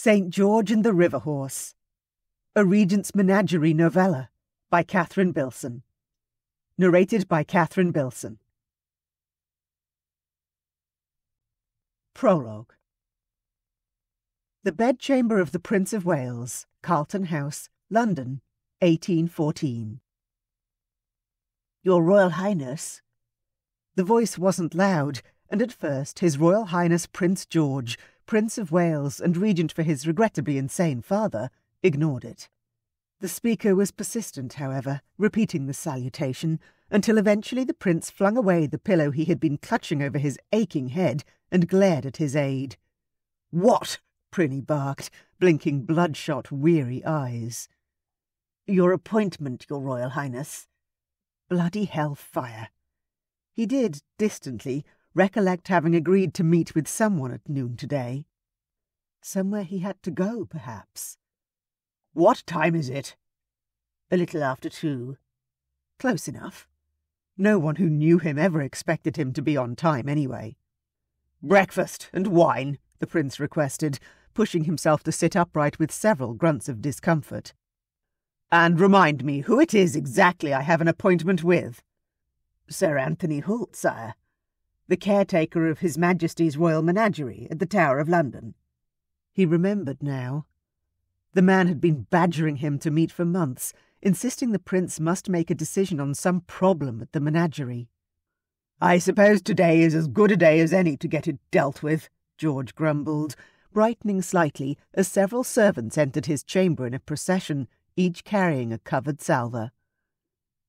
St. George and the River Horse, a Regent's Menagerie novella by Catherine Bilson. Narrated by Catherine Bilson. Prologue. The Bedchamber of the Prince of Wales, Carlton House, London, 1814. Your Royal Highness. The voice wasn't loud, and at first His Royal Highness Prince George, Prince of Wales and Regent for his regrettably insane father, ignored it. The speaker was persistent, however, repeating the salutation, until eventually the prince flung away the pillow he had been clutching over his aching head and glared at his aide. "What?" Prinny barked, blinking bloodshot, weary eyes. "Your appointment, Your Royal Highness." Bloody hell-fire. He did, distantly, recollect having agreed to meet with someone at noon today. Somewhere he had to go, perhaps. "What time is it?" "A little after 2. Close enough. No one who knew him ever expected him to be on time anyway. "Breakfast and wine," the prince requested, pushing himself to sit upright with several grunts of discomfort. "And remind me who it is exactly I have an appointment with." "Sir Anthony Hoult, sire. The caretaker of His Majesty's Royal Menagerie at the Tower of London." He remembered now. The man had been badgering him to meet for months, insisting the prince must make a decision on some problem at the menagerie. "I suppose today is as good a day as any to get it dealt with," George grumbled, brightening slightly as several servants entered his chamber in a procession, each carrying a covered salver.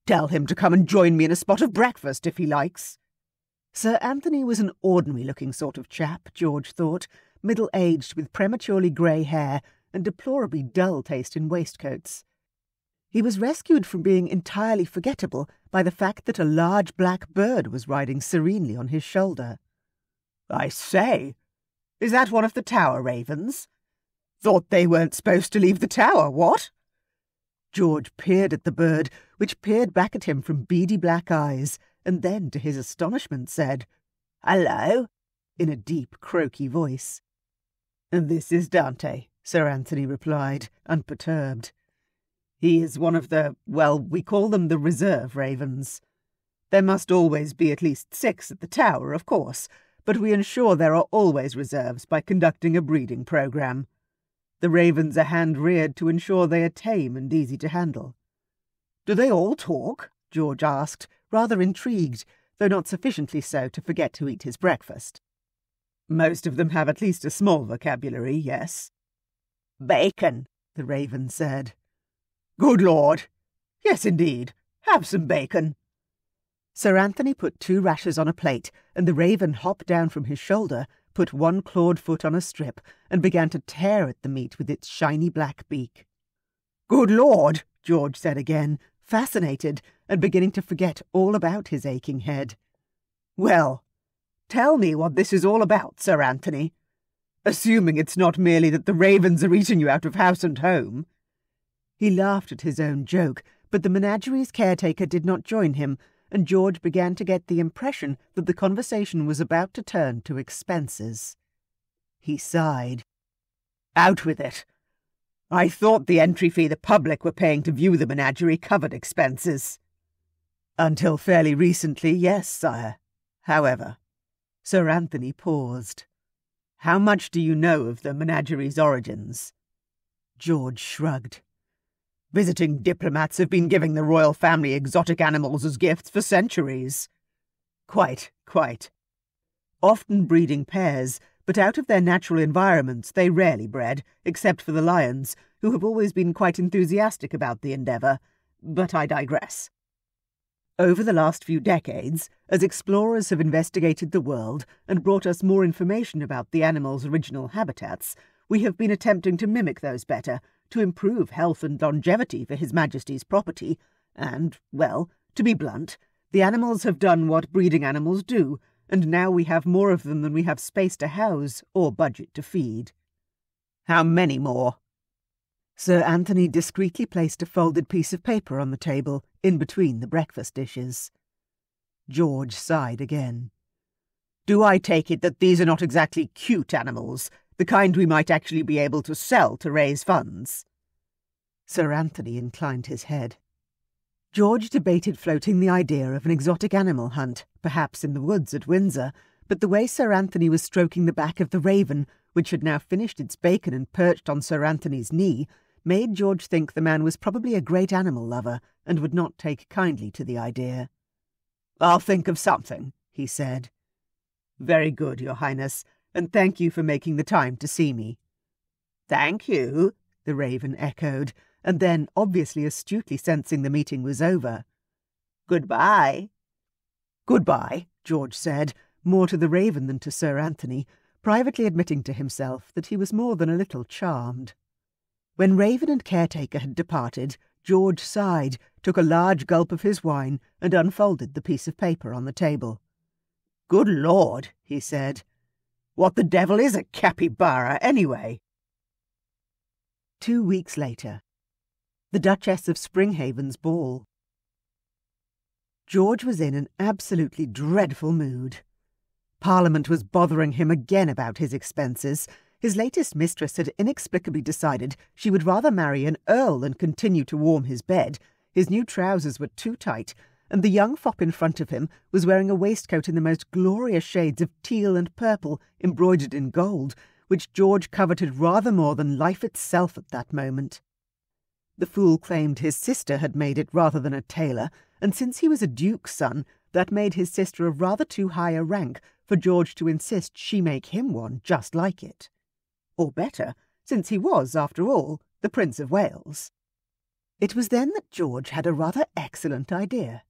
"Tell him to come and join me in a spot of breakfast, if he likes." Sir Anthony was an ordinary-looking sort of chap, George thought, middle-aged with prematurely grey hair and deplorably dull taste in waistcoats. He was rescued from being entirely forgettable by the fact that a large black bird was riding serenely on his shoulder. "I say, is that one of the tower ravens? Thought they weren't supposed to leave the tower, what?" George peered at the bird, which peered back at him from beady black eyes, and then, to his astonishment, said, "Hello," in a deep, croaky voice. "This is Dante," Sir Anthony replied, unperturbed. "He is one of we call them the reserve ravens. There must always be at least 6 at the tower, of course, but we ensure there are always reserves by conducting a breeding programme. The ravens are hand-reared to ensure they are tame and easy to handle." "Do they all talk?" George asked, rather intrigued, though not sufficiently so to forget to eat his breakfast. "Most of them have at least a small vocabulary, yes." "Bacon," the raven said. "Good Lord! Yes, indeed. Have some bacon." Sir Anthony put 2 rashers on a plate, and the raven hopped down from his shoulder, put one clawed foot on a strip, and began to tear at the meat with its shiny black beak. "Good Lord!" George said again, fascinated, and beginning to forget all about his aching head. "Well, tell me what this is all about, Sir Anthony. Assuming it's not merely that the ravens are eating you out of house and home." He laughed at his own joke, but the menagerie's caretaker did not join him, and George began to get the impression that the conversation was about to turn to expenses. He sighed. "Out with it. I thought the entry fee the public were paying to view the menagerie covered expenses." "Until fairly recently, yes, sire. However." Sir Anthony paused. "How much do you know of the menagerie's origins?" George shrugged. "Visiting diplomats have been giving the royal family exotic animals as gifts for centuries." Quite. Often breeding pairs, but out of their natural environments they rarely bred, except for the lions, who have always been quite enthusiastic about the endeavour. But I digress. Over the last few decades, as explorers have investigated the world and brought us more information about the animals' original habitats, we have been attempting to mimic those better, to improve health and longevity for His Majesty's property, and, well, to be blunt, the animals have done what breeding animals do, and now we have more of them than we have space to house or budget to feed." "How many more?" Sir Anthony discreetly placed a folded piece of paper on the table, in between the breakfast dishes. George sighed again. "Do I take it that these are not exactly cute animals, the kind we might actually be able to sell to raise funds. Sir Anthony inclined his head. George debated floating the idea of an exotic animal hunt, perhaps in the woods at Windsor, but the way Sir Anthony was stroking the back of the raven, which had now finished its bacon and perched on Sir Anthony's knee, made George think the man was probably a great animal lover and would not take kindly to the idea. "I'll think of something," he said. "Very good, Your Highness, and thank you for making the time to see me." "Thank you," the raven echoed, and then, obviously astutely sensing the meeting was over, "Goodbye." "Goodbye," George said, more to the raven than to Sir Anthony, privately admitting to himself that he was more than a little charmed. When Raven and caretaker had departed, George sighed, took a large gulp of his wine, and unfolded the piece of paper on the table. "Good Lord," he said. "What the devil is a capybara, anyway?" 2 weeks later. The Duchess of Springhaven's ball. George was in an absolutely dreadful mood. Parliament was bothering him again about his expenses. His latest mistress had inexplicably decided she would rather marry an earl than continue to warm his bed. His new trousers were too tight, and the young fop in front of him was wearing a waistcoat in the most glorious shades of teal and purple, embroidered in gold, which George coveted rather more than life itself at that moment. The fool claimed his sister had made it rather than a tailor, and since he was a duke's son, that made his sister of rather too high a rank for George to insist she make him one just like it. Or better, since he was, after all, the Prince of Wales. It was then that George had a rather excellent idea.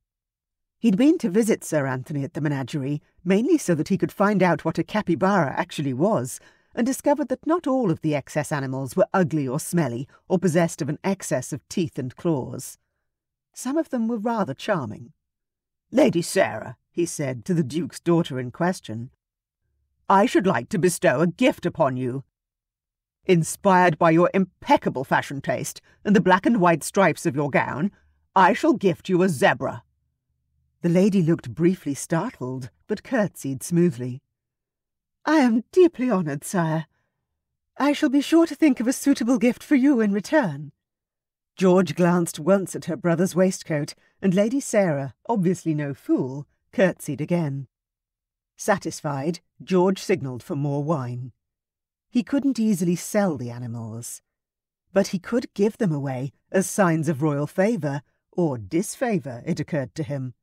He'd been to visit Sir Anthony at the Menagerie, mainly so that he could find out what a capybara actually was, and discovered that not all of the excess animals were ugly or smelly, or possessed of an excess of teeth and claws. Some of them were rather charming. "Lady Sarah," he said to the Duke's daughter in question, "I should like to bestow a gift upon you. Inspired by your impeccable fashion taste and the black and white stripes of your gown, I shall gift you a zebra." The lady looked briefly startled, but curtsied smoothly. "I am deeply honoured, sire. I shall be sure to think of a suitable gift for you in return." George glanced once at her brother's waistcoat, and Lady Sarah, obviously no fool, curtsied again. Satisfied, George signalled for more wine. He couldn't easily sell the animals, but he could give them away as signs of royal favour, or disfavour, it occurred to him.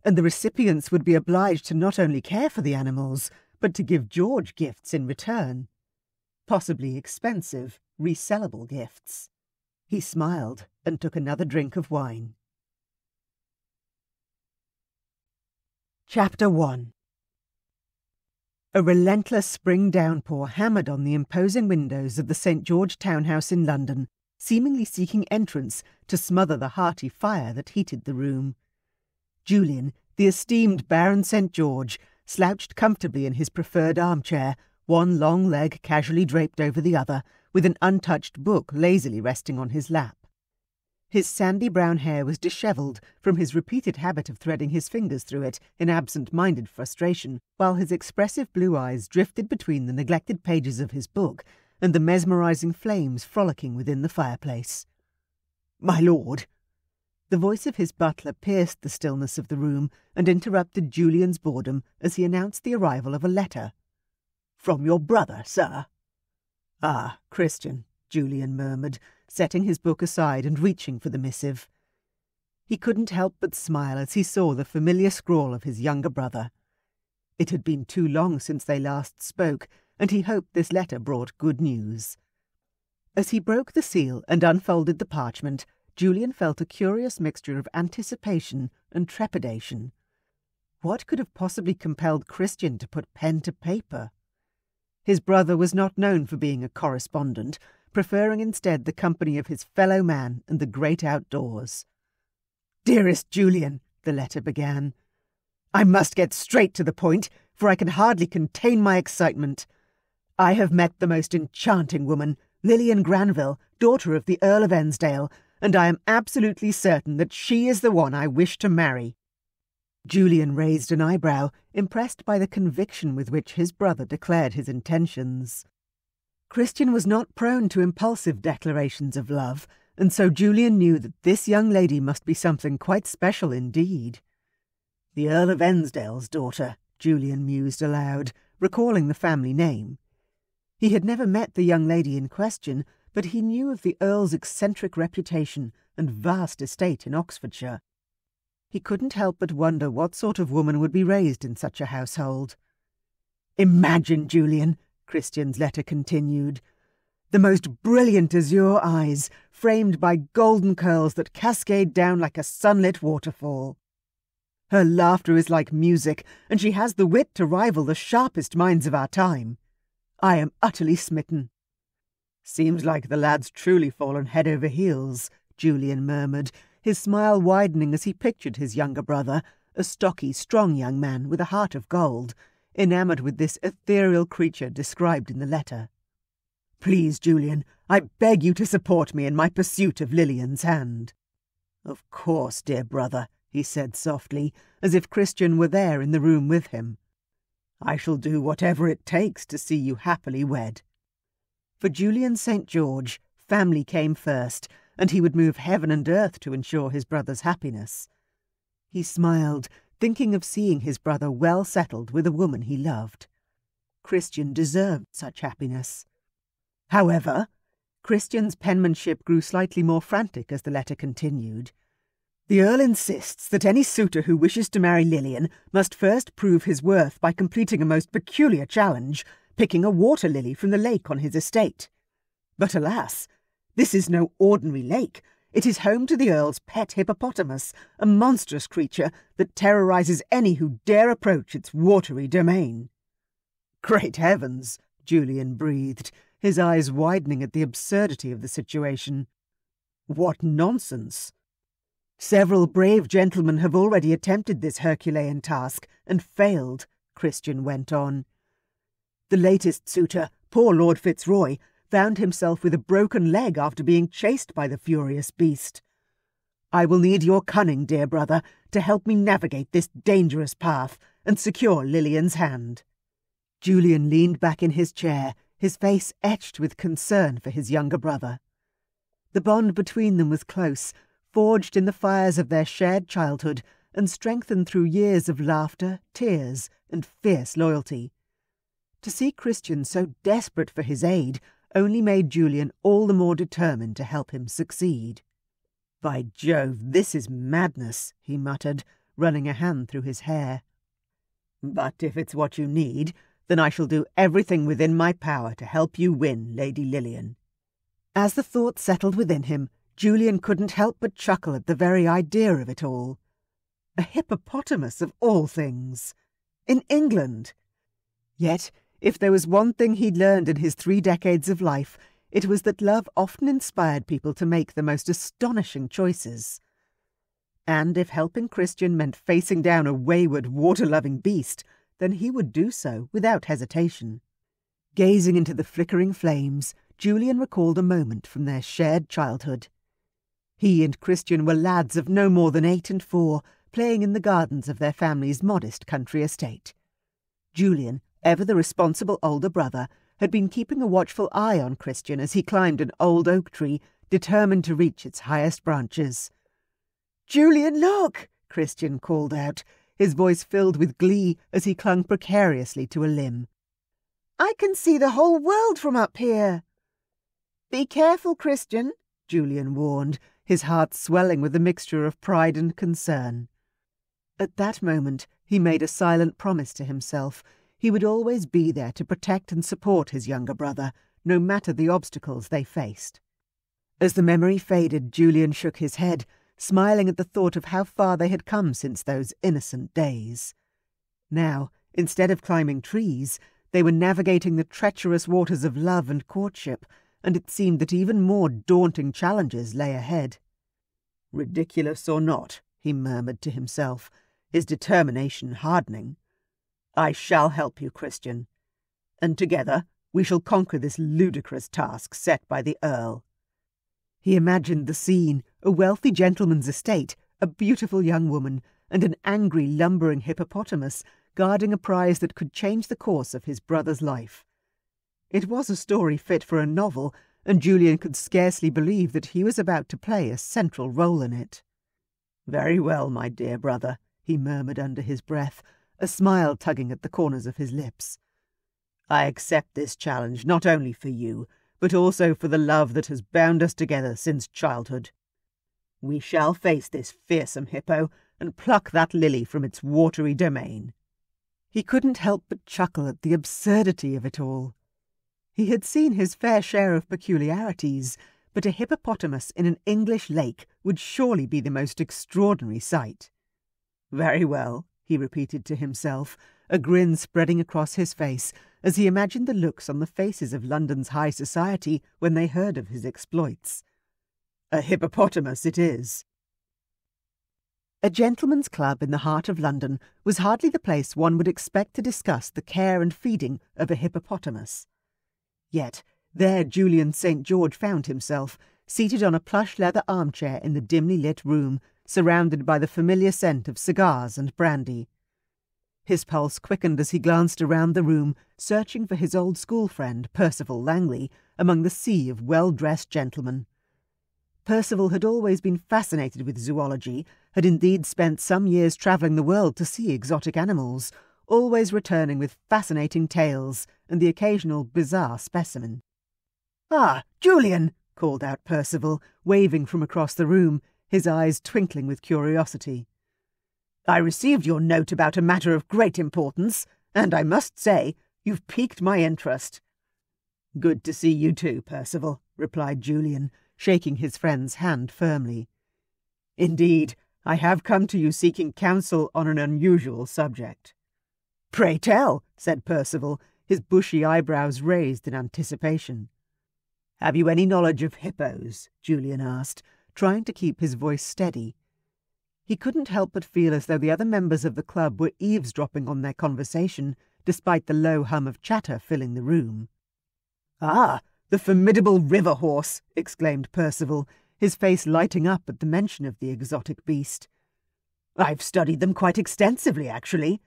And the recipients would be obliged to not only care for the animals, but to give George gifts in return. Possibly expensive, resellable gifts. He smiled and took another drink of wine. Chapter 1. A relentless spring downpour hammered on the imposing windows of the St. George townhouse in London, seemingly seeking entrance to smother the hearty fire that heated the room. Julian, the esteemed Baron St. George, slouched comfortably in his preferred armchair, one long leg casually draped over the other, with an untouched book lazily resting on his lap. His sandy brown hair was dishevelled from his repeated habit of threading his fingers through it in absent-minded frustration, while his expressive blue eyes drifted between the neglected pages of his book and the mesmerising flames frolicking within the fireplace. "My lord!" The voice of his butler pierced the stillness of the room and interrupted Julian's boredom as he announced the arrival of a letter. "From your brother, sir." "Ah, Christian," Julian murmured, setting his book aside and reaching for the missive. He couldn't help but smile as he saw the familiar scrawl of his younger brother. It had been too long since they last spoke, and he hoped this letter brought good news. As he broke the seal and unfolded the parchment, Julian felt a curious mixture of anticipation and trepidation. What could have possibly compelled Christian to put pen to paper? His brother was not known for being a correspondent, preferring instead the company of his fellow man and the great outdoors. "Dearest Julian," the letter began, "I must get straight to the point, for I can hardly contain my excitement. I have met the most enchanting woman, Lillian Granville, daughter of the Earl of Ensdale, and I am absolutely certain that she is the one I wish to marry." Julian raised an eyebrow, impressed by the conviction with which his brother declared his intentions. Christian was not prone to impulsive declarations of love, and so Julian knew that this young lady must be something quite special indeed. The Earl of Ensdale's daughter, Julian mused aloud, recalling the family name. He had never met the young lady in question, but he knew of the Earl's eccentric reputation and vast estate in Oxfordshire. He couldn't help but wonder what sort of woman would be raised in such a household. "Imagine, Julian," Christian's letter continued, "the most brilliant azure eyes, framed by golden curls that cascade down like a sunlit waterfall. Her laughter is like music, and she has the wit to rival the sharpest minds of our time. I am utterly smitten." "Seems like the lad's truly fallen head over heels," Julian murmured, his smile widening as he pictured his younger brother, a stocky, strong young man with a heart of gold, enamoured with this ethereal creature described in the letter. "Please, Julian, I beg you to support me in my pursuit of Lilian's hand." "Of course, dear brother," he said softly, as if Christian were there in the room with him. "I shall do whatever it takes to see you happily wed." For Julian St. George, family came first, and he would move heaven and earth to ensure his brother's happiness. He smiled, thinking of seeing his brother well settled with a woman he loved. Christian deserved such happiness. However, Christian's penmanship grew slightly more frantic as the letter continued. "The Earl insists that any suitor who wishes to marry Lilian must first prove his worth by completing a most peculiar challenge, picking a water lily from the lake on his estate. But alas, this is no ordinary lake. It is home to the Earl's pet hippopotamus, a monstrous creature that terrorizes any who dare approach its watery domain." "Great heavens!" Julian breathed, his eyes widening at the absurdity of the situation. "What nonsense!" "Several brave gentlemen have already attempted this Herculean task, and failed," Christian went on. "The latest suitor, poor Lord Fitzroy, found himself with a broken leg after being chased by the furious beast. I will need your cunning, dear brother, to help me navigate this dangerous path and secure Lilian's hand." Julian leaned back in his chair, his face etched with concern for his younger brother. The bond between them was close, forged in the fires of their shared childhood and strengthened through years of laughter, tears, and fierce loyalty. To see Christian so desperate for his aid only made Julian all the more determined to help him succeed. "By Jove, this is madness," he muttered, running a hand through his hair. "But if it's what you need, then I shall do everything within my power to help you win, Lady Lilian." As the thought settled within him, Julian couldn't help but chuckle at the very idea of it all. A hippopotamus of all things! In England! Yet, if there was one thing he'd learned in his 3 decades of life, it was that love often inspired people to make the most astonishing choices. And if helping Christian meant facing down a wayward, water-loving beast, then he would do so without hesitation. Gazing into the flickering flames, Julian recalled a moment from their shared childhood. He and Christian were lads of no more than 8 and 4, playing in the gardens of their family's modest country estate. Julian, ever the responsible older brother, had been keeping a watchful eye on Christian as he climbed an old oak tree, determined to reach its highest branches. "Julian, look!" Christian called out, his voice filled with glee as he clung precariously to a limb. "I can see the whole world from up here." "Be careful, Christian," Julian warned, his heart swelling with a mixture of pride and concern. At that moment he made a silent promise to himself. He would always be there to protect and support his younger brother, no matter the obstacles they faced. As the memory faded, Julian shook his head, smiling at the thought of how far they had come since those innocent days. Now, instead of climbing trees, they were navigating the treacherous waters of love and courtship, and it seemed that even more daunting challenges lay ahead. "Ridiculous or not," he murmured to himself, his determination hardening, "I shall help you, Christian, and together we shall conquer this ludicrous task set by the Earl." He imagined the scene, a wealthy gentleman's estate, a beautiful young woman, and an angry, lumbering hippopotamus guarding a prize that could change the course of his brother's life. It was a story fit for a novel, and Julian could scarcely believe that he was about to play a central role in it. "Very well, my dear brother," he murmured under his breath, a smile tugging at the corners of his lips. "I accept this challenge not only for you, but also for the love that has bound us together since childhood. We shall face this fearsome hippo and pluck that lily from its watery domain." He couldn't help but chuckle at the absurdity of it all. He had seen his fair share of peculiarities, but a hippopotamus in an English lake would surely be the most extraordinary sight. "Very well," he repeated to himself, a grin spreading across his face as he imagined the looks on the faces of London's high society when they heard of his exploits. "A hippopotamus it is." A gentleman's club in the heart of London was hardly the place one would expect to discuss the care and feeding of a hippopotamus. Yet there Julian St. George found himself, seated on a plush leather armchair in the dimly lit room, surrounded by the familiar scent of cigars and brandy. His pulse quickened as he glanced around the room, searching for his old school friend, Percival Langley, among the sea of well-dressed gentlemen. Percival had always been fascinated with zoology, had indeed spent some years travelling the world to see exotic animals, always returning with fascinating tales and the occasional bizarre specimen. "Ah, Julian!" called out Percival, waving from across the room, his eyes twinkling with curiosity. "I received your note about a matter of great importance, and I must say, you've piqued my interest." "Good to see you too, Percival," replied Julian, shaking his friend's hand firmly. "Indeed, I have come to you seeking counsel on an unusual subject." "Pray tell," said Percival, his bushy eyebrows raised in anticipation. "Have you any knowledge of hippos?" Julian asked, trying to keep his voice steady. He couldn't help but feel as though the other members of the club were eavesdropping on their conversation, despite the low hum of chatter filling the room. "Ah, the formidable river horse!" exclaimed Percival, his face lighting up at the mention of the exotic beast. "I've studied them quite extensively, actually.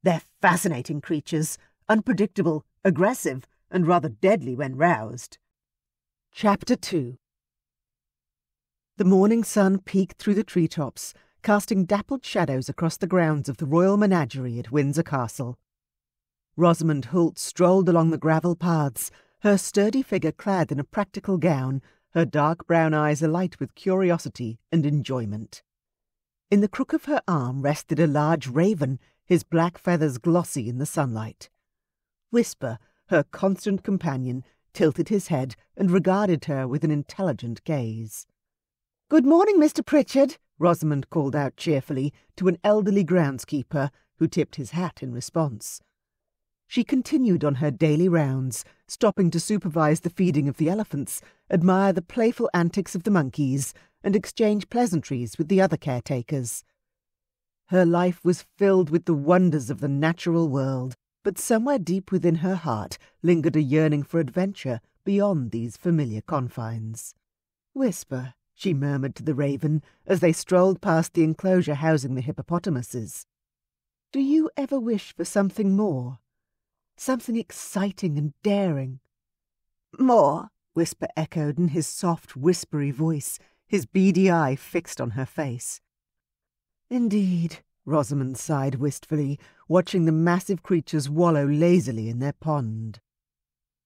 They're fascinating creatures, unpredictable, aggressive, and rather deadly when roused." Chapter 2. The morning sun peeked through the treetops, casting dappled shadows across the grounds of the Royal Menagerie at Windsor Castle. Rosamund Hoult strolled along the gravel paths, her sturdy figure clad in a practical gown, her dark brown eyes alight with curiosity and enjoyment. In the crook of her arm rested a large raven, his black feathers glossy in the sunlight. Whisper, her constant companion, tilted his head and regarded her with an intelligent gaze. "Good morning, Mr. Pritchard," Rosamund called out cheerfully to an elderly groundskeeper, who tipped his hat in response. She continued on her daily rounds, stopping to supervise the feeding of the elephants, admire the playful antics of the monkeys, and exchange pleasantries with the other caretakers. Her life was filled with the wonders of the natural world, but somewhere deep within her heart lingered a yearning for adventure beyond these familiar confines. "Whisper," she murmured to the raven as they strolled past the enclosure housing the hippopotamuses. "Do you ever wish for something more? Something exciting and daring?" "More," Whisper echoed in his soft, whispery voice, his beady eye fixed on her face. "Indeed," Rosamund sighed wistfully, watching the massive creatures wallow lazily in their pond.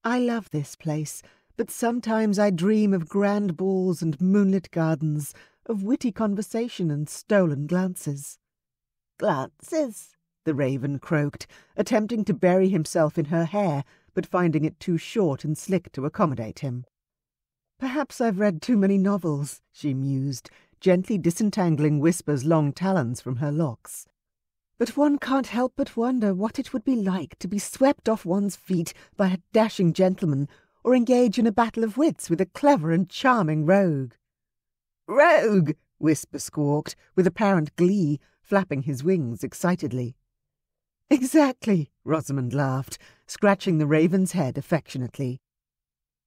"I love this place, but sometimes I dream of grand balls and moonlit gardens, of witty conversation and stolen glances." "Glances?" the raven croaked, attempting to bury himself in her hair, but finding it too short and slick to accommodate him. "Perhaps I've read too many novels," she mused, gently disentangling Whisper's long talons from her locks. "But one can't help but wonder what it would be like to be swept off one's feet by a dashing gentleman, or engage in a battle of wits with a clever and charming rogue." "Rogue!" Whisper squawked, with apparent glee, flapping his wings excitedly. "Exactly," Rosamund laughed, scratching the raven's head affectionately.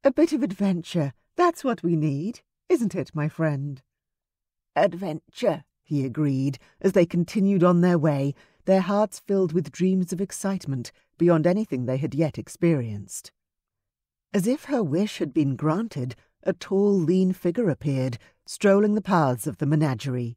"A bit of adventure, that's what we need, isn't it, my friend?" "Adventure," he agreed, as they continued on their way, their hearts filled with dreams of excitement beyond anything they had yet experienced. As if her wish had been granted, a tall, lean figure appeared, strolling the paths of the menagerie.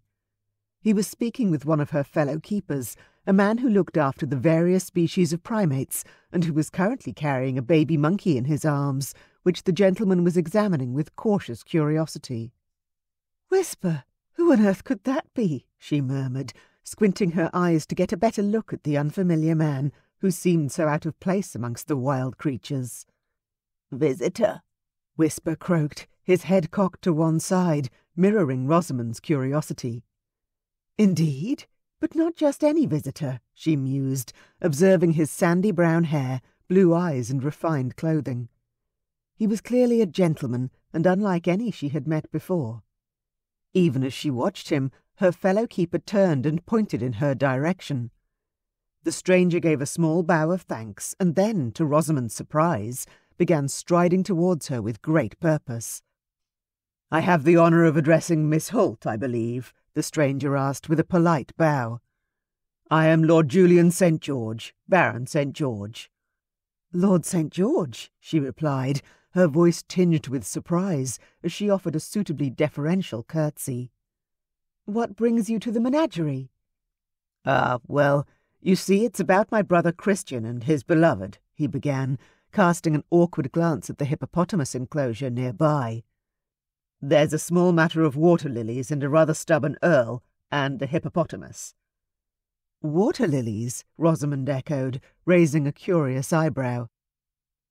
He was speaking with one of her fellow keepers, a man who looked after the various species of primates, and who was currently carrying a baby monkey in his arms, which the gentleman was examining with cautious curiosity. "Whisper, who on earth could that be?" she murmured, squinting her eyes to get a better look at the unfamiliar man, who seemed so out of place amongst the wild creatures. "Visitor," Whisper croaked, his head cocked to one side, mirroring Rosamund's curiosity. "Indeed? But not just any visitor," she mused, observing his sandy brown hair, blue eyes and refined clothing. He was clearly a gentleman, and unlike any she had met before. Even as she watched him, her fellow keeper turned and pointed in her direction. The stranger gave a small bow of thanks, and then, to Rosamund's surprise, began striding towards her with great purpose. "I have the honour of addressing Miss Hoult, I believe," the stranger asked with a polite bow. "I am Lord Julian St. George, Baron St. George." "Lord St. George," she replied, her voice tinged with surprise as she offered a suitably deferential curtsy. "What brings you to the menagerie?" Well, you see, it's about my brother Christian and his beloved," he began, casting an awkward glance at the hippopotamus enclosure nearby. "There's a small matter of water lilies and a rather stubborn earl, and a hippopotamus." "Water lilies?" Rosamund echoed, raising a curious eyebrow.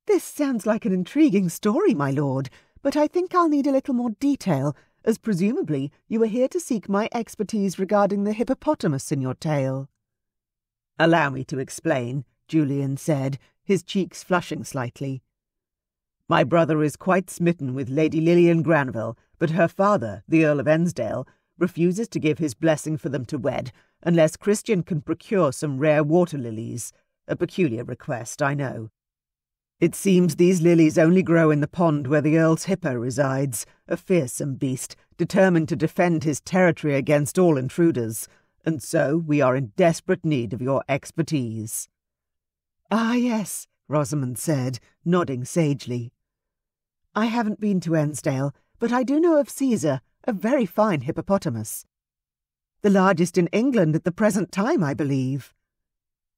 "This sounds like an intriguing story, my lord, but I think I'll need a little more detail, as presumably you are here to seek my expertise regarding the hippopotamus in your tale." "Allow me to explain," Julian said, his cheeks flushing slightly. "My brother is quite smitten with Lady Lillian Granville, but her father, the Earl of Ensdale, refuses to give his blessing for them to wed unless Christian can procure some rare water lilies. A peculiar request, I know. It seems these lilies only grow in the pond where the Earl's hippo resides, a fearsome beast, determined to defend his territory against all intruders, and so we are in desperate need of your expertise." "Ah, yes," Rosamund said, nodding sagely. "I haven't been to Ensdale, but I do know of Caesar, a very fine hippopotamus. The largest in England at the present time, I believe."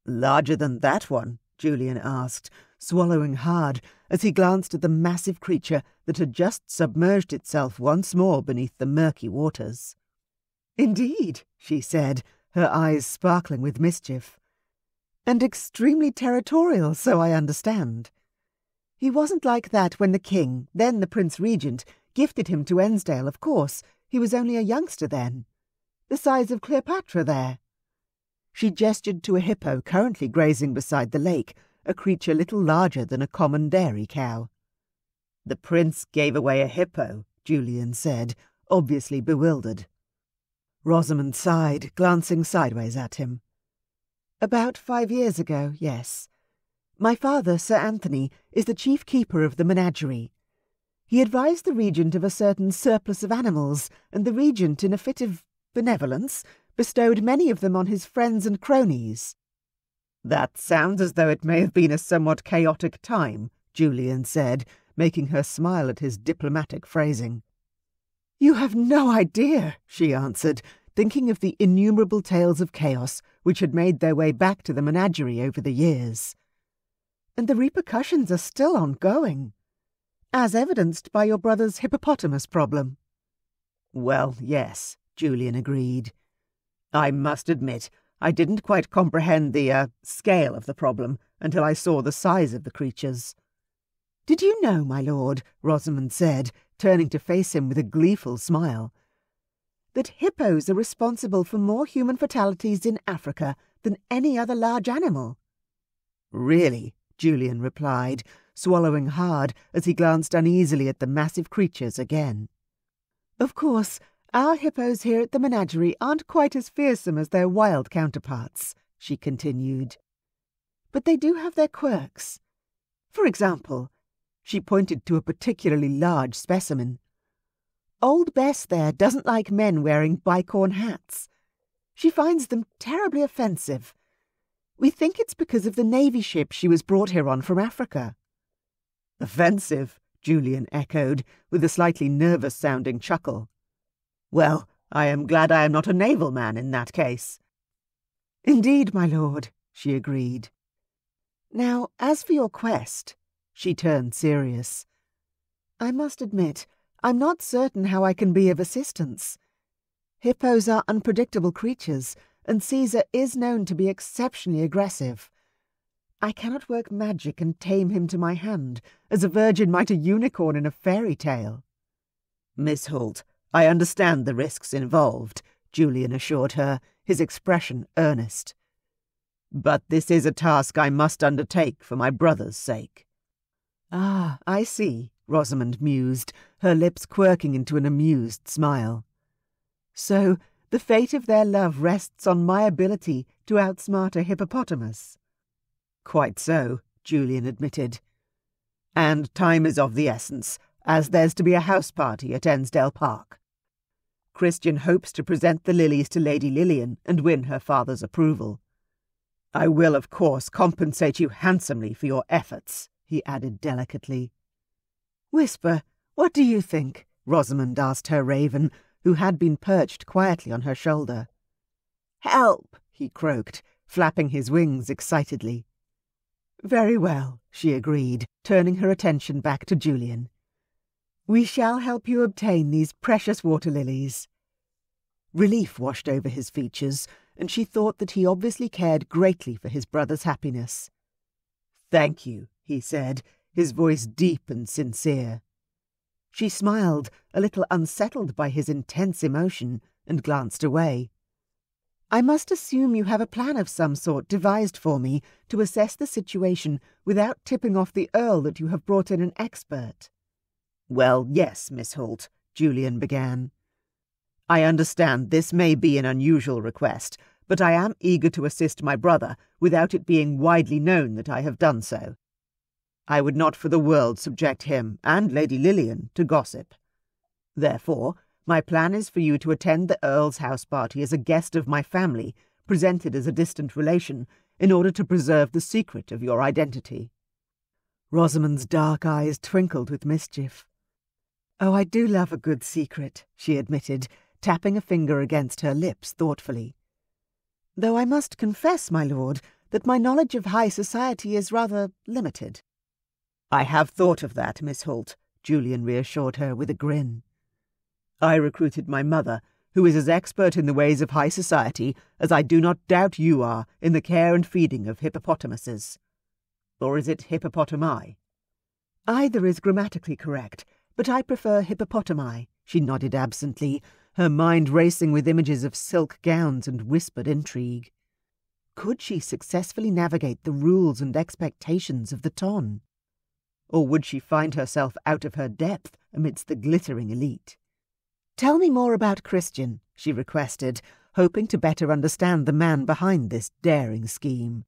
"Larger than that one?" Julian asked, swallowing hard as he glanced at the massive creature that had just submerged itself once more beneath the murky waters. "Indeed," she said, her eyes sparkling with mischief. "And extremely territorial, so I understand. He wasn't like that when the king, then the Prince Regent, gifted him to Ensdale, of course. He was only a youngster then. The size of Cleopatra there." She gestured to a hippo currently grazing beside the lake, a creature little larger than a common dairy cow. "The prince gave away a hippo," Julian said, obviously bewildered. Rosamund sighed, glancing sideways at him. "About 5 years ago, yes. My father, Sir Anthony, is the chief keeper of the menagerie. He advised the Regent of a certain surplus of animals, and the Regent, in a fit of benevolence, bestowed many of them on his friends and cronies." "That sounds as though it may have been a somewhat chaotic time," Julian said, making her smile at his diplomatic phrasing. "You have no idea," she answered, thinking of the innumerable tales of chaos which had made their way back to the menagerie over the years. "And the repercussions are still ongoing, as evidenced by your brother's hippopotamus problem." "Well, yes," Julian agreed. "I must admit, I didn't quite comprehend the scale of the problem until I saw the size of the creatures." "Did you know, my lord," Rosamund said, turning to face him with a gleeful smile, "that hippos are responsible for more human fatalities in Africa than any other large animal?" "Really?" Julian replied, swallowing hard as he glanced uneasily at the massive creatures again. "Of course, our hippos here at the menagerie aren't quite as fearsome as their wild counterparts," she continued. "But they do have their quirks. For example," she pointed to a particularly large specimen, "Old Bess there doesn't like men wearing bicorn hats. She finds them terribly offensive. We think it's because of the navy ship she was brought here on from Africa." Offensive, Julian echoed, with a slightly nervous-sounding chuckle. Well, I am glad I am not a naval man in that case. Indeed, my lord, she agreed. Now, as for your quest, she turned serious. I must admit, I'm not certain how I can be of assistance. Hippos are unpredictable creatures, and Caesar is known to be exceptionally aggressive. I cannot work magic and tame him to my hand, as a virgin might a unicorn in a fairy tale. Miss Hoult, I understand the risks involved, Julian assured her, his expression earnest. But this is a task I must undertake for my brother's sake. Ah, I see, Rosamund mused, her lips quirking into an amused smile. So, the fate of their love rests on my ability to outsmart a hippopotamus. Quite so, Julian admitted. And time is of the essence, as there's to be a house party at Ensdale Park. Christian hopes to present the lilies to Lady Lillian and win her father's approval. I will, of course, compensate you handsomely for your efforts, he added delicately. Whisper, what do you think? Rosamund asked her raven, who had been perched quietly on her shoulder. Help, he croaked, flapping his wings excitedly. Very well, she agreed, turning her attention back to Julian. We shall help you obtain these precious water lilies. Relief washed over his features, and she thought that he obviously cared greatly for his brother's happiness. Thank you, he said, his voice deep and sincere. She smiled, a little unsettled by his intense emotion, and glanced away. I must assume you have a plan of some sort devised for me to assess the situation without tipping off the Earl that you have brought in an expert. Well, yes, Miss Hoult, Julian began. I understand this may be an unusual request, but I am eager to assist my brother without it being widely known that I have done so. I would not for the world subject him and Lady Lillian to gossip. Therefore, my plan is for you to attend the Earl's house party as a guest of my family, presented as a distant relation, in order to preserve the secret of your identity. Rosamund's dark eyes twinkled with mischief. Oh, I do love a good secret, she admitted, tapping a finger against her lips thoughtfully. Though I must confess, my lord, that my knowledge of high society is rather limited. I have thought of that, Miss Hoult, Julian reassured her with a grin. I recruited my mother, who is as expert in the ways of high society as I do not doubt you are in the care and feeding of hippopotamuses. Or is it hippopotami? Either is grammatically correct, but I prefer hippopotami, she nodded absently, her mind racing with images of silk gowns and whispered intrigue. Could she successfully navigate the rules and expectations of the ton? Or would she find herself out of her depth amidst the glittering elite? Tell me more about Christian, she requested, hoping to better understand the man behind this daring scheme.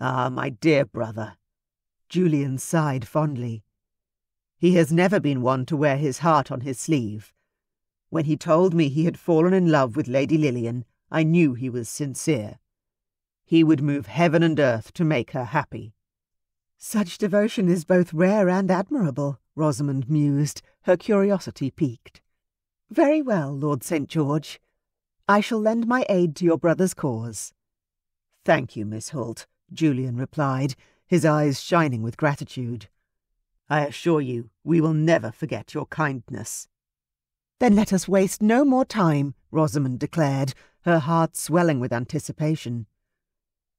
Ah, my dear brother. Julian sighed fondly. He has never been one to wear his heart on his sleeve. When he told me he had fallen in love with Lady Lillian, I knew he was sincere. He would move heaven and earth to make her happy. Such devotion is both rare and admirable, Rosamund mused, her curiosity piqued. Very well, Lord St. George. I shall lend my aid to your brother's cause. Thank you, Miss Hoult, Julian replied, his eyes shining with gratitude. I assure you we will never forget your kindness. Then let us waste no more time, Rosamund declared, her heart swelling with anticipation.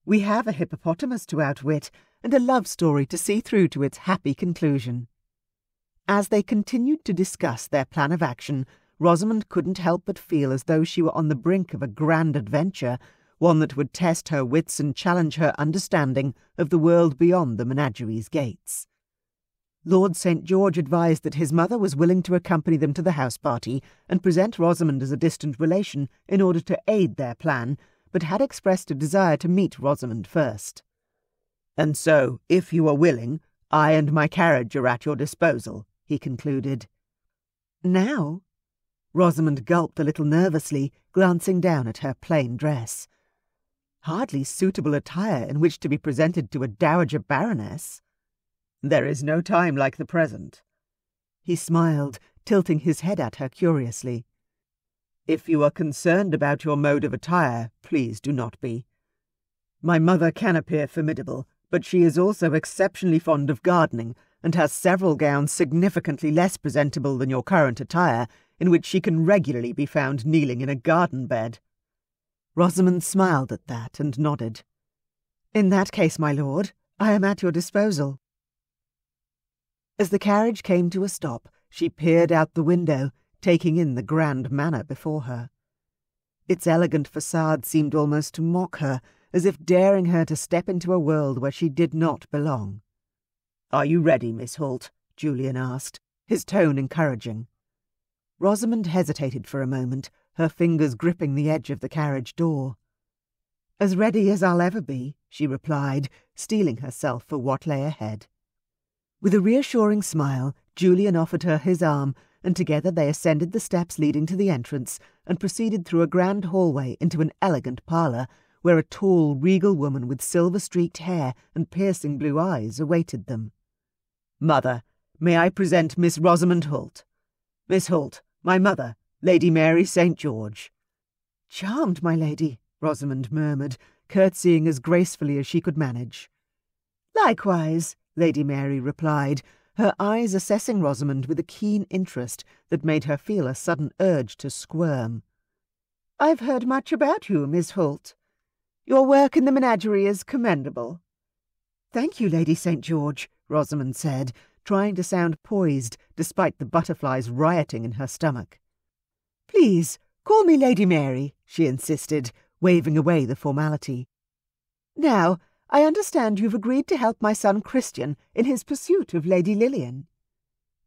We have a hippopotamus to outwit, and a love story to see through to its happy conclusion. As they continued to discuss their plan of action, Rosamund couldn't help but feel as though she were on the brink of a grand adventure, one that would test her wits and challenge her understanding of the world beyond the menagerie's gates. Lord St. George advised that his mother was willing to accompany them to the house party and present Rosamund as a distant relation in order to aid their plan, but had expressed a desire to meet Rosamund first. And so, if you are willing, I and my carriage are at your disposal, he concluded. Now? Rosamund gulped a little nervously, glancing down at her plain dress. Hardly suitable attire in which to be presented to a dowager baroness. There is no time like the present. He smiled, tilting his head at her curiously. If you are concerned about your mode of attire, please do not be. My mother can appear formidable, but she is also exceptionally fond of gardening, and has several gowns significantly less presentable than your current attire, in which she can regularly be found kneeling in a garden bed. Rosamund smiled at that and nodded. In that case, my lord, I am at your disposal. As the carriage came to a stop, she peered out the window, taking in the grand manor before her. Its elegant facade seemed almost to mock her, as if daring her to step into a world where she did not belong. "Are you ready, Miss Hoult?" Julian asked, his tone encouraging. Rosamund hesitated for a moment, her fingers gripping the edge of the carriage door. "As ready as I'll ever be," she replied, steeling herself for what lay ahead. With a reassuring smile, Julian offered her his arm, and together they ascended the steps leading to the entrance and proceeded through a grand hallway into an elegant parlour, where a tall, regal woman with silver-streaked hair and piercing blue eyes awaited them. "Mother, may I present Miss Rosamund Hoult? Miss Hoult, my mother, Lady Mary St. George." "Charmed, my lady," Rosamund murmured, curtsying as gracefully as she could manage. "Likewise," Lady Mary replied, her eyes assessing Rosamund with a keen interest that made her feel a sudden urge to squirm. "I've heard much about you, Miss Hoult. Your work in the menagerie is commendable." "Thank you, Lady St. George," Rosamund said, trying to sound poised despite the butterflies rioting in her stomach. "Please, call me Lady Mary," she insisted, waving away the formality. "Now, I understand you've agreed to help my son Christian in his pursuit of Lady Lillian."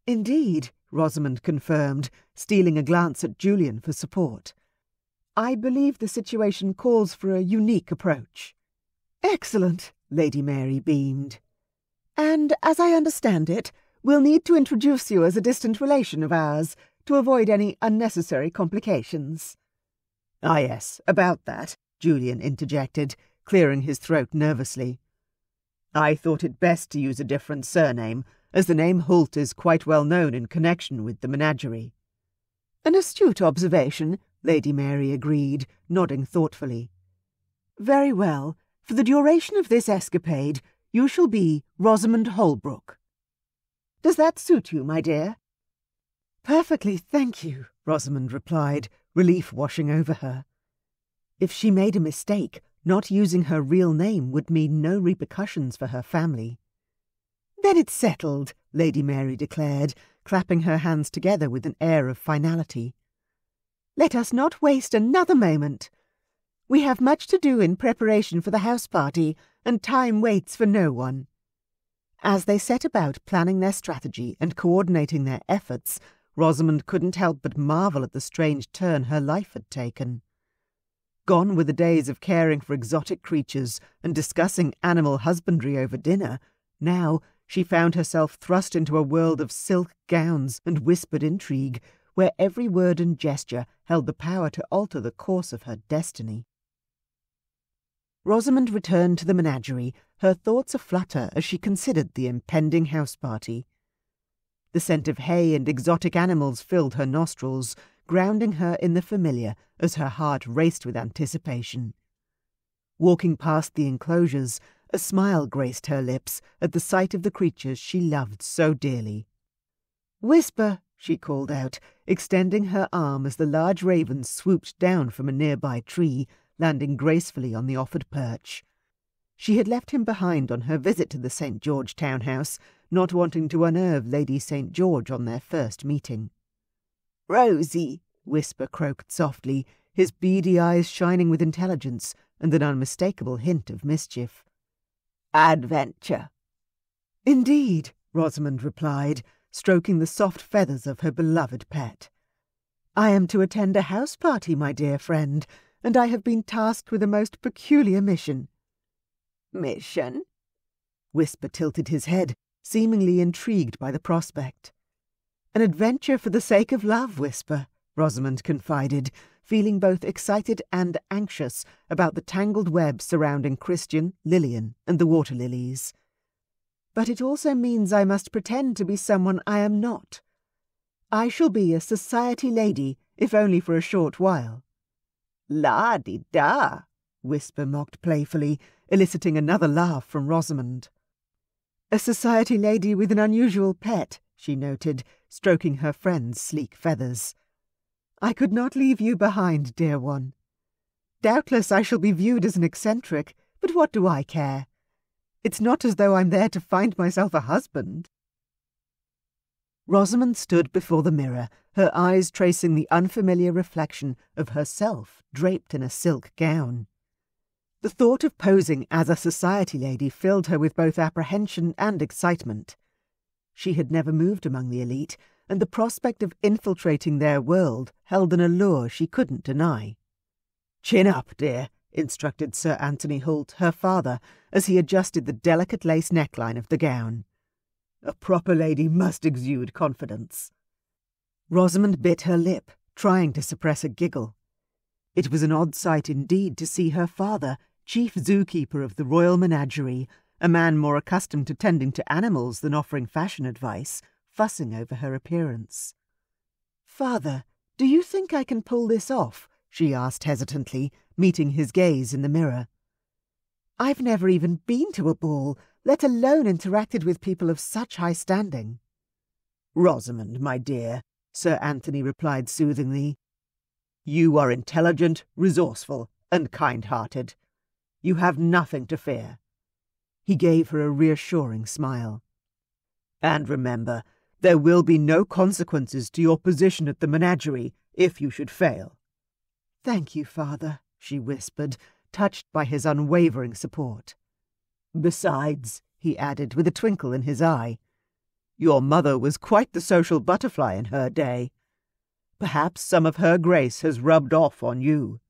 "Indeed," Rosamund confirmed, stealing a glance at Julian for support. "I believe the situation calls for a unique approach." "Excellent," Lady Mary beamed. "And, as I understand it, we'll need to introduce you as a distant relation of ours, to avoid any unnecessary complications." "Ah, yes, about that," Julian interjected, clearing his throat nervously. "I thought it best to use a different surname, as the name Hoult is quite well known in connection with the menagerie." "An astute observation," Lady Mary agreed, nodding thoughtfully. "Very well. For the duration of this escapade, you shall be Rosamund Holbrook. Does that suit you, my dear?" "Perfectly, thank you," Rosamund replied, relief washing over her. If she made a mistake, not using her real name would mean no repercussions for her family. "Then it's settled," Lady Mary declared, clapping her hands together with an air of finality. "Let us not waste another moment. We have much to do in preparation for the house party, and time waits for no one." As they set about planning their strategy and coordinating their efforts, Rosamund couldn't help but marvel at the strange turn her life had taken. Gone were the days of caring for exotic creatures and discussing animal husbandry over dinner. Now she found herself thrust into a world of silk gowns and whispered intrigue, where every word and gesture held the power to alter the course of her destiny. Rosamund returned to the menagerie, her thoughts aflutter as she considered the impending house party. The scent of hay and exotic animals filled her nostrils, grounding her in the familiar as her heart raced with anticipation. Walking past the enclosures, a smile graced her lips at the sight of the creatures she loved so dearly. "Whisper," she called out, extending her arm as the large raven swooped down from a nearby tree, landing gracefully on the offered perch. She had left him behind on her visit to the St. George townhouse, not wanting to unnerve Lady St. George on their first meeting. "Rosie," Whisper croaked softly, his beady eyes shining with intelligence and an unmistakable hint of mischief. "Adventure." "Indeed," Rosamund replied, stroking the soft feathers of her beloved pet. "I am to attend a house party, my dear friend, and I have been tasked with a most peculiar mission." "Mission?" Whisper tilted his head, seemingly intrigued by the prospect. "An adventure for the sake of love, Whisper," Rosamund confided, feeling both excited and anxious about the tangled web surrounding Christian, Lillian, and the water lilies. but it also means I must pretend to be someone I am not. I shall be a society lady, if only for a short while." "La-di-da," Whisper mocked playfully, eliciting another laugh from Rosamund. "A society lady with an unusual pet," she noted, stroking her friend's sleek feathers. "I could not leave you behind, dear one. Doubtless I shall be viewed as an eccentric, but what do I care? It's not as though I'm there to find myself a husband." Rosamund stood before the mirror, her eyes tracing the unfamiliar reflection of herself draped in a silk gown. The thought of posing as a society lady filled her with both apprehension and excitement. She had never moved among the elite, and the prospect of infiltrating their world held an allure she couldn't deny. "Chin up, dear," instructed Sir Anthony Hoult, her father, as he adjusted the delicate lace neckline of the gown. "A proper lady must exude confidence." Rosamund bit her lip, trying to suppress a giggle. It was an odd sight indeed to see her father, chief zookeeper of the Royal Menagerie, a man more accustomed to tending to animals than offering fashion advice, fussing over her appearance. "Father, do you think I can pull this off?" she asked hesitantly, meeting his gaze in the mirror. "I've never even been to a ball, let alone interacted with people of such high standing." "Rosamund, my dear," Sir Anthony replied soothingly, "you are intelligent, resourceful, and kind-hearted. You have nothing to fear." He gave her a reassuring smile. "And remember, there will be no consequences to your position at the menagerie if you should fail." "Thank you, father," she whispered, touched by his unwavering support. "Besides," he added with a twinkle in his eye, "your mother was quite the social butterfly in her day. Perhaps some of her grace has rubbed off on you."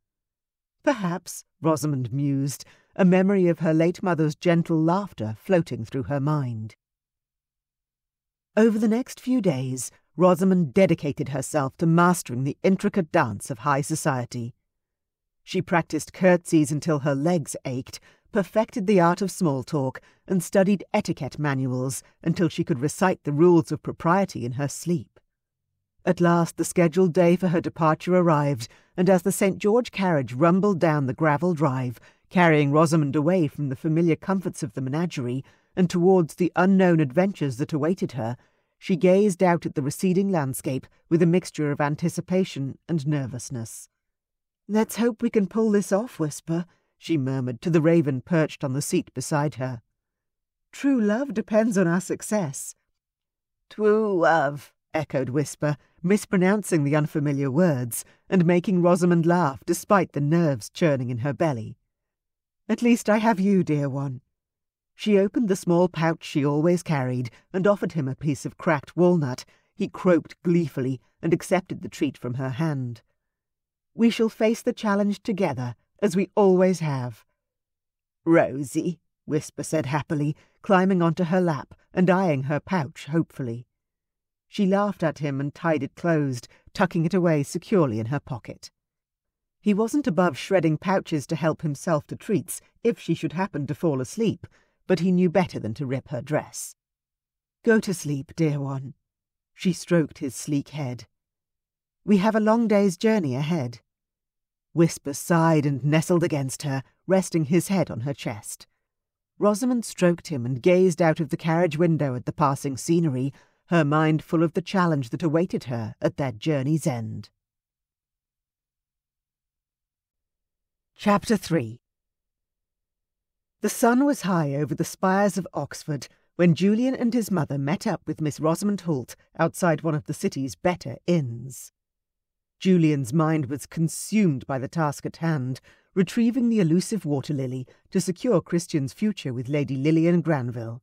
"Perhaps," Rosamund mused, a memory of her late mother's gentle laughter floating through her mind. Over the next few days, Rosamund dedicated herself to mastering the intricate dance of high society. She practiced curtsies until her legs ached, perfected the art of small talk, and studied etiquette manuals until she could recite the rules of propriety in her sleep. At last the scheduled day for her departure arrived, and as the St. George carriage rumbled down the gravel drive, carrying Rosamund away from the familiar comforts of the menagerie and towards the unknown adventures that awaited her, she gazed out at the receding landscape with a mixture of anticipation and nervousness. "Let's hope we can pull this off, Whisper," she murmured to the raven perched on the seat beside her. "True love depends on our success." "True love," echoed Whisper, mispronouncing the unfamiliar words, and making Rosamund laugh despite the nerves churning in her belly. "At least I have you, dear one." She opened the small pouch she always carried and offered him a piece of cracked walnut. He croaked gleefully and accepted the treat from her hand. "We shall face the challenge together, as we always have." "Rosie," Whisper said happily, climbing onto her lap and eyeing her pouch hopefully. She laughed at him and tied it closed, tucking it away securely in her pocket. He wasn't above shredding pouches to help himself to treats if she should happen to fall asleep, but he knew better than to rip her dress. "Go to sleep, dear one." She stroked his sleek head. "We have a long day's journey ahead." Whisper sighed and nestled against her, resting his head on her chest. Rosamund stroked him and gazed out of the carriage window at the passing scenery, her mind full of the challenge that awaited her at that journey's end. Chapter 3. The sun was high over the spires of Oxford when Julian and his mother met up with Miss Rosamund Hoult outside one of the city's better inns. Julian's mind was consumed by the task at hand, retrieving the elusive water lily to secure Christian's future with Lady Lillian Granville.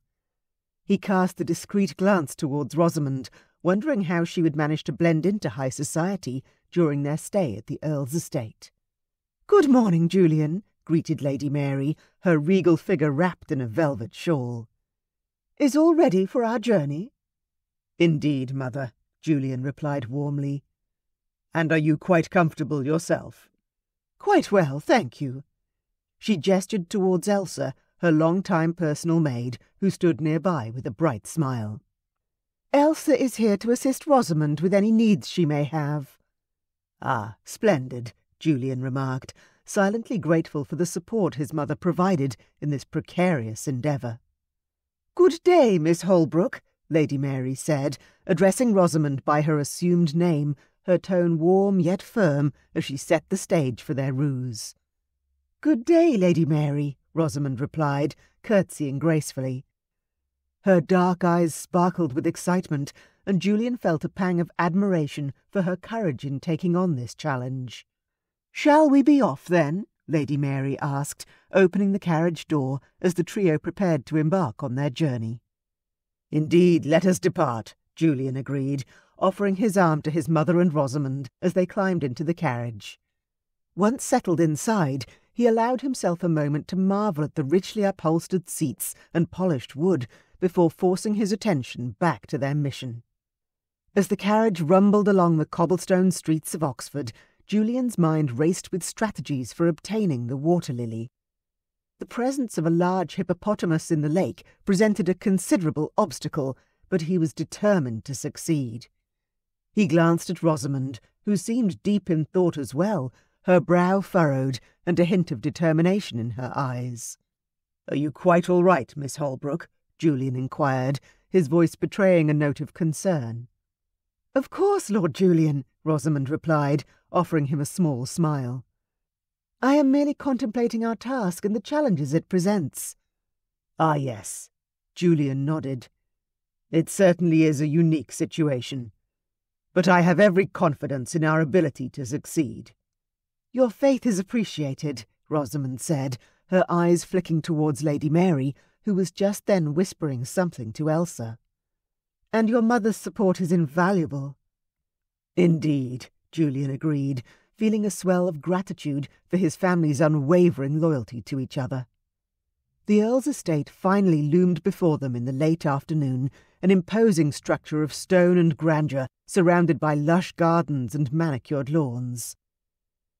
He cast a discreet glance towards Rosamund, wondering how she would manage to blend into high society during their stay at the Earl's estate. "Good morning, Julian," greeted Lady Mary, her regal figure wrapped in a velvet shawl. "Is all ready for our journey?" "Indeed, mother," Julian replied warmly. "And are you quite comfortable yourself?" "Quite well, thank you." She gestured towards Elsa, her long-time personal maid, who stood nearby with a bright smile. "Elsa is here to assist Rosamund with any needs she may have." "Ah, splendid," Julian remarked, silently grateful for the support his mother provided in this precarious endeavour. "Good day, Miss Holbrook," Lady Mary said, addressing Rosamund by her assumed name, her tone warm yet firm as she set the stage for their ruse. "Good day, Lady Mary," Rosamund replied, curtsying gracefully. Her dark eyes sparkled with excitement, and Julian felt a pang of admiration for her courage in taking on this challenge. "Shall we be off, then?" Lady Mary asked, opening the carriage door as the trio prepared to embark on their journey. "Indeed, let us depart," Julian agreed, offering his arm to his mother and Rosamund as they climbed into the carriage. Once settled inside, he allowed himself a moment to marvel at the richly upholstered seats and polished wood before forcing his attention back to their mission. As the carriage rumbled along the cobblestone streets of Oxford, Julian's mind raced with strategies for obtaining the water lily. The presence of a large hippopotamus in the lake presented a considerable obstacle, but he was determined to succeed. He glanced at Rosamund, who seemed deep in thought as well, her brow furrowed and a hint of determination in her eyes. "Are you quite all right, Miss Holbrook?" Julian inquired, his voice betraying a note of concern. "Of course, Lord Julian," Rosamund replied, offering him a small smile. "I am merely contemplating our task and the challenges it presents." "Ah, yes," Julian nodded. "It certainly is a unique situation. But I have every confidence in our ability to succeed." "Your faith is appreciated," Rosamund said, her eyes flicking towards Lady Mary, who was just then whispering something to Elsa. "And your mother's support is invaluable." "Indeed," Julian agreed, feeling a swell of gratitude for his family's unwavering loyalty to each other. The Earl's estate finally loomed before them in the late afternoon, an imposing structure of stone and grandeur surrounded by lush gardens and manicured lawns.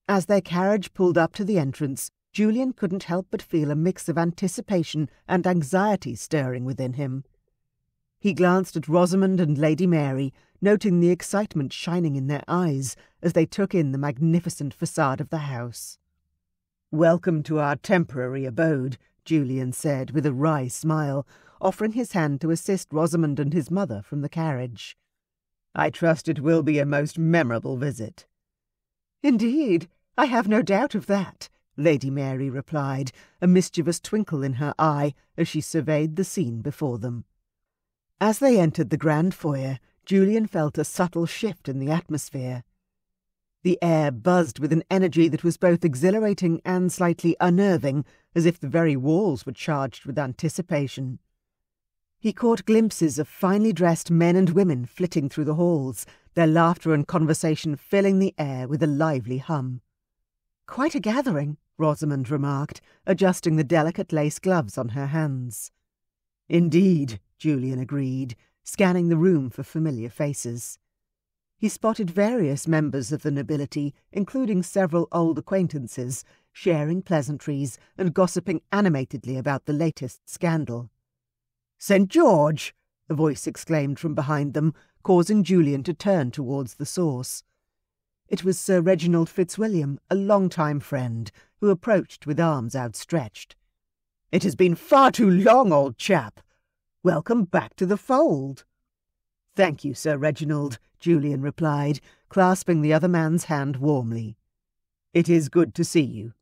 As their carriage pulled up to the entrance, Julian couldn't help but feel a mix of anticipation and anxiety stirring within him. He glanced at Rosamund and Lady Mary, noting the excitement shining in their eyes as they took in the magnificent facade of the house. "Welcome to our temporary abode," Julian said with a wry smile, offering his hand to assist Rosamund and his mother from the carriage. "I trust it will be a most memorable visit." "Indeed, I have no doubt of that," Lady Mary replied, a mischievous twinkle in her eye as she surveyed the scene before them. As they entered the grand foyer, Julian felt a subtle shift in the atmosphere. The air buzzed with an energy that was both exhilarating and slightly unnerving, as if the very walls were charged with anticipation. He caught glimpses of finely dressed men and women flitting through the halls, their laughter and conversation filling the air with a lively hum. "Quite a gathering," Rosamund remarked, adjusting the delicate lace gloves on her hands. "Indeed," Julian agreed, scanning the room for familiar faces. He spotted various members of the nobility, including several old acquaintances, sharing pleasantries and gossiping animatedly about the latest scandal. "St. George!" a voice exclaimed from behind them, causing Julian to turn towards the source. It was Sir Reginald Fitzwilliam, a long-time friend, who approached with arms outstretched. "It has been far too long, old chap. Welcome back to the fold." "Thank you, Sir Reginald," Julian replied, clasping the other man's hand warmly. "It is good to see you."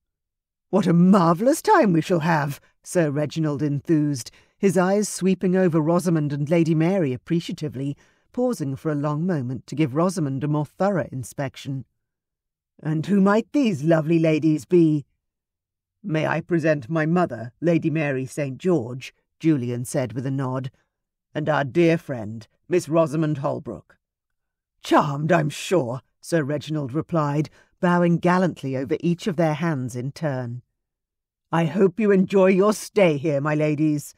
"What a marvellous time we shall have," Sir Reginald enthused, his eyes sweeping over Rosamund and Lady Mary appreciatively, pausing for a long moment to give Rosamund a more thorough inspection. "And who might these lovely ladies be?" "May I present my mother, Lady Mary St. George," Julian said with a nod, "and our dear friend, Miss Rosamund Holbrook." "Charmed, I'm sure," Sir Reginald replied, bowing gallantly over each of their hands in turn. "I hope you enjoy your stay here, my ladies.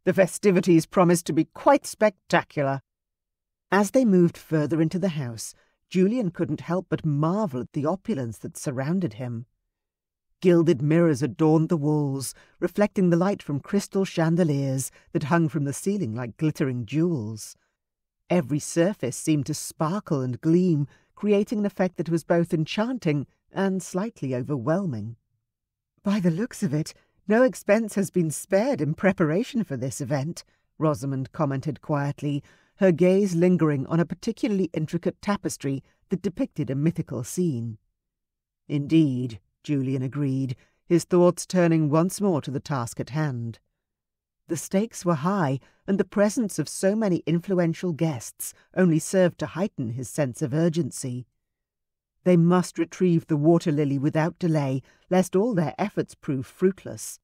The festivities promise to be quite spectacular." As they moved further into the house, Julian couldn't help but marvel at the opulence that surrounded him. Gilded mirrors adorned the walls, reflecting the light from crystal chandeliers that hung from the ceiling like glittering jewels. Every surface seemed to sparkle and gleam, creating an effect that was both enchanting and slightly overwhelming. "By the looks of it, no expense has been spared in preparation for this event," Rosamund commented quietly, her gaze lingering on a particularly intricate tapestry that depicted a mythical scene. "Indeed," Julian agreed, his thoughts turning once more to the task at hand. The stakes were high, and the presence of so many influential guests only served to heighten his sense of urgency. They must retrieve the water lily without delay, lest all their efforts prove fruitless.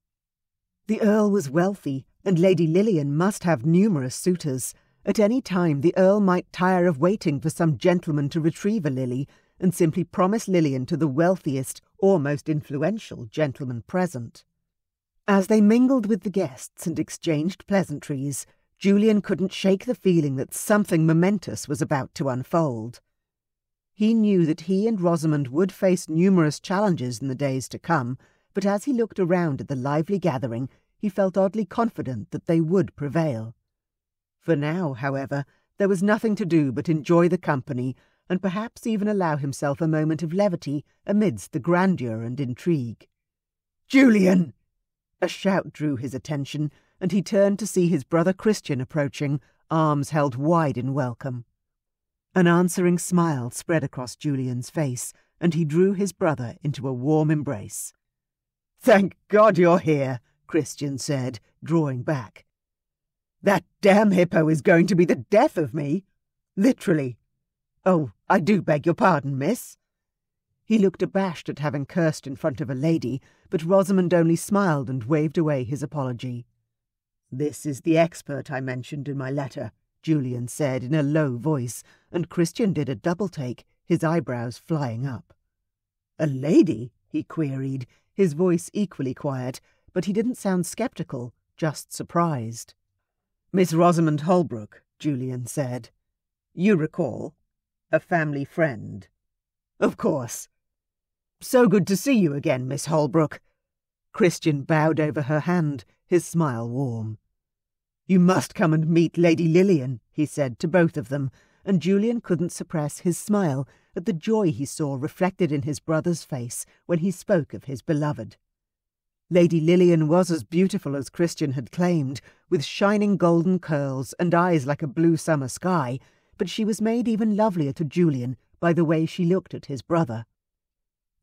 The Earl was wealthy, and Lady Lillian must have numerous suitors. At any time the Earl might tire of waiting for some gentleman to retrieve a lily, and simply promise Lillian to the wealthiest or most influential gentleman present. As they mingled with the guests and exchanged pleasantries, Julian couldn't shake the feeling that something momentous was about to unfold. He knew that he and Rosamund would face numerous challenges in the days to come, but as he looked around at the lively gathering, he felt oddly confident that they would prevail. For now, however, there was nothing to do but enjoy the company, and perhaps even allow himself a moment of levity amidst the grandeur and intrigue. "Julian!" A shout drew his attention, and he turned to see his brother Christian approaching, arms held wide in welcome. An answering smile spread across Julian's face, and he drew his brother into a warm embrace. "Thank God you're here," Christian said, drawing back. "That damn hippo is going to be the death of me. Literally. Oh, I do beg your pardon, miss." He looked abashed at having cursed in front of a lady, but Rosamund only smiled and waved away his apology. "This is the expert I mentioned in my letter," Julian said in a low voice, and Christian did a double-take, his eyebrows flying up. "A lady?" he queried, his voice equally quiet, but he didn't sound sceptical, just surprised. "Miss Rosamund Holbrook," Julian said. "You recall? A family friend." "Of course." "So good to see you again, Miss Holbrook." Christian bowed over her hand, his smile warm. "You must come and meet Lady Lillian," he said to both of them, and Julian couldn't suppress his smile at the joy he saw reflected in his brother's face when he spoke of his beloved. Lady Lillian was as beautiful as Christian had claimed, with shining golden curls and eyes like a blue summer sky, but she was made even lovelier to Julian by the way she looked at his brother.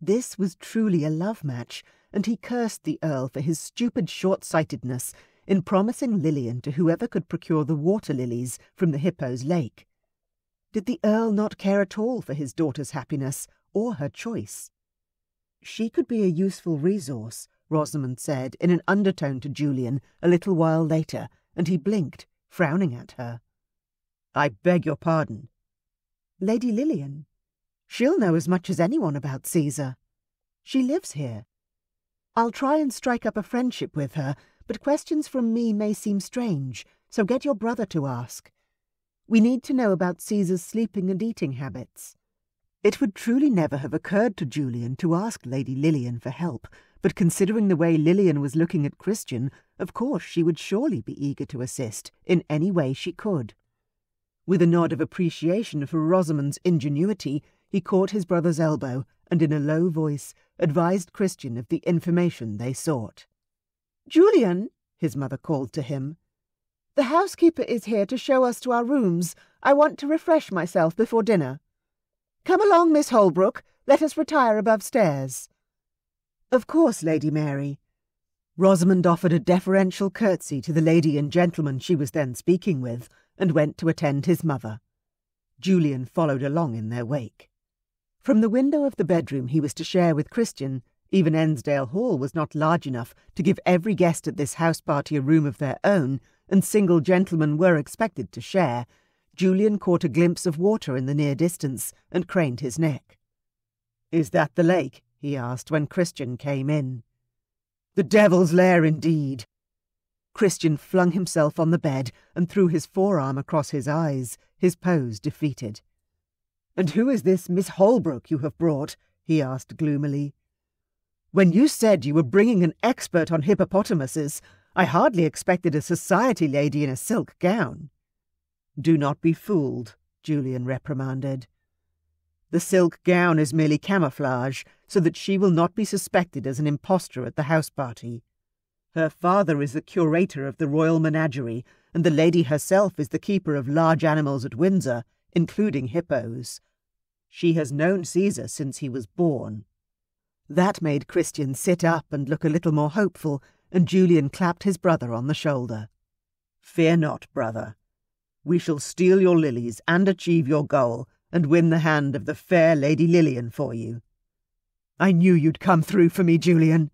This was truly a love match, and he cursed the Earl for his stupid short-sightedness in promising Lillian to whoever could procure the water lilies from the hippo's lake. Did the Earl not care at all for his daughter's happiness or her choice? "She could be a useful resource," Rosamund said in an undertone to Julian a little while later, and he blinked, frowning at her. "I beg your pardon." "Lady Lillian. She'll know as much as anyone about Caesar. She lives here. I'll try and strike up a friendship with her, but questions from me may seem strange, so get your brother to ask. We need to know about Caesar's sleeping and eating habits." It would truly never have occurred to Julian to ask Lady Lillian for help, but considering the way Lillian was looking at Christian, of course she would surely be eager to assist in any way she could. With a nod of appreciation for Rosamund's ingenuity, he caught his brother's elbow and in a low voice advised Christian of the information they sought. "Julian," his mother called to him, "the housekeeper is here to show us to our rooms. I want to refresh myself before dinner. Come along, Miss Holbrook. Let us retire above stairs." "Of course, Lady Mary." Rosamund offered a deferential curtsy to the lady and gentleman she was then speaking with, and went to attend his mother. Julian followed along in their wake. From the window of the bedroom he was to share with Christian, even Ensdale Hall was not large enough to give every guest at this house party a room of their own, and single gentlemen were expected to share. Julian caught a glimpse of water in the near distance and craned his neck. "Is that the lake?" he asked when Christian came in. "The devil's lair indeed." Christian flung himself on the bed and threw his forearm across his eyes, his pose defeated. "And who is this Miss Holbrook you have brought?" he asked gloomily. When you said you were bringing an expert on hippopotamuses, I hardly expected a society lady in a silk gown." "Do not be fooled," Julian reprimanded. "The silk gown is merely camouflage, so that she will not be suspected as an impostor at the house party. Her father is the curator of the Royal Menagerie, and the lady herself is the keeper of large animals at Windsor, including hippos. She has known Caesar since he was born." That made Christian sit up and look a little more hopeful, and Julian clapped his brother on the shoulder. "Fear not, brother. We shall steal your lilies and achieve your goal, and win the hand of the fair Lady Lillian for you." "I knew you'd come through for me, Julian."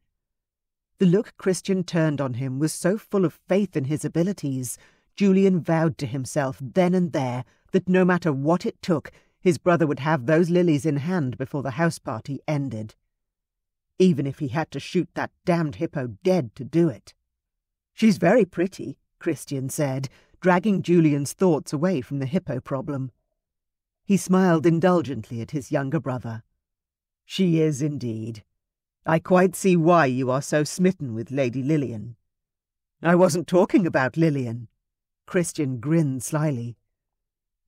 The look Christian turned on him was so full of faith in his abilities, Julian vowed to himself then and there that no matter what it took, his brother would have those lilies in hand before the house party ended. Even if he had to shoot that damned hippo dead to do it. "She's very pretty," Christian said, dragging Julian's thoughts away from the hippo problem. He smiled indulgently at his younger brother. "She is indeed. I quite see why you are so smitten with Lady Lillian." "I wasn't talking about Lillian." Christian grinned slyly.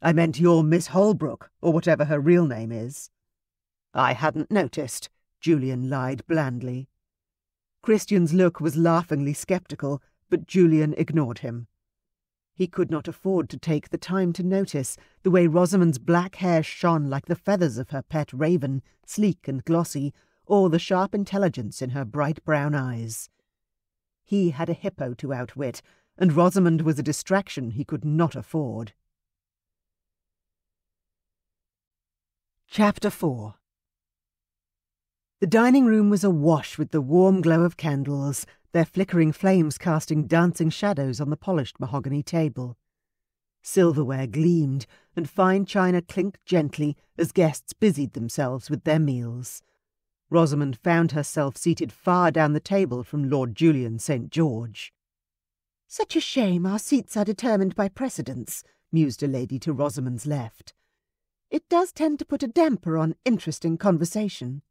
"I meant your Miss Holbrook, or whatever her real name is." "I hadn't noticed," Julian lied blandly. Christian's look was laughingly sceptical, but Julian ignored him. He could not afford to take the time to notice the way Rosamund's black hair shone like the feathers of her pet raven, sleek and glossy, or the sharp intelligence in her bright brown eyes. He had a hippo to outwit, and Rosamund was a distraction he could not afford. Chapter 4. The dining room was awash with the warm glow of candles, their flickering flames casting dancing shadows on the polished mahogany table. Silverware gleamed, and fine china clinked gently as guests busied themselves with their meals. Rosamund found herself seated far down the table from Lord Julian St. George. "Such a shame our seats are determined by precedence," mused a lady to Rosamund's left. "It does tend to put a damper on interesting conversation."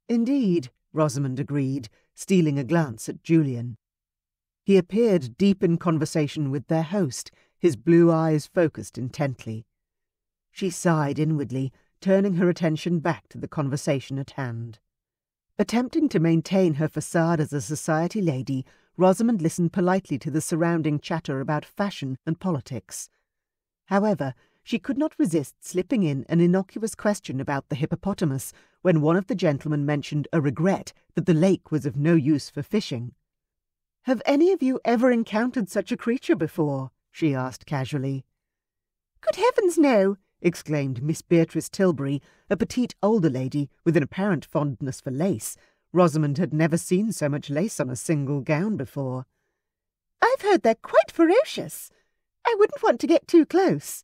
"Indeed," Rosamund agreed, stealing a glance at Julian. He appeared deep in conversation with their host, his blue eyes focused intently. She sighed inwardly, turning her attention back to the conversation at hand. Attempting to maintain her facade as a society lady, Rosamund listened politely to the surrounding chatter about fashion and politics. However, she could not resist slipping in an innocuous question about the hippopotamus when one of the gentlemen mentioned a regret that the lake was of no use for fishing. "Have any of you ever encountered such a creature before?" she asked casually. "Good heavens, no!" exclaimed Miss Beatrice Tilbury, a petite older lady with an apparent fondness for lace. Rosamund had never seen so much lace on a single gown before. "I've heard they're quite ferocious. I wouldn't want to get too close."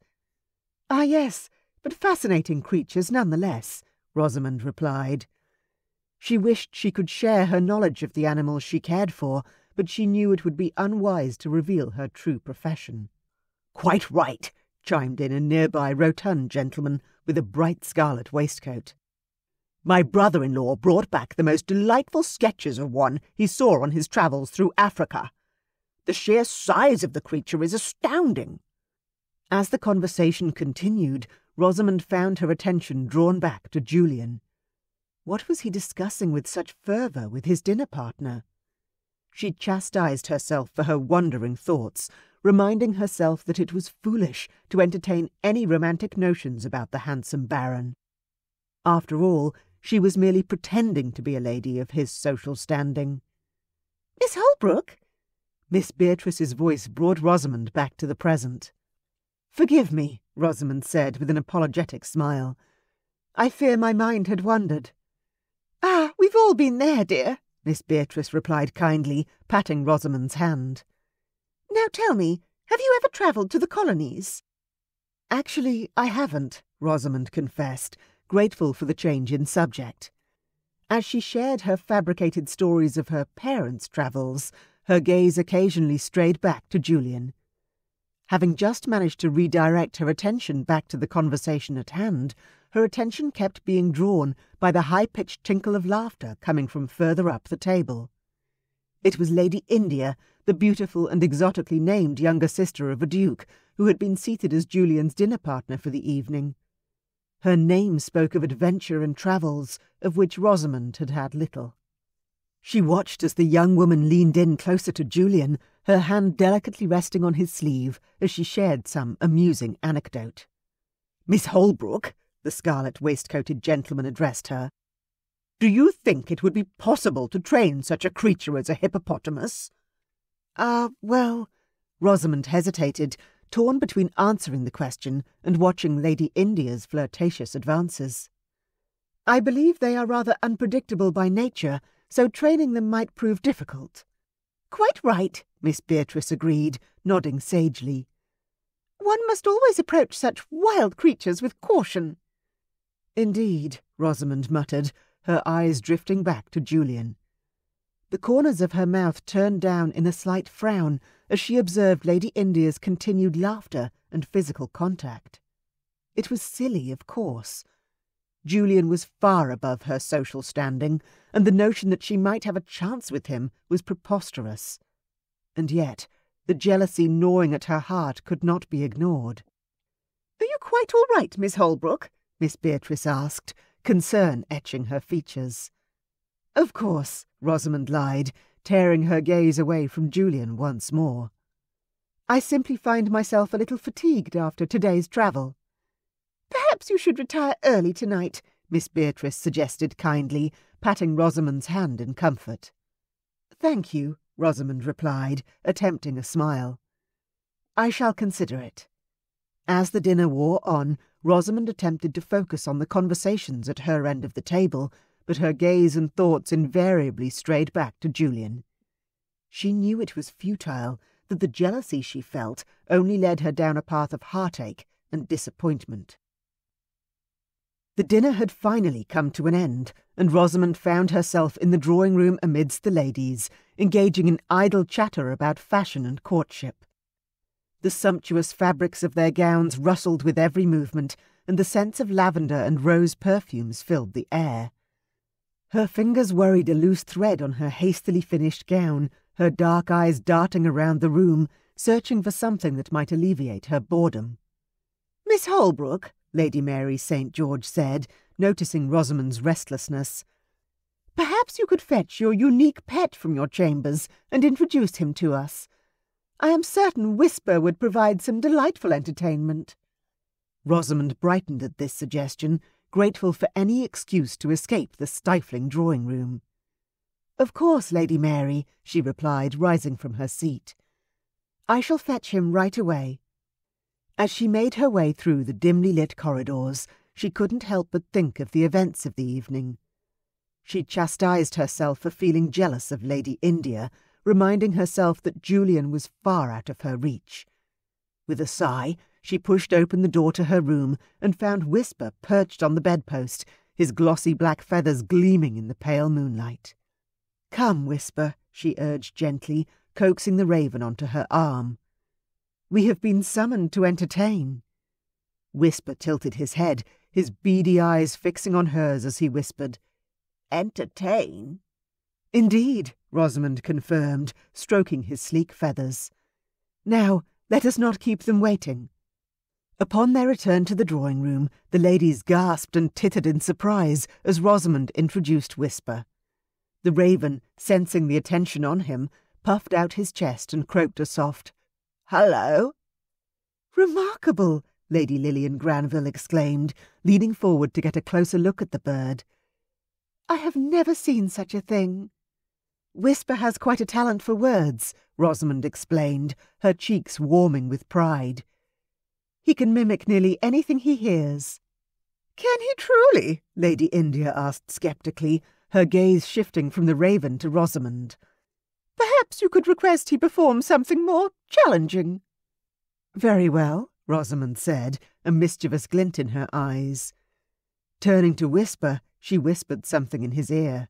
"Ah, yes, but fascinating creatures nonetheless," Rosamund replied. She wished she could share her knowledge of the animals she cared for, but she knew it would be unwise to reveal her true profession. "Quite right," chimed in a nearby rotund gentleman with a bright scarlet waistcoat. "My brother-in-law brought back the most delightful sketches of one he saw on his travels through Africa. The sheer size of the creature is astounding." As the conversation continued, Rosamund found her attention drawn back to Julian. What was he discussing with such fervour with his dinner partner? She chastised herself for her wandering thoughts, reminding herself that it was foolish to entertain any romantic notions about the handsome baron. After all, she was merely pretending to be a lady of his social standing. "Miss Holbrook?" Miss Beatrice's voice brought Rosamund back to the present. "Forgive me," Rosamund said with an apologetic smile. "I fear my mind had wandered." "Ah, we've all been there, dear," Miss Beatrice replied kindly, patting Rosamund's hand. "Now tell me, have you ever travelled to the colonies?" "Actually, I haven't," Rosamund confessed, grateful for the change in subject. As she shared her fabricated stories of her parents' travels, her gaze occasionally strayed back to Julian. Having just managed to redirect her attention back to the conversation at hand, her attention kept being drawn by the high-pitched tinkle of laughter coming from further up the table. It was Lady India, the beautiful and exotically named younger sister of a duke, who had been seated as Julian's dinner partner for the evening. Her name spoke of adventure and travels, of which Rosamund had had little. She watched as the young woman leaned in closer to Julian, her hand delicately resting on his sleeve as she shared some amusing anecdote. "Miss Holbrook," the scarlet-waistcoated gentleman addressed her, "do you think it would be possible to train such a creature as a hippopotamus?" Well," Rosamund hesitated, torn between answering the question and watching Lady India's flirtatious advances. "I believe they are rather unpredictable by nature, so training them might prove difficult." "Quite right," Miss Beatrice agreed, nodding sagely. "One must always approach such wild creatures with caution." "Indeed," Rosamund muttered, her eyes drifting back to Julian. The corners of her mouth turned down in a slight frown as she observed Lady India's continued laughter and physical contact. It was silly, of course. Julian was far above her social standing, and the notion that she might have a chance with him was preposterous. And yet, the jealousy gnawing at her heart could not be ignored. "Are you quite all right, Miss Holbrook?" Miss Beatrice asked, concern etching her features. "Of course," Rosamund lied, tearing her gaze away from Julian once more. "I simply find myself a little fatigued after today's travel." "Perhaps you should retire early tonight," Miss Beatrice suggested kindly, patting Rosamund's hand in comfort. "Thank you," Rosamund replied, attempting a smile. "I shall consider it." As the dinner wore on, Rosamund attempted to focus on the conversations at her end of the table, but her gaze and thoughts invariably strayed back to Julian. She knew it was futile, that the jealousy she felt only led her down a path of heartache and disappointment. The dinner had finally come to an end, and Rosamund found herself in the drawing-room amidst the ladies, engaging in idle chatter about fashion and courtship. The sumptuous fabrics of their gowns rustled with every movement, and the scents of lavender and rose perfumes filled the air. Her fingers worried a loose thread on her hastily finished gown, her dark eyes darting around the room, searching for something that might alleviate her boredom. "Miss Holbrook," Lady Mary St. George said, noticing Rosamund's restlessness, "perhaps you could fetch your unique pet from your chambers and introduce him to us. I am certain Whisper would provide some delightful entertainment." Rosamund brightened at this suggestion, grateful for any excuse to escape the stifling drawing-room. "Of course, Lady Mary," she replied, rising from her seat. "I shall fetch him right away." As she made her way through the dimly lit corridors, she couldn't help but think of the events of the evening. She chastised herself for feeling jealous of Lady India, reminding herself that Julian was far out of her reach. With a sigh, she pushed open the door to her room and found Whisper perched on the bedpost, his glossy black feathers gleaming in the pale moonlight. "Come, Whisper," she urged gently, coaxing the raven onto her arm. "We have been summoned to entertain." Whisper tilted his head, his beady eyes fixing on hers as he whispered, "Entertain?" "Indeed," Rosamund confirmed, stroking his sleek feathers. "Now, let us not keep them waiting." Upon their return to the drawing-room, the ladies gasped and tittered in surprise as Rosamund introduced Whisper. The raven, sensing the attention on him, puffed out his chest and croaked a soft, "Hello." "Remarkable!" Lady Lillian Granville exclaimed, leaning forward to get a closer look at the bird. "I have never seen such a thing." "Whisper has quite a talent for words," Rosamund explained, her cheeks warming with pride. "He can mimic nearly anything he hears." "Can he truly?" Lady India asked sceptically, her gaze shifting from the raven to Rosamund. "Perhaps you could request he perform something more challenging." "Very well," Rosamund said, a mischievous glint in her eyes. Turning to Whisper, she whispered something in his ear.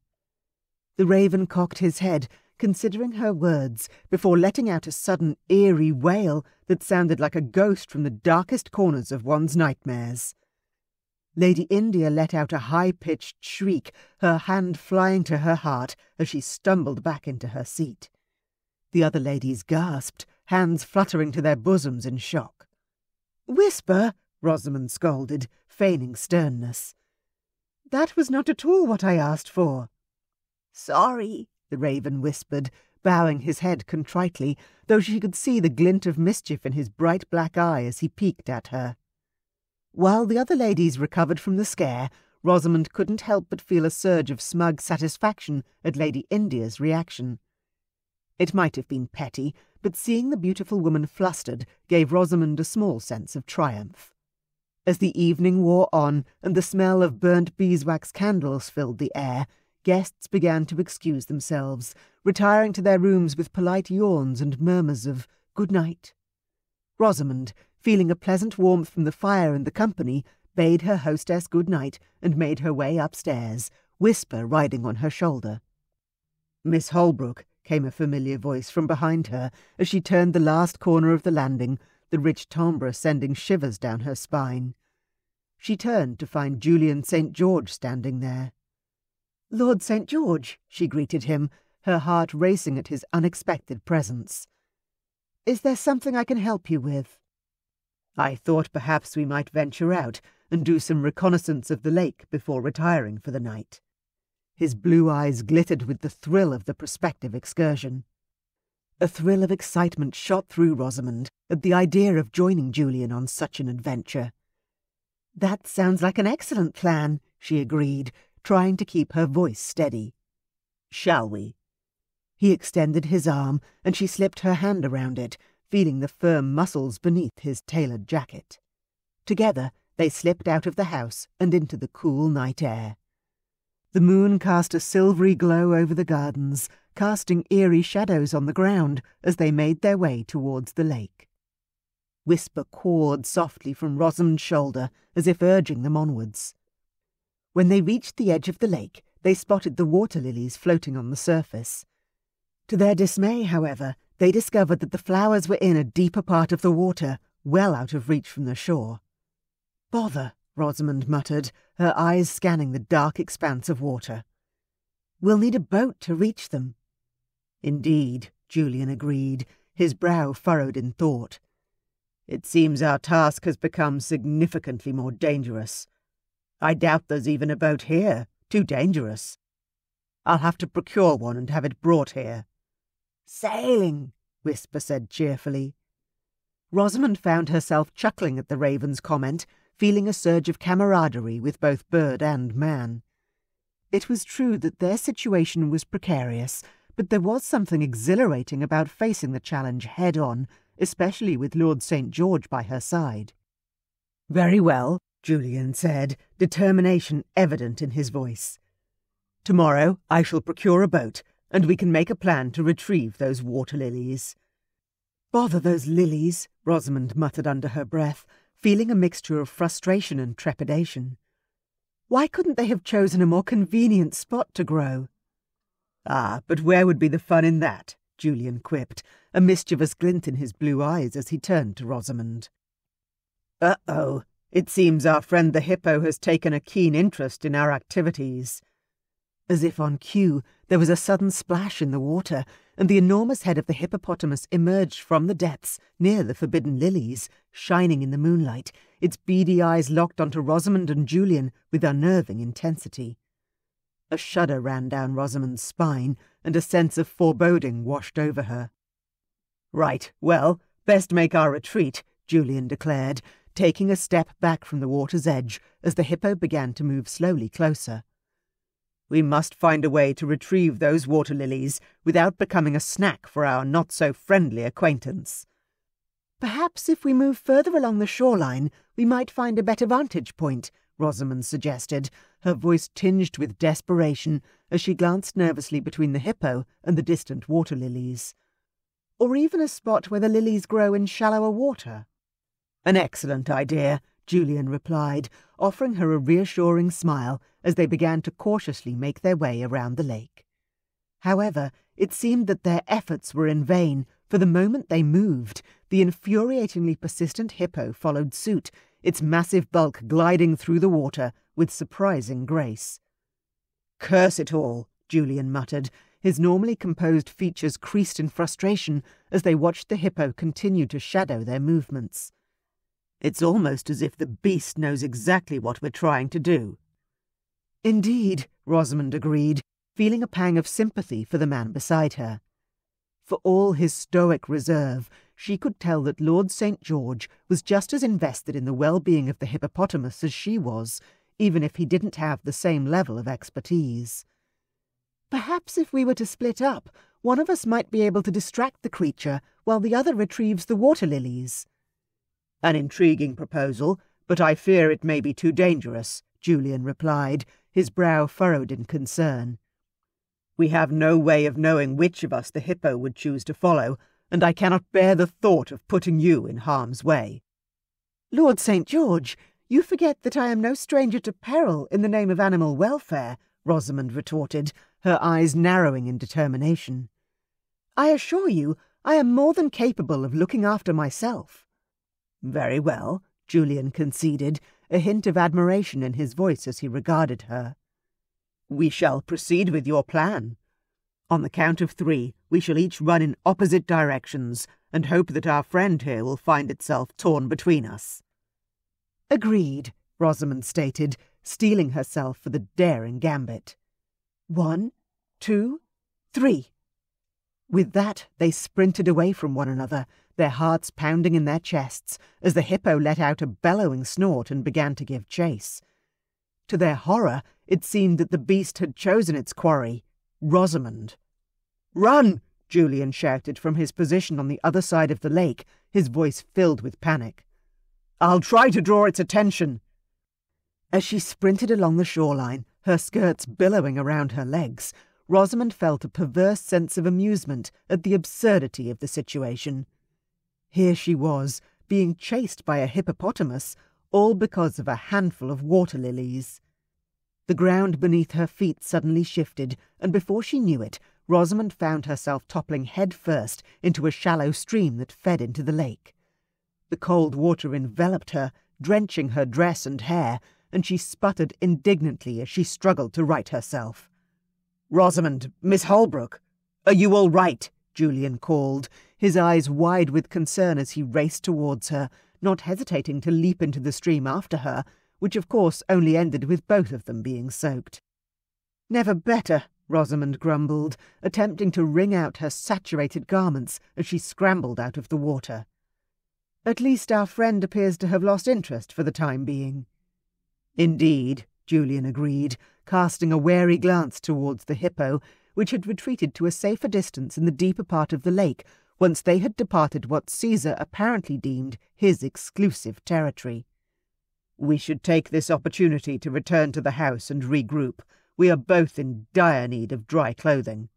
The raven cocked his head, considering her words, before letting out a sudden eerie wail that sounded like a ghost from the darkest corners of one's nightmares. Lady India let out a high-pitched shriek, her hand flying to her heart as she stumbled back into her seat. The other ladies gasped, hands fluttering to their bosoms in shock. "Whisper," Rosamund scolded, feigning sternness. "That was not at all what I asked for." "Sorry," the raven whispered, bowing his head contritely, though she could see the glint of mischief in his bright black eye as he peeked at her. While the other ladies recovered from the scare, Rosamund couldn't help but feel a surge of smug satisfaction at Lady India's reaction. It might have been petty, but seeing the beautiful woman flustered gave Rosamund a small sense of triumph. As the evening wore on and the smell of burnt beeswax candles filled the air, guests began to excuse themselves, retiring to their rooms with polite yawns and murmurs of "good night." Rosamund, feeling a pleasant warmth from the fire and the company, bade her hostess good night and made her way upstairs, Whisper riding on her shoulder. "Miss Holbrook," came a familiar voice from behind her as she turned the last corner of the landing, the rich timbre sending shivers down her spine. She turned to find Julian St. George standing there. "Lord St. George," she greeted him, her heart racing at his unexpected presence. "Is there something I can help you with?" "I thought perhaps we might venture out and do some reconnaissance of the lake before retiring for the night." His blue eyes glittered with the thrill of the prospective excursion. A thrill of excitement shot through Rosamund at the idea of joining Julian on such an adventure. "That sounds like an excellent plan," she agreed, trying to keep her voice steady. "Shall we?" He extended his arm, and she slipped her hand around it, feeling the firm muscles beneath his tailored jacket. Together they slipped out of the house and into the cool night air. The moon cast a silvery glow over the gardens, casting eerie shadows on the ground as they made their way towards the lake. Whisper cawed softly from Rosamund's shoulder, as if urging them onwards. When they reached the edge of the lake, they spotted the water lilies floating on the surface. To their dismay, however, they discovered that the flowers were in a deeper part of the water, well out of reach from the shore. "Bother," Rosamund muttered, her eyes scanning the dark expanse of water. "We'll need a boat to reach them." "Indeed," Julian agreed, his brow furrowed in thought. "It seems our task has become significantly more dangerous. I doubt there's even a boat here. Too dangerous. I'll have to procure one and have it brought here." "Sailing," Whisper said cheerfully. Rosamund found herself chuckling at the raven's comment, feeling a surge of camaraderie with both bird and man. It was true that their situation was precarious, but there was something exhilarating about facing the challenge head-on, especially with Lord St. George by her side. "Very well," Julian said, determination evident in his voice. "Tomorrow I shall procure a boat, and we can make a plan to retrieve those water lilies." "Bother those lilies," Rosamund muttered under her breath, feeling a mixture of frustration and trepidation. Why couldn't they have chosen a more convenient spot to grow? "Ah, but where would be the fun in that?" Julian quipped, a mischievous glint in his blue eyes as he turned to Rosamund. "Uh-oh, it seems our friend the hippo has taken a keen interest in our activities." As if on cue, there was a sudden splash in the water, and the enormous head of the hippopotamus emerged from the depths near the forbidden lilies, shining in the moonlight, its beady eyes locked onto Rosamund and Julian with unnerving intensity. A shudder ran down Rosamund's spine, and a sense of foreboding washed over her. "Right, well, best make our retreat," Julian declared, taking a step back from the water's edge as the hippo began to move slowly closer. "We must find a way to retrieve those water lilies without becoming a snack for our not-so-friendly acquaintance." "Perhaps if we move further along the shoreline, we might find a better vantage point," Rosamund suggested, her voice tinged with desperation as she glanced nervously between the hippo and the distant water lilies. "Or even a spot where the lilies grow in shallower water." "An excellent idea," Julian replied, offering her a reassuring smile as they began to cautiously make their way around the lake. However, it seemed that their efforts were in vain, for the moment they moved, the infuriatingly persistent hippo followed suit, its massive bulk gliding through the water with surprising grace. "Curse it all," Julian muttered, his normally composed features creased in frustration as they watched the hippo continue to shadow their movements. "It's almost as if the beast knows exactly what we're trying to do." "Indeed," Rosamund agreed, feeling a pang of sympathy for the man beside her. For all his stoic reserve, she could tell that Lord St. George was just as invested in the well-being of the hippopotamus as she was, even if he didn't have the same level of expertise. "Perhaps if we were to split up, one of us might be able to distract the creature while the other retrieves the water lilies." "An intriguing proposal, but I fear it may be too dangerous," Julian replied, his brow furrowed in concern. "We have no way of knowing which of us the hippo would choose to follow, and I cannot bear the thought of putting you in harm's way." "Lord St. George, you forget that I am no stranger to peril in the name of animal welfare," Rosamund retorted, her eyes narrowing in determination. "I assure you I am more than capable of looking after myself." "Very well," Julian conceded, a hint of admiration in his voice as he regarded her. "We shall proceed with your plan. On the count of 3, we shall each run in opposite directions and hope that our friend here will find itself torn between us." "Agreed," Rosamund stated, steeling herself for the daring gambit. 1, 2, 3. With that, they sprinted away from one another, their hearts pounding in their chests, as the hippo let out a bellowing snort and began to give chase. To their horror, it seemed that the beast had chosen its quarry, Rosamund. "Run!" Julian shouted from his position on the other side of the lake, his voice filled with panic. "I'll try to draw its attention." As she sprinted along the shoreline, her skirts billowing around her legs, Rosamund felt a perverse sense of amusement at the absurdity of the situation. Here she was, being chased by a hippopotamus, all because of a handful of water lilies. The ground beneath her feet suddenly shifted, and before she knew it, Rosamund found herself toppling head first into a shallow stream that fed into the lake. The cold water enveloped her, drenching her dress and hair, and she sputtered indignantly as she struggled to right herself. "Rosamund, Miss Holbrook, are you all right?" Julian called, his eyes wide with concern as he raced towards her, not hesitating to leap into the stream after her, which of course only ended with both of them being soaked. "Never better," Rosamund grumbled, attempting to wring out her saturated garments as she scrambled out of the water. "At least our friend appears to have lost interest for the time being." "Indeed," Julian agreed, casting a wary glance towards the hippo, which had retreated to a safer distance in the deeper part of the lake once they had departed what Caesar apparently deemed his exclusive territory. "We should take this opportunity to return to the house and regroup. We are both in dire need of dry clothing."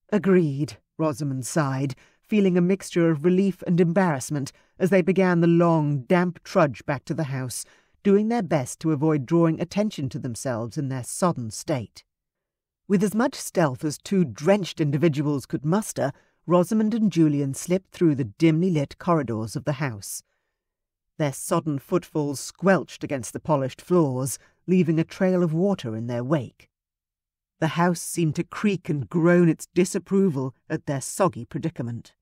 "Agreed," Rosamund sighed, feeling a mixture of relief and embarrassment as they began the long, damp trudge back to the house, doing their best to avoid drawing attention to themselves in their sodden state. With as much stealth as 2 drenched individuals could muster, Rosamund and Julian slipped through the dimly lit corridors of the house. Their sodden footfalls squelched against the polished floors, leaving a trail of water in their wake. The house seemed to creak and groan its disapproval at their soggy predicament.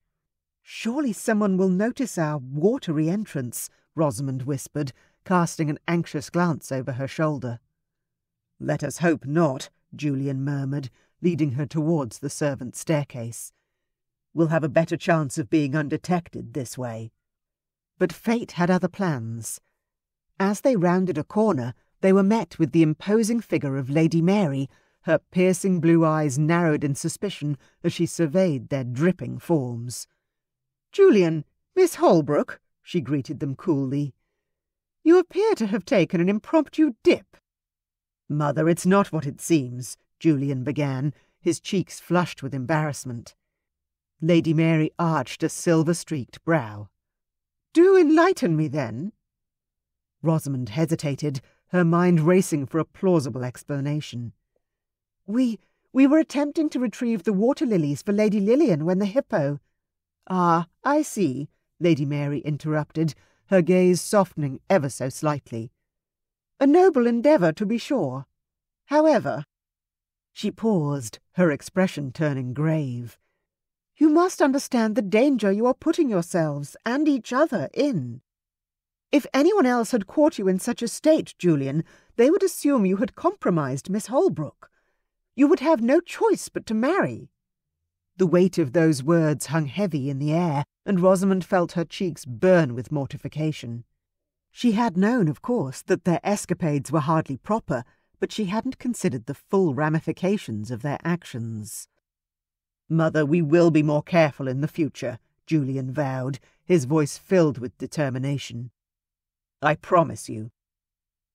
"Surely someone will notice our watery entrance," Rosamund whispered, casting an anxious glance over her shoulder. "Let us hope not," Julian murmured, leading her towards the servants' staircase. "We'll have a better chance of being undetected this way." But fate had other plans. As they rounded a corner, they were met with the imposing figure of Lady Mary, her piercing blue eyes narrowed in suspicion as she surveyed their dripping forms. "Julian, Miss Holbrook," she greeted them coolly. "You appear to have taken an impromptu dip." "Mother, it's not what it seems," Julian began, his cheeks flushed with embarrassment. Lady Mary arched a silver-streaked brow. "Do enlighten me, then." Rosamund hesitated, her mind racing for a plausible explanation. We were attempting to retrieve the water lilies for Lady Lillian when the hippo—" "Ah, I see," Lady Mary interrupted, her gaze softening ever so slightly. "A noble endeavour, to be sure. However—" She paused, her expression turning grave. "You must understand the danger you are putting yourselves and each other in. If anyone else had caught you in such a state, Julian, they would assume you had compromised Miss Holbrook. You would have no choice but to marry." The weight of those words hung heavy in the air, and Rosamund felt her cheeks burn with mortification. She had known, of course, that their escapades were hardly proper, but she hadn't considered the full ramifications of their actions. "Mother, we will be more careful in the future," Julian vowed, his voice filled with determination. "I promise you."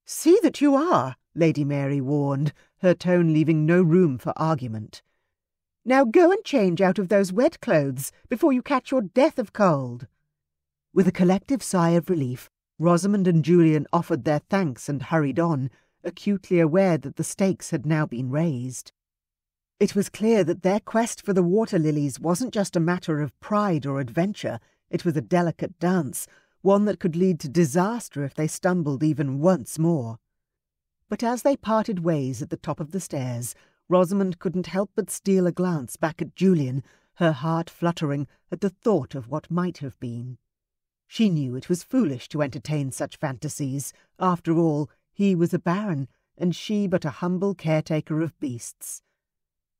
"See that you are," Lady Mary warned, her tone leaving no room for argument. "Now go and change out of those wet clothes before you catch your death of cold." With a collective sigh of relief, Rosamund and Julian offered their thanks and hurried on, acutely aware that the stakes had now been raised. It was clear that their quest for the water lilies wasn't just a matter of pride or adventure. It was a delicate dance, one that could lead to disaster if they stumbled even once more. But as they parted ways at the top of the stairs, Rosamund couldn't help but steal a glance back at Julian, her heart fluttering at the thought of what might have been. She knew it was foolish to entertain such fantasies. After all, he was a baron, and she but a humble caretaker of beasts.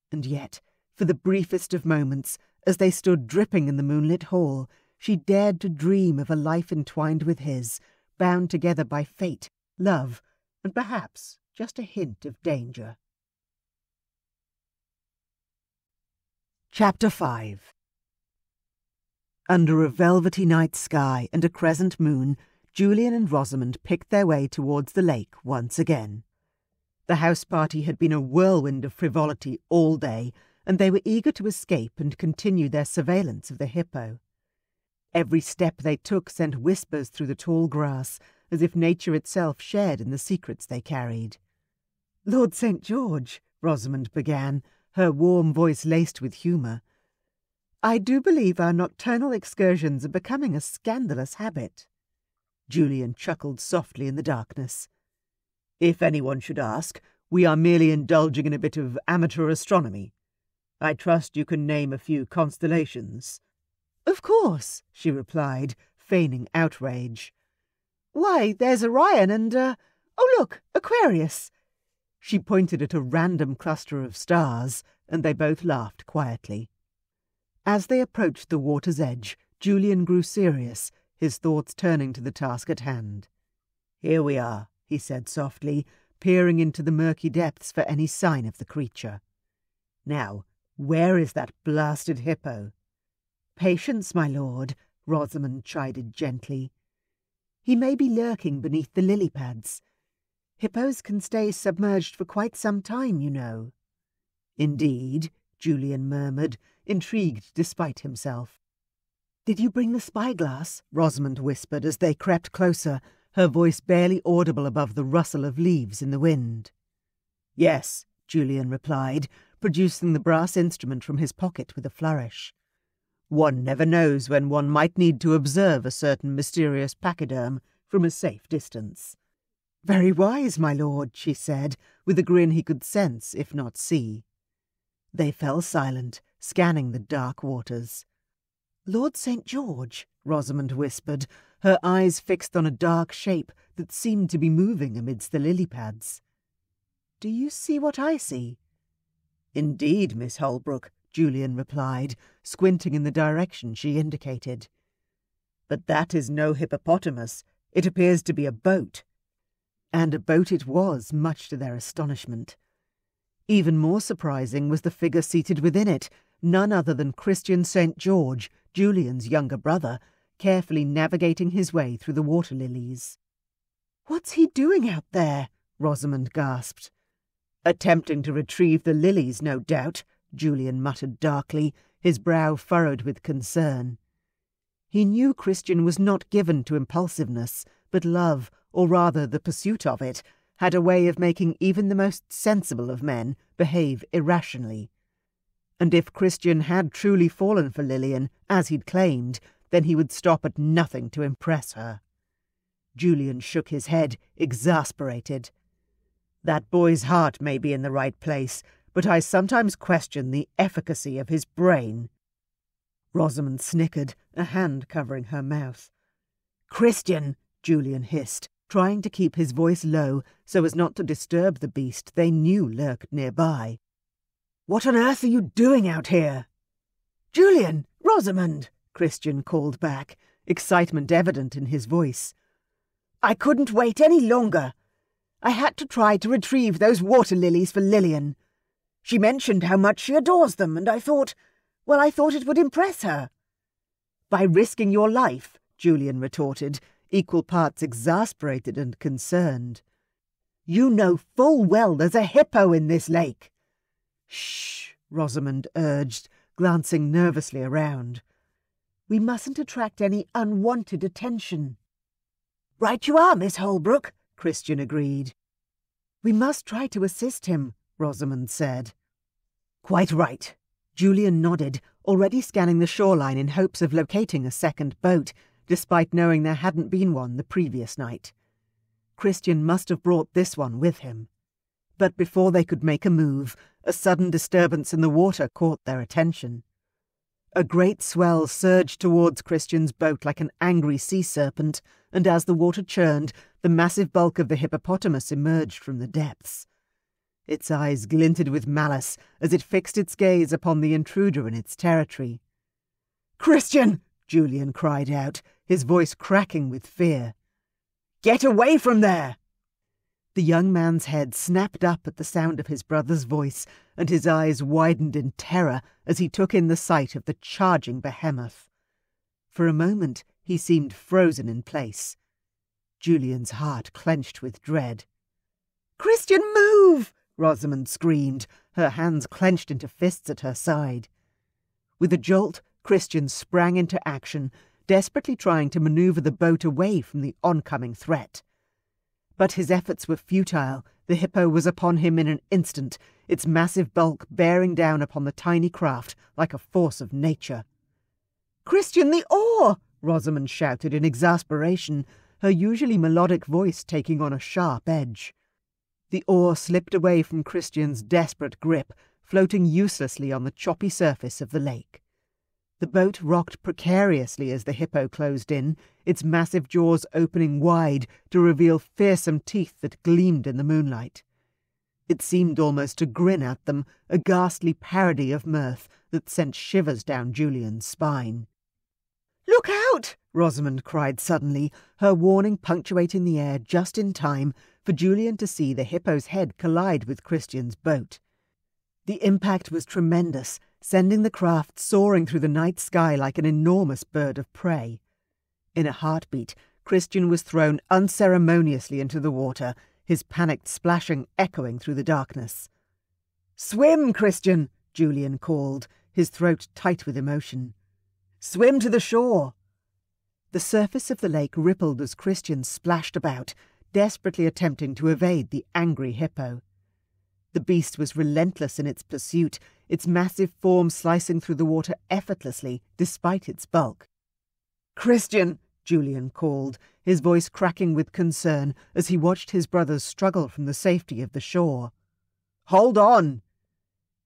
And yet, for the briefest of moments, as they stood dripping in the moonlit hall, she dared to dream of a life entwined with his, bound together by fate, love, and perhaps just a hint of danger. Chapter 5. Under a velvety night sky and a crescent moon, Julian and Rosamund picked their way towards the lake once again. The house party had been a whirlwind of frivolity all day, and they were eager to escape and continue their surveillance of the hippo. Every step they took sent whispers through the tall grass, as if nature itself shared in the secrets they carried. "Lord St. George," Rosamund began, her warm voice laced with humour, "I do believe our nocturnal excursions are becoming a scandalous habit." Julian chuckled softly in the darkness. "If anyone should ask, we are merely indulging in a bit of amateur astronomy. I trust you can name a few constellations." "Of course," she replied, feigning outrage. "Why, there's Orion and, oh look, Aquarius." She pointed at a random cluster of stars, and they both laughed quietly. As they approached the water's edge, Julian grew serious, his thoughts turning to the task at hand. "Here we are," he said softly, peering into the murky depths for any sign of the creature. "Now, where is that blasted hippo?" "Patience, my lord," Rosamund chided gently. "He may be lurking beneath the lily pads. Hippos can stay submerged for quite some time, you know." "Indeed," Julian murmured, intrigued despite himself. "Did you bring the spyglass?" Rosamund whispered as they crept closer, her voice barely audible above the rustle of leaves in the wind. "Yes," Julian replied, producing the brass instrument from his pocket with a flourish. "One never knows when one might need to observe a certain mysterious pachyderm from a safe distance." "Very wise, my lord," she said, with a grin he could sense, if not see. They fell silent, scanning the dark waters. "Lord St. George," Rosamund whispered, her eyes fixed on a dark shape that seemed to be moving amidst the lily pads. "Do you see what I see?" "Indeed, Miss Holbrook," Julian replied, squinting in the direction she indicated. "But that is no hippopotamus. It appears to be a boat." And a boat it was, much to their astonishment. Even more surprising was the figure seated within it, none other than Christian St. George, Julian's younger brother, carefully navigating his way through the water lilies. "What's he doing out there?" Rosamund gasped. "Attempting to retrieve the lilies, no doubt," Julian muttered darkly, his brow furrowed with concern. He knew Christian was not given to impulsiveness, but love, or rather the pursuit of it, had a way of making even the most sensible of men behave irrationally. And if Christian had truly fallen for Lillian, as he'd claimed, then he would stop at nothing to impress her. Julian shook his head, exasperated. That boy's heart may be in the right place, but I sometimes question the efficacy of his brain. Rosamund snickered, a hand covering her mouth. Christian, Julian hissed, trying to keep his voice low so as not to disturb the beast they knew lurked nearby. What on earth are you doing out here? Julian! Rosamund! Christian called back, excitement evident in his voice. I couldn't wait any longer. I had to try to retrieve those water lilies for Lillian. She mentioned how much she adores them, and I thought it would impress her. By risking your life, Julian retorted, equal parts exasperated and concerned. You know full well there's a hippo in this lake. Shh, Rosamund urged, glancing nervously around. We mustn't attract any unwanted attention. Right you are, Miss Holbrook, Christian agreed. We must try to assist him, Rosamund said. Quite right. Julian nodded, already scanning the shoreline in hopes of locating a second boat, despite knowing there hadn't been one the previous night. Christian must have brought this one with him. But before they could make a move, a sudden disturbance in the water caught their attention. A great swell surged towards Christian's boat like an angry sea serpent, and as the water churned, the massive bulk of the hippopotamus emerged from the depths. Its eyes glinted with malice as it fixed its gaze upon the intruder in its territory. "Christian!" Julian cried out, his voice cracking with fear. "Get away from there!" The young man's head snapped up at the sound of his brother's voice, and his eyes widened in terror as he took in the sight of the charging behemoth. For a moment he seemed frozen in place. Julian's heart clenched with dread. "Christian, move!" Rosamund screamed, her hands clenched into fists at her side. With a jolt, Christian sprang into action, desperately trying to maneuver the boat away from the oncoming threat. But his efforts were futile. The hippo was upon him in an instant, its massive bulk bearing down upon the tiny craft like a force of nature. "Christian, the oar!" Rosamund shouted in exasperation, her usually melodic voice taking on a sharp edge. The oar slipped away from Christian's desperate grip, floating uselessly on the choppy surface of the lake. The boat rocked precariously as the hippo closed in, its massive jaws opening wide to reveal fearsome teeth that gleamed in the moonlight. It seemed almost to grin at them, a ghastly parody of mirth that sent shivers down Julian's spine. "Look out!" Rosamund cried suddenly, her warning punctuating the air just in time for Julian to see the hippo's head collide with Christian's boat. The impact was tremendous, sending the craft soaring through the night sky like an enormous bird of prey. In a heartbeat, Christian was thrown unceremoniously into the water, his panicked splashing echoing through the darkness. "Swim, Christian!" Julian called, his throat tight with emotion. "Swim to the shore!" The surface of the lake rippled as Christian splashed about, desperately attempting to evade the angry hippo. The beast was relentless in its pursuit, its massive form slicing through the water effortlessly despite its bulk. "Christian!" Julian called, his voice cracking with concern as he watched his brothers struggle from the safety of the shore. "Hold on!"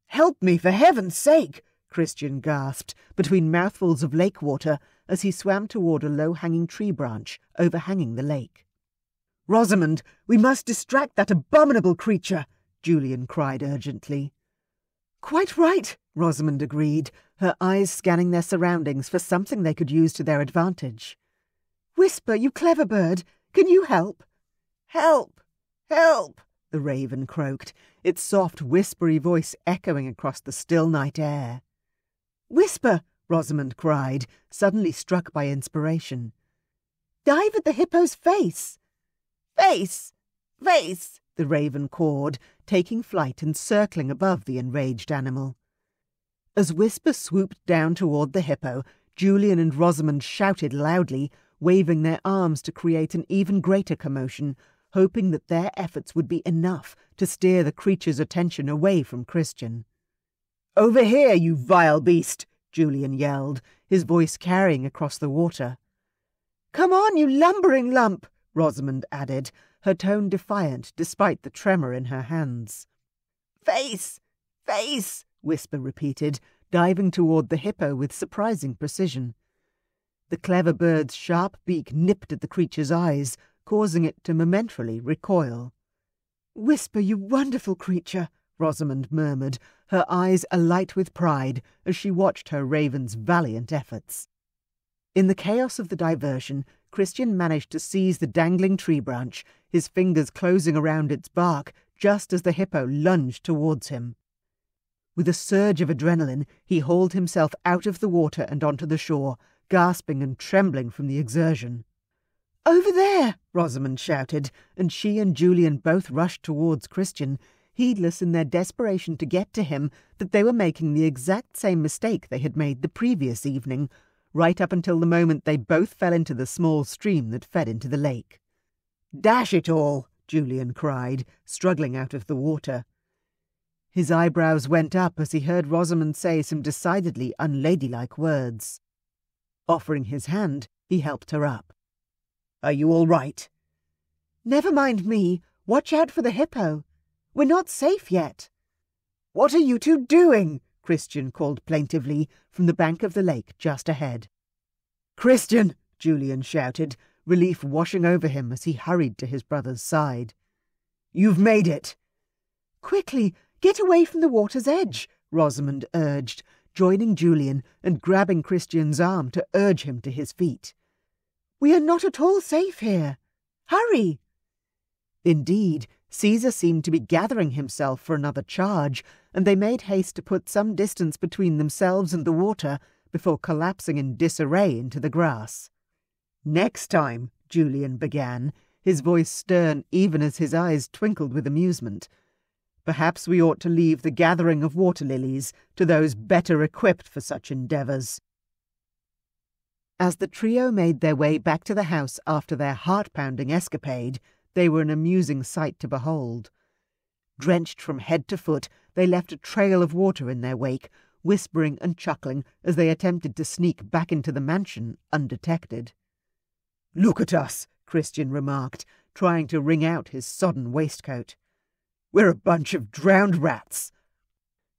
"Help me, for heaven's sake!" Christian gasped, between mouthfuls of lake water, as he swam toward a low-hanging tree branch overhanging the lake. "Rosamund, we must distract that abominable creature!" Julian cried urgently. "Quite right," Rosamund agreed, her eyes scanning their surroundings for something they could use to their advantage. "Whisper, you clever bird, can you help?" "Help! Help!" the raven croaked, its soft, whispery voice echoing across the still night air. "Whisper!" Rosamund cried, suddenly struck by inspiration. "Dive at the hippo's face!" "Face! Face!" the raven cawed, taking flight and circling above the enraged animal. As Whisper swooped down toward the hippo, Julian and Rosamund shouted loudly, waving their arms to create an even greater commotion, hoping that their efforts would be enough to steer the creature's attention away from Christian. "Over here, you vile beast!" Julian yelled, his voice carrying across the water. "Come on, you lumbering lump!" Rosamund added, her tone defiant despite the tremor in her hands. "Face! Face!" Whisper repeated, diving toward the hippo with surprising precision. The clever bird's sharp beak nipped at the creature's eyes, causing it to momentarily recoil. "Whisper, you wonderful creature," Rosamund murmured, her eyes alight with pride as she watched her raven's valiant efforts. In the chaos of the diversion, Christian managed to seize the dangling tree branch, his fingers closing around its bark just as the hippo lunged towards him. With a surge of adrenaline, he hauled himself out of the water and onto the shore, gasping and trembling from the exertion. "Over there!" Rosamund shouted, and she and Julian both rushed towards Christian, heedless in their desperation to get to him that they were making the exact same mistake they had made the previous evening, right up until the moment they both fell into the small stream that fed into the lake. "Dash it all!" Julian cried, struggling out of the water. His eyebrows went up as he heard Rosamund say some decidedly unladylike words. Offering his hand, he helped her up. "Are you all right?" "Never mind me. Watch out for the hippo. We're not safe yet." "What are you two doing?" Christian called plaintively from the bank of the lake just ahead. "Christian!" Julian shouted, relief washing over him as he hurried to his brother's side. "You've made it!" "Quickly, get away from the water's edge," Rosamund urged, joining Julian and grabbing Christian's arm to urge him to his feet. "We are not at all safe here. Hurry!" Indeed, Caesar seemed to be gathering himself for another charge, and they made haste to put some distance between themselves and the water before collapsing in disarray into the grass. "Next time," Julian began, his voice stern even as his eyes twinkled with amusement, "perhaps we ought to leave the gathering of water lilies to those better equipped for such endeavours." As the trio made their way back to the house after their heart-pounding escapade, they were an amusing sight to behold. Drenched from head to foot, they left a trail of water in their wake, whispering and chuckling as they attempted to sneak back into the mansion undetected. "Look at us," Christian remarked, trying to wring out his sodden waistcoat. "We're a bunch of drowned rats."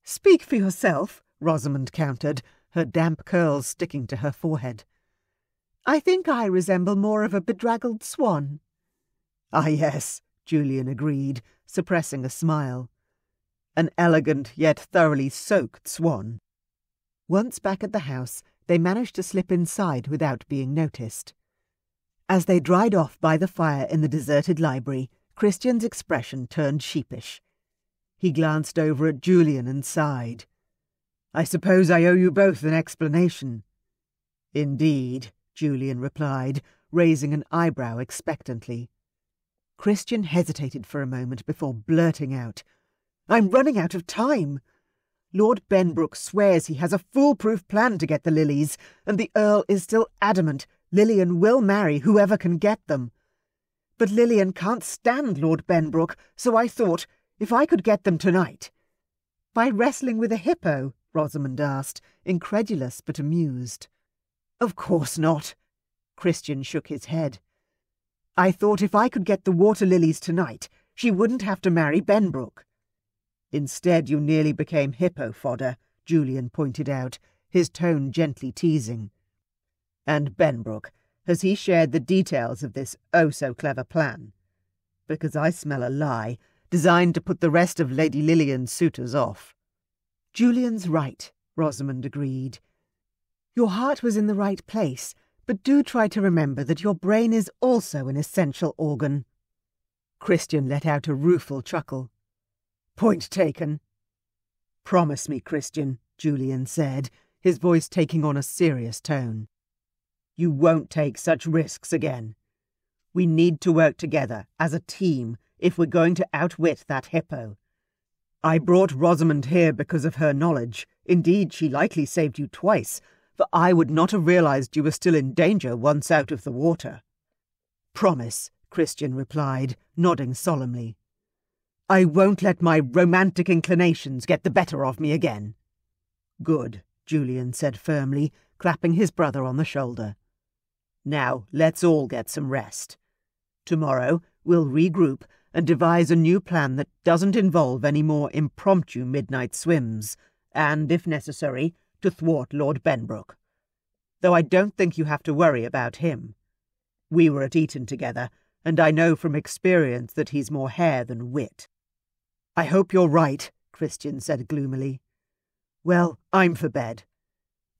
"Speak for yourself," Rosamund countered, her damp curls sticking to her forehead. "I think I resemble more of a bedraggled swan." "Ah, yes," Julian agreed, suppressing a smile. "An elegant yet thoroughly soaked swan." Once back at the house, they managed to slip inside without being noticed. As they dried off by the fire in the deserted library, Christian's expression turned sheepish. He glanced over at Julian and sighed. "I suppose I owe you both an explanation." "Indeed," Julian replied, raising an eyebrow expectantly. Christian hesitated for a moment before blurting out, "I'm running out of time. Lord Benbrook swears he has a foolproof plan to get the lilies, and the Earl is still adamant Lillian will marry whoever can get them. But Lillian can't stand Lord Benbrook, so I thought, if I could get them tonight—" "By wrestling with a hippo?" Rosamund asked, incredulous but amused. "Of course not." Christian shook his head. "I thought if I could get the water lilies tonight, she wouldn't have to marry Benbrook." "Instead you nearly became hippo fodder," Julian pointed out, his tone gently teasing. "And Benbrook, has he shared the details of this oh-so-clever plan? Because I smell a lie, designed to put the rest of Lady Lillian's suitors off." "Julian's right," Rosamund agreed. "Your heart was in the right place, but do try to remember that your brain is also an essential organ." Christian let out a rueful chuckle. "Point taken." "Promise me, Christian," Julian said, his voice taking on a serious tone. "You won't take such risks again. We need to work together, as a team, if we're going to outwit that hippo. I brought Rosamund here because of her knowledge. Indeed, she likely saved you twice, for I would not have realized you were still in danger once out of the water." "Promise," Christian replied, nodding solemnly. "I won't let my romantic inclinations get the better of me again." "Good," Julian said firmly, clapping his brother on the shoulder. "Now let's all get some rest. Tomorrow we'll regroup and devise a new plan that doesn't involve any more impromptu midnight swims, and, if necessary, to thwart Lord Benbrook. Though I don't think you have to worry about him. We were at Eton together, and I know from experience that he's more hair than wit." "I hope you're right," Christian said gloomily. "Well, I'm for bed.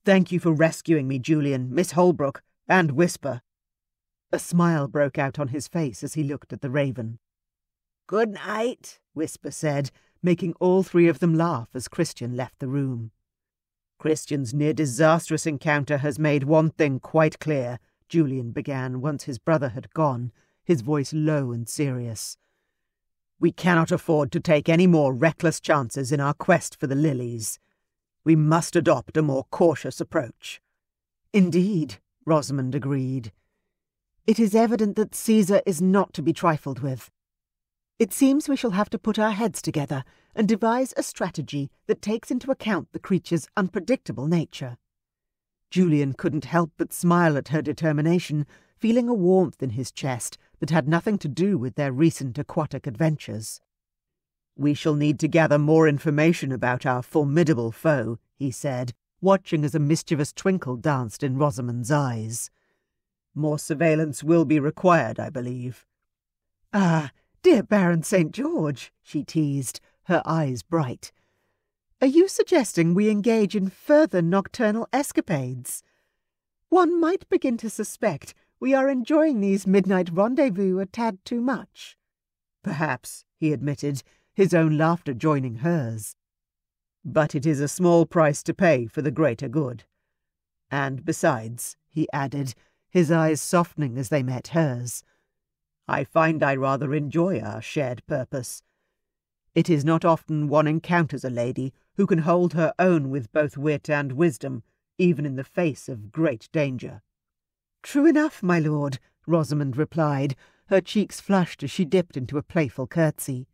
Thank you for rescuing me, Julian, Miss Holbrook, and Whisper." A smile broke out on his face as he looked at the raven. "Good night," Whisper said, making all three of them laugh as Christian left the room. "Christian's near-disastrous encounter has made one thing quite clear," Julian began once his brother had gone, his voice low and serious. "We cannot afford to take any more reckless chances in our quest for the lilies. We must adopt a more cautious approach." "Indeed," Rosamund agreed. "It is evident that Caesar is not to be trifled with. It seems we shall have to put our heads together and devise a strategy that takes into account the creature's unpredictable nature." Julian couldn't help but smile at her determination, feeling a warmth in his chest that had nothing to do with their recent aquatic adventures. "We shall need to gather more information about our formidable foe," he said, watching as a mischievous twinkle danced in Rosamund's eyes. "More surveillance will be required, I believe." "Ah, dear Baron St. George," she teased, her eyes bright. "Are you suggesting we engage in further nocturnal escapades? One might begin to suspect we are enjoying these midnight rendezvous a tad too much." "Perhaps," he admitted, his own laughter joining hers. "But it is a small price to pay for the greater good. And besides," he added, his eyes softening as they met hers, "I find I rather enjoy our shared purpose. It is not often one encounters a lady who can hold her own with both wit and wisdom, even in the face of great danger." "True enough, my lord," Rosamund replied, her cheeks flushed as she dipped into a playful curtsy.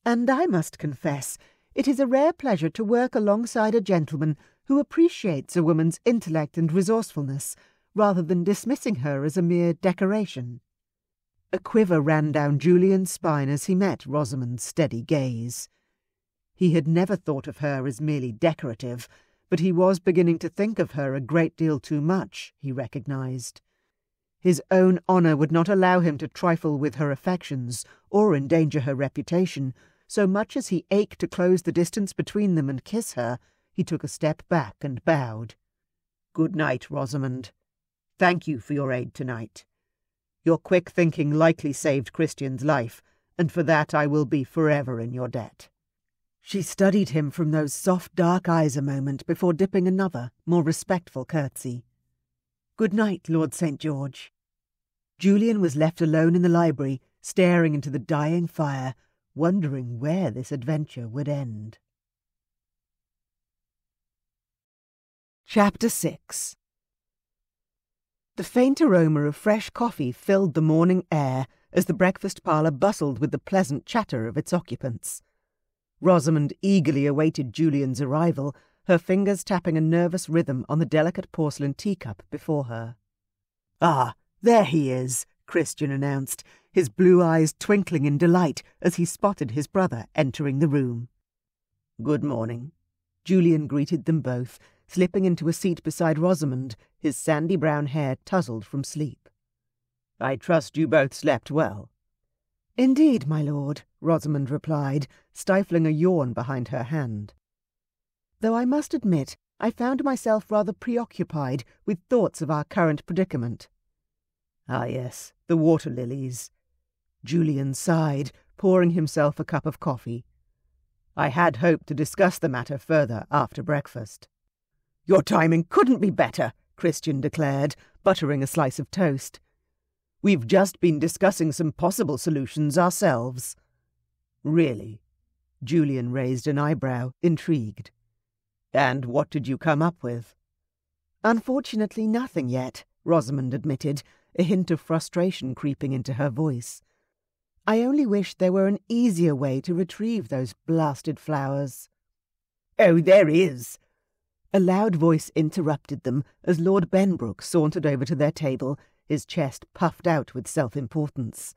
"And I must confess, it is a rare pleasure to work alongside a gentleman who appreciates a woman's intellect and resourcefulness, rather than dismissing her as a mere decoration." A quiver ran down Julian's spine as he met Rosamund's steady gaze. He had never thought of her as merely decorative, but he was beginning to think of her a great deal too much, he recognized. His own honour would not allow him to trifle with her affections or endanger her reputation. So much as he ached to close the distance between them and kiss her, he took a step back and bowed. "Good night, Rosamund. Thank you for your aid tonight. Your quick thinking likely saved Christian's life, and for that I will be forever in your debt." She studied him from those soft dark eyes a moment before dipping another, more respectful curtsy. "Good night, Lord St. George." Julian was left alone in the library, staring into the dying fire, wondering where this adventure would end. Chapter 6. The faint aroma of fresh coffee filled the morning air as the breakfast parlour bustled with the pleasant chatter of its occupants. Rosamund eagerly awaited Julian's arrival, her fingers tapping a nervous rhythm on the delicate porcelain teacup before her. "Ah, there he is," Christian announced, his blue eyes twinkling in delight as he spotted his brother entering the room. "Good morning." Julian greeted them both, slipping into a seat beside Rosamund, his sandy brown hair tousled from sleep. "I trust you both slept well." "Indeed, my lord," Rosamund replied, stifling a yawn behind her hand. "Though I must admit I found myself rather preoccupied with thoughts of our current predicament." "Ah, yes, the water lilies." Julian sighed, pouring himself a cup of coffee. "I had hoped to discuss the matter further after breakfast." "Your timing couldn't be better," Christian declared, buttering a slice of toast. "We've just been discussing some possible solutions ourselves." "Really?" Julian raised an eyebrow, intrigued. "And what did you come up with?" "Unfortunately nothing yet," Rosamund admitted, a hint of frustration creeping into her voice. "I only wish there were an easier way to retrieve those blasted flowers." "Oh, there is!" A loud voice interrupted them as Lord Benbrook sauntered over to their table, his chest puffed out with self-importance.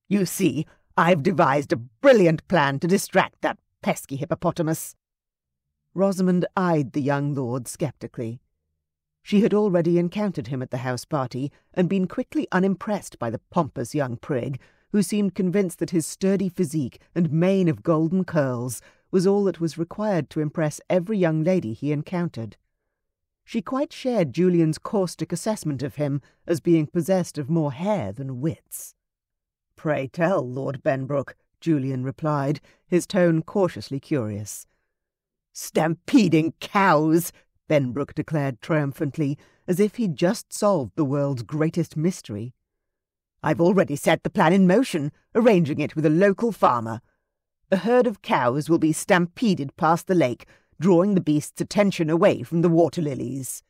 "You see, I've devised a brilliant plan to distract that pesky hippopotamus." Rosamund eyed the young lord sceptically. She had already encountered him at the house party and been quickly unimpressed by the pompous young prig, who seemed convinced that his sturdy physique and mane of golden curls was all that was required to impress every young lady he encountered. She quite shared Julian's caustic assessment of him as being possessed of more hair than wits. "Pray tell, Lord Benbrook," Julian replied, his tone cautiously curious. "Stampeding cows!" Benbrook declared triumphantly, as if he'd just solved the world's greatest mystery. "I've already set the plan in motion, arranging it with a local farmer. A herd of cows will be stampeded past the lake, drawing the beast's attention away from the water lilies."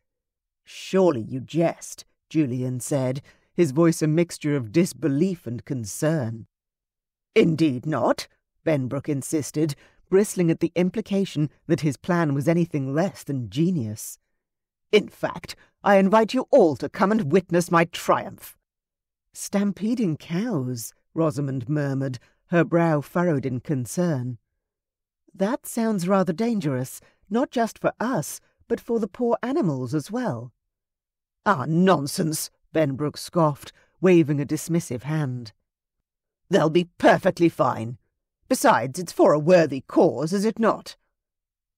"Surely you jest," Julian said, his voice a mixture of disbelief and concern. "Indeed not," Benbrook insisted, bristling at the implication that his plan was anything less than genius. "In fact, I invite you all to come and witness my triumph." "Stampeding cows," Rosamund murmured, her brow furrowed in concern. "That sounds rather dangerous, not just for us, but for the poor animals as well." "Ah, nonsense," Benbrook scoffed, waving a dismissive hand. "They'll be perfectly fine. Besides, it's for a worthy cause, is it not?"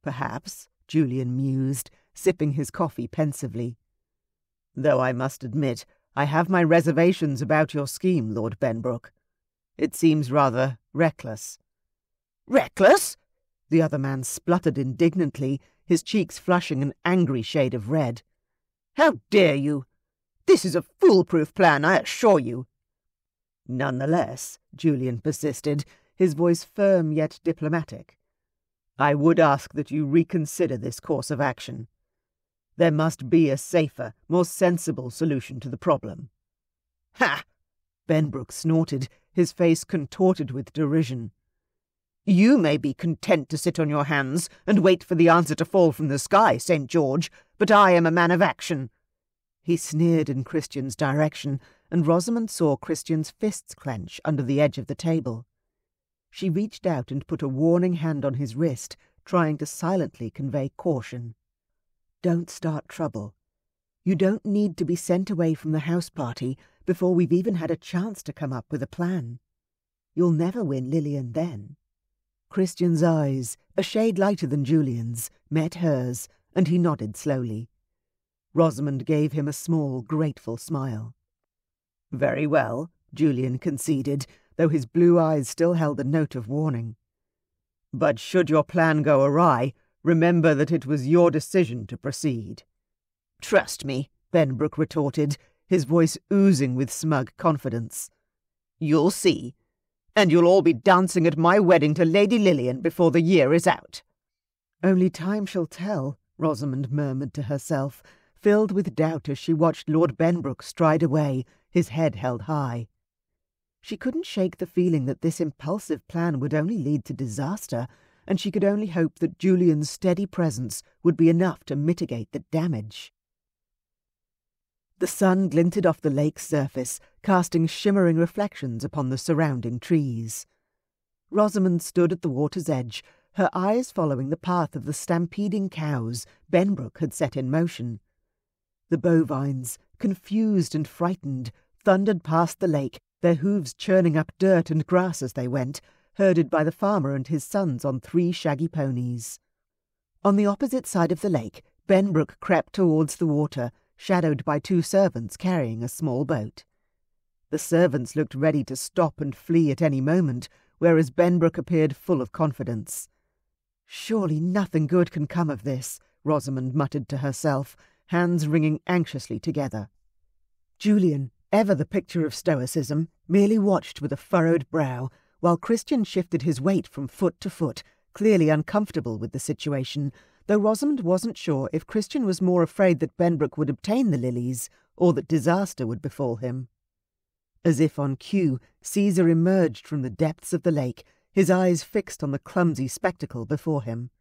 "Perhaps," Julian mused, sipping his coffee pensively. "Though I must admit I have my reservations about your scheme, Lord Benbrook. It seems rather reckless." "Reckless?" The other man spluttered indignantly, his cheeks flushing an angry shade of red. "How dare you? This is a foolproof plan, I assure you." "Nonetheless," Julian persisted, his voice firm yet diplomatic, "I would ask that you reconsider this course of action. There must be a safer, more sensible solution to the problem." "Ha!" Benbrook snorted, his face contorted with derision. "You may be content to sit on your hands and wait for the answer to fall from the sky, St. George, but I am a man of action." He sneered in Christian's direction, and Rosamund saw Christian's fists clench under the edge of the table. She reached out and put a warning hand on his wrist, trying to silently convey caution. "Don't start trouble. You don't need to be sent away from the house party before we've even had a chance to come up with a plan. You'll never win Lillian then." Christian's eyes, a shade lighter than Julian's, met hers, and he nodded slowly. Rosamund gave him a small, grateful smile. "Very well," Julian conceded, though his blue eyes still held a note of warning. "But should your plan go awry, remember that it was your decision to proceed." "Trust me," Benbrook retorted, his voice oozing with smug confidence. "You'll see. And you'll all be dancing at my wedding to Lady Lillian before the year is out." "Only time shall tell," Rosamund murmured to herself, filled with doubt as she watched Lord Benbrook stride away, his head held high. She couldn't shake the feeling that this impulsive plan would only lead to disaster, and she could only hope that Julian's steady presence would be enough to mitigate the damage. The sun glinted off the lake's surface, casting shimmering reflections upon the surrounding trees. Rosamund stood at the water's edge, her eyes following the path of the stampeding cows Benbrook had set in motion. The bovines, confused and frightened, thundered past the lake, their hooves churning up dirt and grass as they went, herded by the farmer and his sons on 3 shaggy ponies. On the opposite side of the lake, Benbrook crept towards the water, shadowed by 2 servants carrying a small boat. The servants looked ready to stop and flee at any moment, whereas Benbrook appeared full of confidence. "Surely nothing good can come of this," Rosamund muttered to herself, hands wringing anxiously together. Julian, ever the picture of stoicism, merely watched with a furrowed brow, while Christian shifted his weight from foot to foot, clearly uncomfortable with the situation, though Rosamund wasn't sure if Christian was more afraid that Benbrook would obtain the lilies, or that disaster would befall him. As if on cue, Caesar emerged from the depths of the lake, his eyes fixed on the clumsy spectacle before him.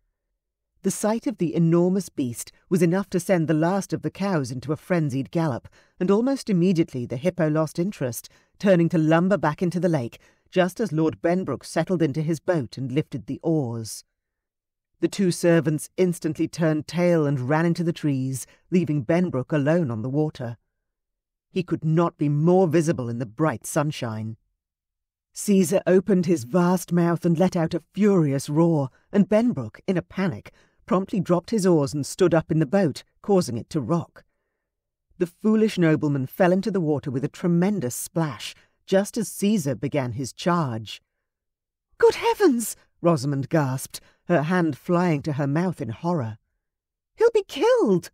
The sight of the enormous beast was enough to send the last of the cows into a frenzied gallop, and almost immediately the hippo lost interest, turning to lumber back into the lake, just as Lord Benbrook settled into his boat and lifted the oars. The two servants instantly turned tail and ran into the trees, leaving Benbrook alone on the water. He could not be more visible in the bright sunshine. Caesar opened his vast mouth and let out a furious roar, and Benbrook, in a panic, promptly dropped his oars and stood up in the boat, causing it to rock. The foolish nobleman fell into the water with a tremendous splash, just as Caesar began his charge. "Good heavens!" Rosamund gasped, her hand flying to her mouth in horror. "He'll be killed!"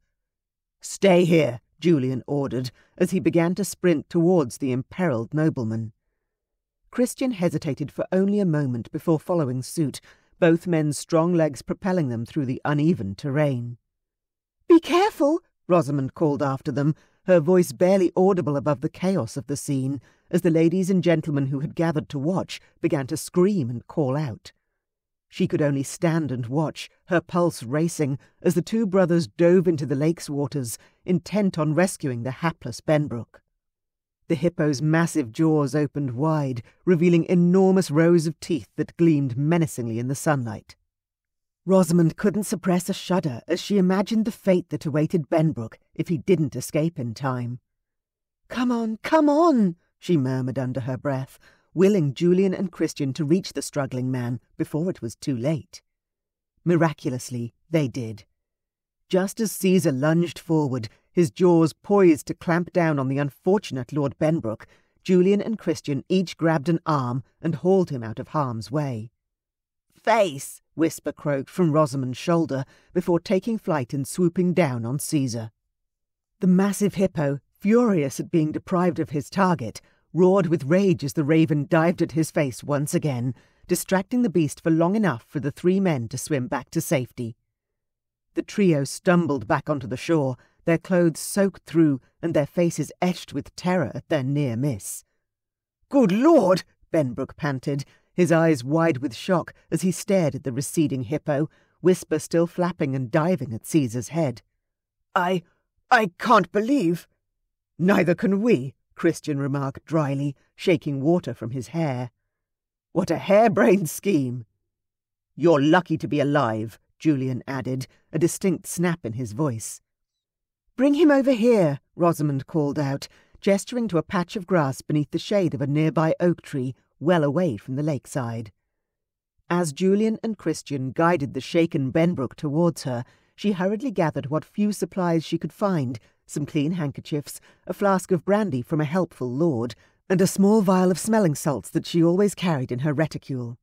"Stay here," Julian ordered, as he began to sprint towards the imperiled nobleman. Christian hesitated for only a moment before following suit, both men's strong legs propelling them through the uneven terrain. "Be careful!" Rosamund called after them, her voice barely audible above the chaos of the scene, as the ladies and gentlemen who had gathered to watch began to scream and call out. She could only stand and watch, her pulse racing, as the two brothers dove into the lake's waters, intent on rescuing the hapless Benbrook. The hippo's massive jaws opened wide, revealing enormous rows of teeth that gleamed menacingly in the sunlight. Rosamund couldn't suppress a shudder as she imagined the fate that awaited Benbrook if he didn't escape in time. Come on," she murmured under her breath, willing Julian and Christian to reach the struggling man before it was too late. Miraculously, they did. Just as Caesar lunged forward, his jaws poised to clamp down on the unfortunate Lord Benbrook, Julian and Christian each grabbed an arm and hauled him out of harm's way. "Face!" Whisper croaked from Rosamund's shoulder before taking flight and swooping down on Caesar. The massive hippo, furious at being deprived of his target, roared with rage as the raven dived at his face once again, distracting the beast for long enough for the three men to swim back to safety. The trio stumbled back onto the shore, their clothes soaked through and their faces etched with terror at their near miss. "Good Lord!" Benbrook panted, his eyes wide with shock as he stared at the receding hippo, Whisper still flapping and diving at Caesar's head. I can't believe—" "Neither can we," Christian remarked dryly, shaking water from his hair. "What a harebrained scheme!" "You're lucky to be alive," Julian added, a distinct snap in his voice. "Bring him over here," Rosamund called out, gesturing to a patch of grass beneath the shade of a nearby oak tree, well away from the lakeside. As Julian and Christian guided the shaken Benbrook towards her, she hurriedly gathered what few supplies she could find, some clean handkerchiefs, a flask of brandy from a helpful lord, and a small vial of smelling salts that she always carried in her reticule.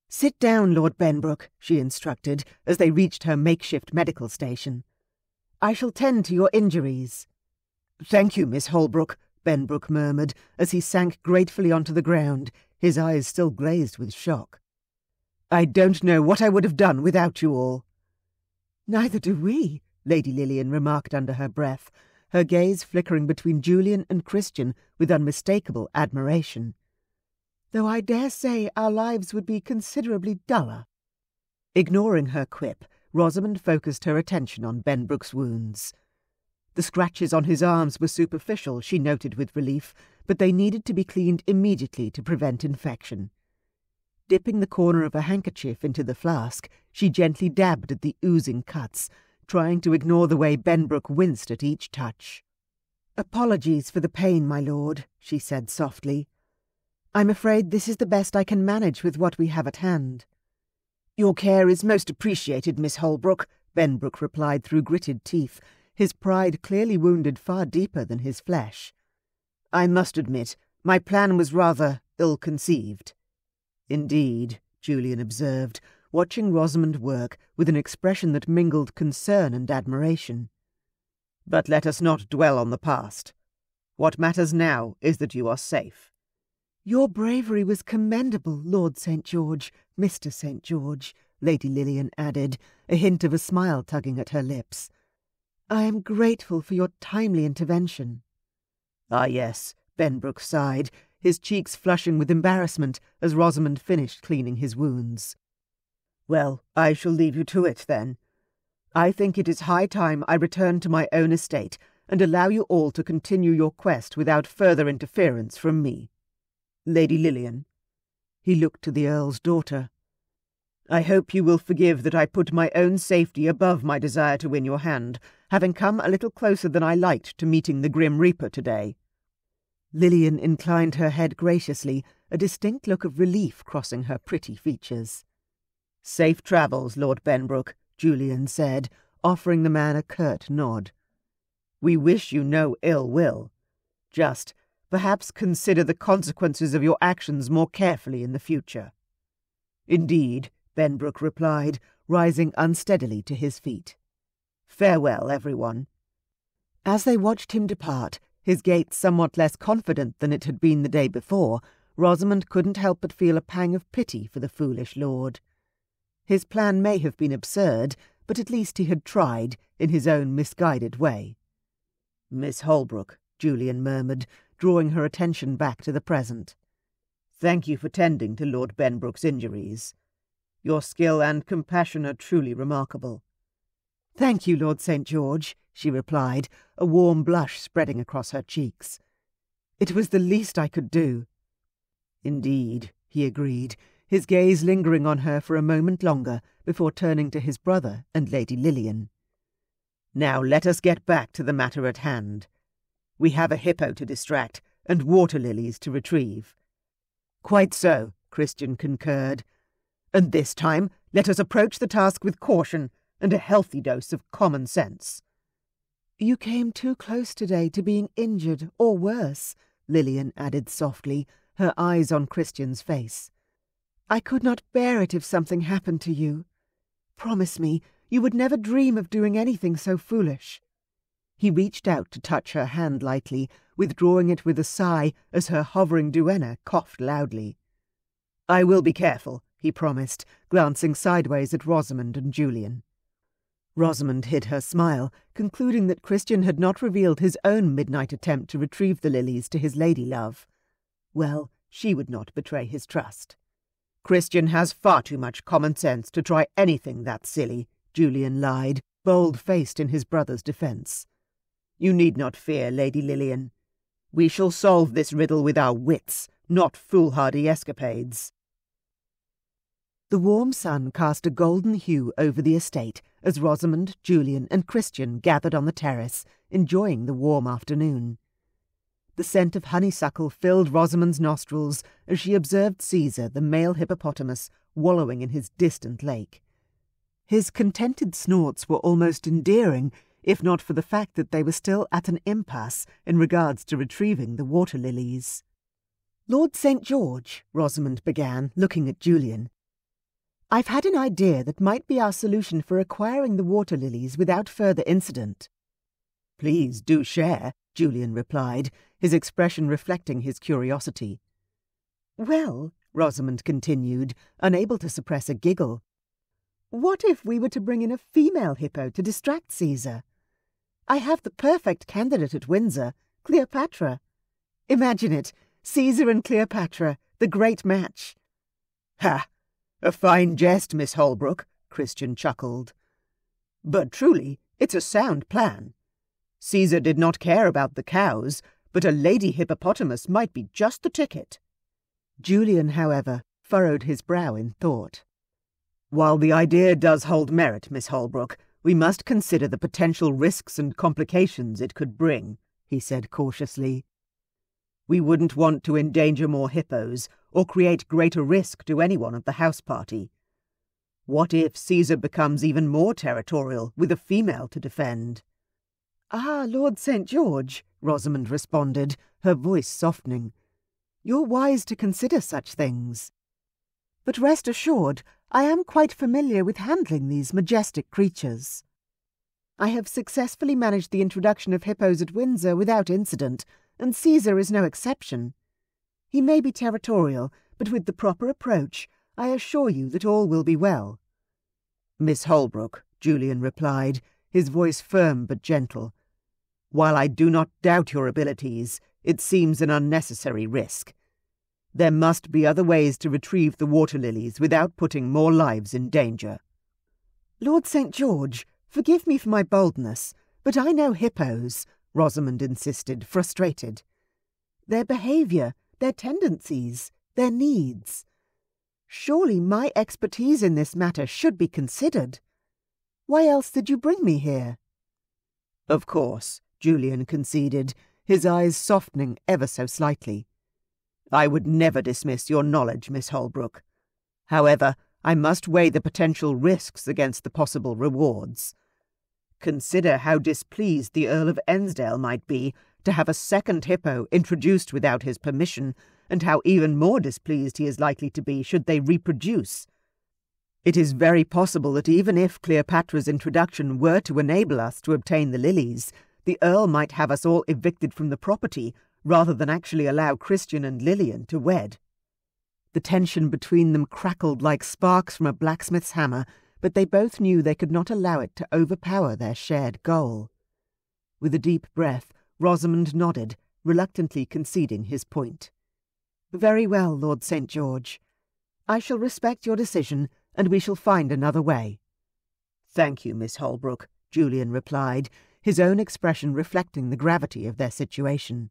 "Sit down, Lord Benbrook," she instructed, as they reached her makeshift medical station. "I shall tend to your injuries." "Thank you, Miss Holbrook," Benbrook murmured, as he sank gratefully onto the ground, his eyes still glazed with shock. "I don't know what I would have done without you all." "Neither do we," Lady Lillian remarked under her breath, her gaze flickering between Julian and Christian with unmistakable admiration. "Though I dare say our lives would be considerably duller." Ignoring her quip, Rosamund focused her attention on Benbrook's wounds. The scratches on his arms were superficial, she noted with relief, but they needed to be cleaned immediately to prevent infection. Dipping the corner of a handkerchief into the flask, she gently dabbed at the oozing cuts, trying to ignore the way Benbrook winced at each touch. "Apologies for the pain, my lord," she said softly. "I'm afraid this is the best I can manage with what we have at hand." "Your care is most appreciated, Miss Holbrook," Benbrook replied through gritted teeth, his pride clearly wounded far deeper than his flesh. "I must admit, my plan was rather ill-conceived." "Indeed," Julian observed, watching Rosamund work with an expression that mingled concern and admiration. "But let us not dwell on the past. What matters now is that you are safe." "Your bravery was commendable, Lord St. George, Mr. St. George," Lady Lillian added, a hint of a smile tugging at her lips. "I am grateful for your timely intervention." "Ah, yes," Benbrook sighed, his cheeks flushing with embarrassment as Rosamund finished cleaning his wounds. Well, I shall leave you to it, then. I think it is high time I return to my own estate and allow you all to continue your quest without further interference from me. Lady Lillian." He looked to the Earl's daughter. "I hope you will forgive that I put my own safety above my desire to win your hand, having come a little closer than I liked to meeting the Grim Reaper today." Lillian inclined her head graciously, a distinct look of relief crossing her pretty features. "Safe travels, Lord Benbrook," Julian said, offering the man a curt nod. "We wish you no ill will. Just, perhaps consider the consequences of your actions more carefully in the future." "Indeed," Benbrook replied, rising unsteadily to his feet. "Farewell, everyone." As they watched him depart, his gait somewhat less confident than it had been the day before, Rosamund couldn't help but feel a pang of pity for the foolish lord. His plan may have been absurd, but at least he had tried, in his own misguided way. "Miss Holbrook," Julian murmured, drawing her attention back to the present. "Thank you for tending to Lord Benbrook's injuries. Your skill and compassion are truly remarkable." "Thank you, Lord St. George," she replied, a warm blush spreading across her cheeks. "It was the least I could do." "Indeed," he agreed, his gaze lingering on her for a moment longer before turning to his brother and Lady Lillian. "Now let us get back to the matter at hand. We have a hippo to distract and water lilies to retrieve." "Quite so," Christian concurred. "And this time let us approach the task with caution and a healthy dose of common sense." "You came too close today to being injured or worse," Lillian added softly, her eyes on Christian's face. "I could not bear it if something happened to you. Promise me you would never dream of doing anything so foolish." He reached out to touch her hand lightly, withdrawing it with a sigh as her hovering duenna coughed loudly. "I will be careful," he promised, glancing sideways at Rosamund and Julian. Rosamund hid her smile, concluding that Christian had not revealed his own midnight attempt to retrieve the lilies to his lady-love. Well, she would not betray his trust. "Christian has far too much common sense to try anything that silly," Julian lied, bold-faced in his brother's defence. "You need not fear, Lady Lillian. We shall solve this riddle with our wits, not foolhardy escapades." The warm sun cast a golden hue over the estate as Rosamund, Julian, and Christian gathered on the terrace, enjoying the warm afternoon. The scent of honeysuckle filled Rosamund's nostrils as she observed Caesar, the male hippopotamus, wallowing in his distant lake. His contented snorts were almost endearing, if not for the fact that they were still at an impasse in regards to retrieving the water lilies. "Lord St. George," Rosamund began, looking at Julian, "I've had an idea that might be our solution for acquiring the water lilies without further incident." "Please do share," Julian replied, his expression reflecting his curiosity. "Well," Rosamund continued, unable to suppress a giggle, "what if we were to bring in a female hippo to distract Caesar? I have the perfect candidate at Windsor, Cleopatra. Imagine it, Caesar and Cleopatra, the great match." "Ha! A fine jest, Miss Holbrook," Christian chuckled. "But truly, it's a sound plan. Caesar did not care about the cows, but a lady hippopotamus might be just the ticket." Julian, however, furrowed his brow in thought. "While the idea does hold merit, Miss Holbrook, we must consider the potential risks and complications it could bring," he said cautiously. "We wouldn't want to endanger more hippos or create greater risk to anyone at the house party. What if Caesar becomes even more territorial with a female to defend?" "Ah, Lord St. George," Rosamund responded, her voice softening. "You're wise to consider such things. But rest assured, I am quite familiar with handling these majestic creatures. I have successfully managed the introduction of hippos at Windsor without incident, and Caesar is no exception. He may be territorial, but with the proper approach, I assure you that all will be well." "Miss Holbrook," Julian replied, his voice firm but gentle, "while I do not doubt your abilities, it seems an unnecessary risk. There must be other ways to retrieve the water lilies without putting more lives in danger. Lord St. George, forgive me for my boldness, but I know hippos, Rosamund insisted, frustrated. Their behaviour, their tendencies, their needs. Surely my expertise in this matter should be considered. Why else did you bring me here? Of course, Julian conceded, his eyes softening ever so slightly. I would never dismiss your knowledge, Miss Holbrook. However, I must weigh the potential risks against the possible rewards. Consider how displeased the Earl of Ensdale might be to have a second hippo introduced without his permission, and how even more displeased he is likely to be should they reproduce. It is very possible that even if Cleopatra's introduction were to enable us to obtain the lilies, the Earl might have us all evicted from the property, rather than actually allow Christian and Lillian to wed. The tension between them crackled like sparks from a blacksmith's hammer, but they both knew they could not allow it to overpower their shared goal. With a deep breath, Rosamund nodded, reluctantly conceding his point. Very well, Lord St. George. I shall respect your decision, and we shall find another way. Thank you, Miss Holbrook, Julian replied, his own expression reflecting the gravity of their situation.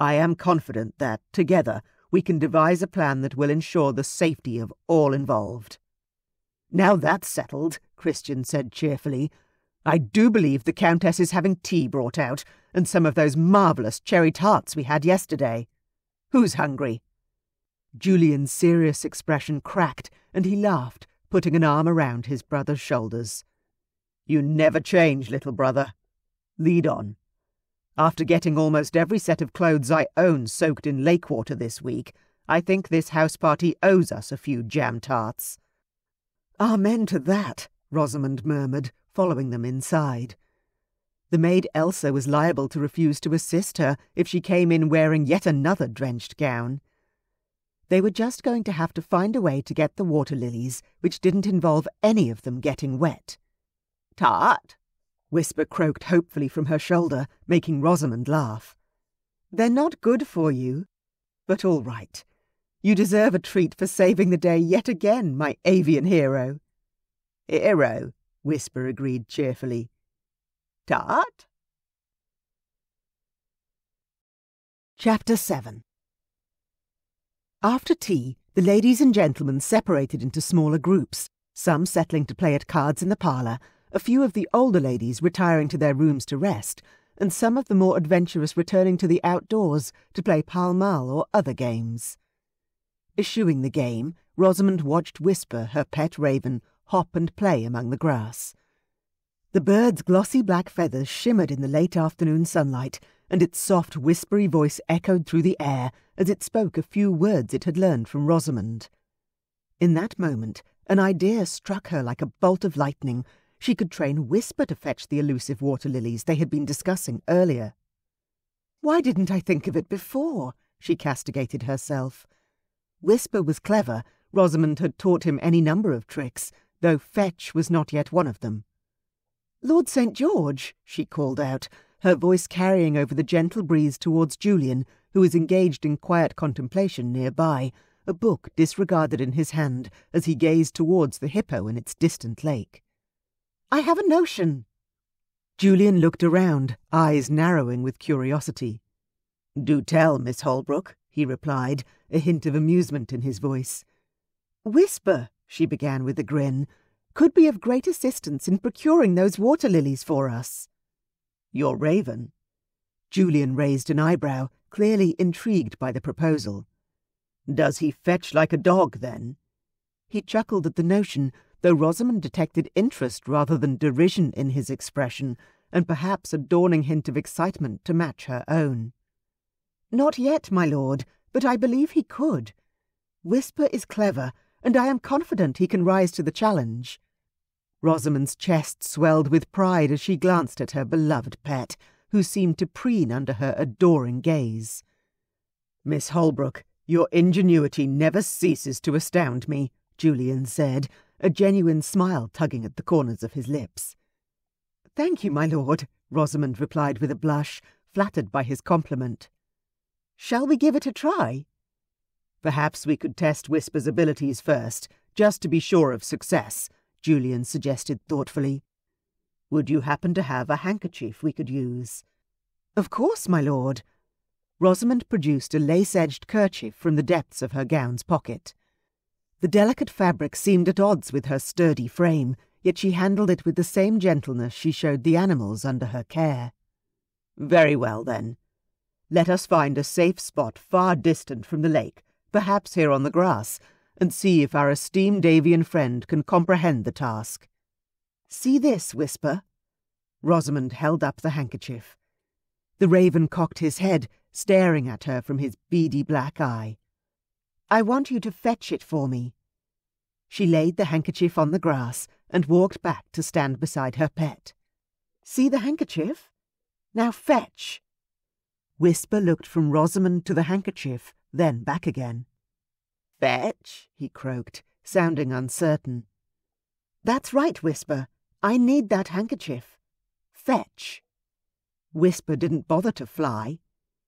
I am confident that, together, we can devise a plan that will ensure the safety of all involved. Now that's settled, Christian said cheerfully. I do believe the Countess is having tea brought out, and some of those marvellous cherry tarts we had yesterday. Who's hungry? Julian's serious expression cracked, and he laughed, putting an arm around his brother's shoulders. You never change, little brother. Lead on. After getting almost every set of clothes I own soaked in lake water this week, I think this house party owes us a few jam tarts. Amen to that, Rosamund murmured, following them inside. The maid Elsa was liable to refuse to assist her if she came in wearing yet another drenched gown. They were just going to have to find a way to get the water lilies, which didn't involve any of them getting wet. Tart! Whisper croaked hopefully from her shoulder, making Rosamund laugh. They're not good for you. But all right. You deserve a treat for saving the day yet again, my avian hero. Hero, Whisper agreed cheerfully. Tart? Chapter 7. After tea, the ladies and gentlemen separated into smaller groups, some settling to play at cards in the parlour, a few of the older ladies retiring to their rooms to rest, and some of the more adventurous returning to the outdoors to play pall-mall or other games. Eschewing the game, Rosamund watched Whisper, her pet raven, hop and play among the grass. The bird's glossy black feathers shimmered in the late afternoon sunlight, and its soft, whispery voice echoed through the air as it spoke a few words it had learned from Rosamund. In that moment, an idea struck her like a bolt of lightning. She could train Whisper to fetch the elusive water lilies they had been discussing earlier. Why didn't I think of it before? She castigated herself. Whisper was clever. Rosamund had taught him any number of tricks, though fetch was not yet one of them. Lord St. George, she called out, her voice carrying over the gentle breeze towards Julian, who was engaged in quiet contemplation nearby, a book disregarded in his hand as he gazed towards the hippo in its distant lake. I have a notion. Julian looked around, eyes narrowing with curiosity. Do tell, Miss Holbrook, he replied, a hint of amusement in his voice. Whisper, she began with a grin, could be of great assistance in procuring those water lilies for us. Your raven? Julian raised an eyebrow, clearly intrigued by the proposal. Does he fetch like a dog, then? He chuckled at the notion, though Rosamund detected interest rather than derision in his expression, and perhaps a dawning hint of excitement to match her own. Not yet, my lord, but I believe he could. Whisper is clever, and I am confident he can rise to the challenge. Rosamund's chest swelled with pride as she glanced at her beloved pet, who seemed to preen under her adoring gaze. Miss Holbrook, your ingenuity never ceases to astound me, Julian said, a genuine smile tugging at the corners of his lips. Thank you, my lord, Rosamund replied with a blush, flattered by his compliment. Shall we give it a try? Perhaps we could test Whisper's abilities first, just to be sure of success, Julian suggested thoughtfully. Would you happen to have a handkerchief we could use? Of course, my lord. Rosamund produced a lace-edged kerchief from the depths of her gown's pocket. The delicate fabric seemed at odds with her sturdy frame, yet she handled it with the same gentleness she showed the animals under her care. Very well, then. Let us find a safe spot far distant from the lake, perhaps here on the grass, and see if our esteemed avian friend can comprehend the task. See this, Whisper. Rosamund held up the handkerchief. The raven cocked his head, staring at her from his beady black eye. I want you to fetch it for me. She laid the handkerchief on the grass and walked back to stand beside her pet. See the handkerchief? Now fetch. Whisper looked from Rosamund to the handkerchief, then back again. Fetch, he croaked, sounding uncertain. That's right, Whisper. I need that handkerchief. Fetch. Whisper didn't bother to fly.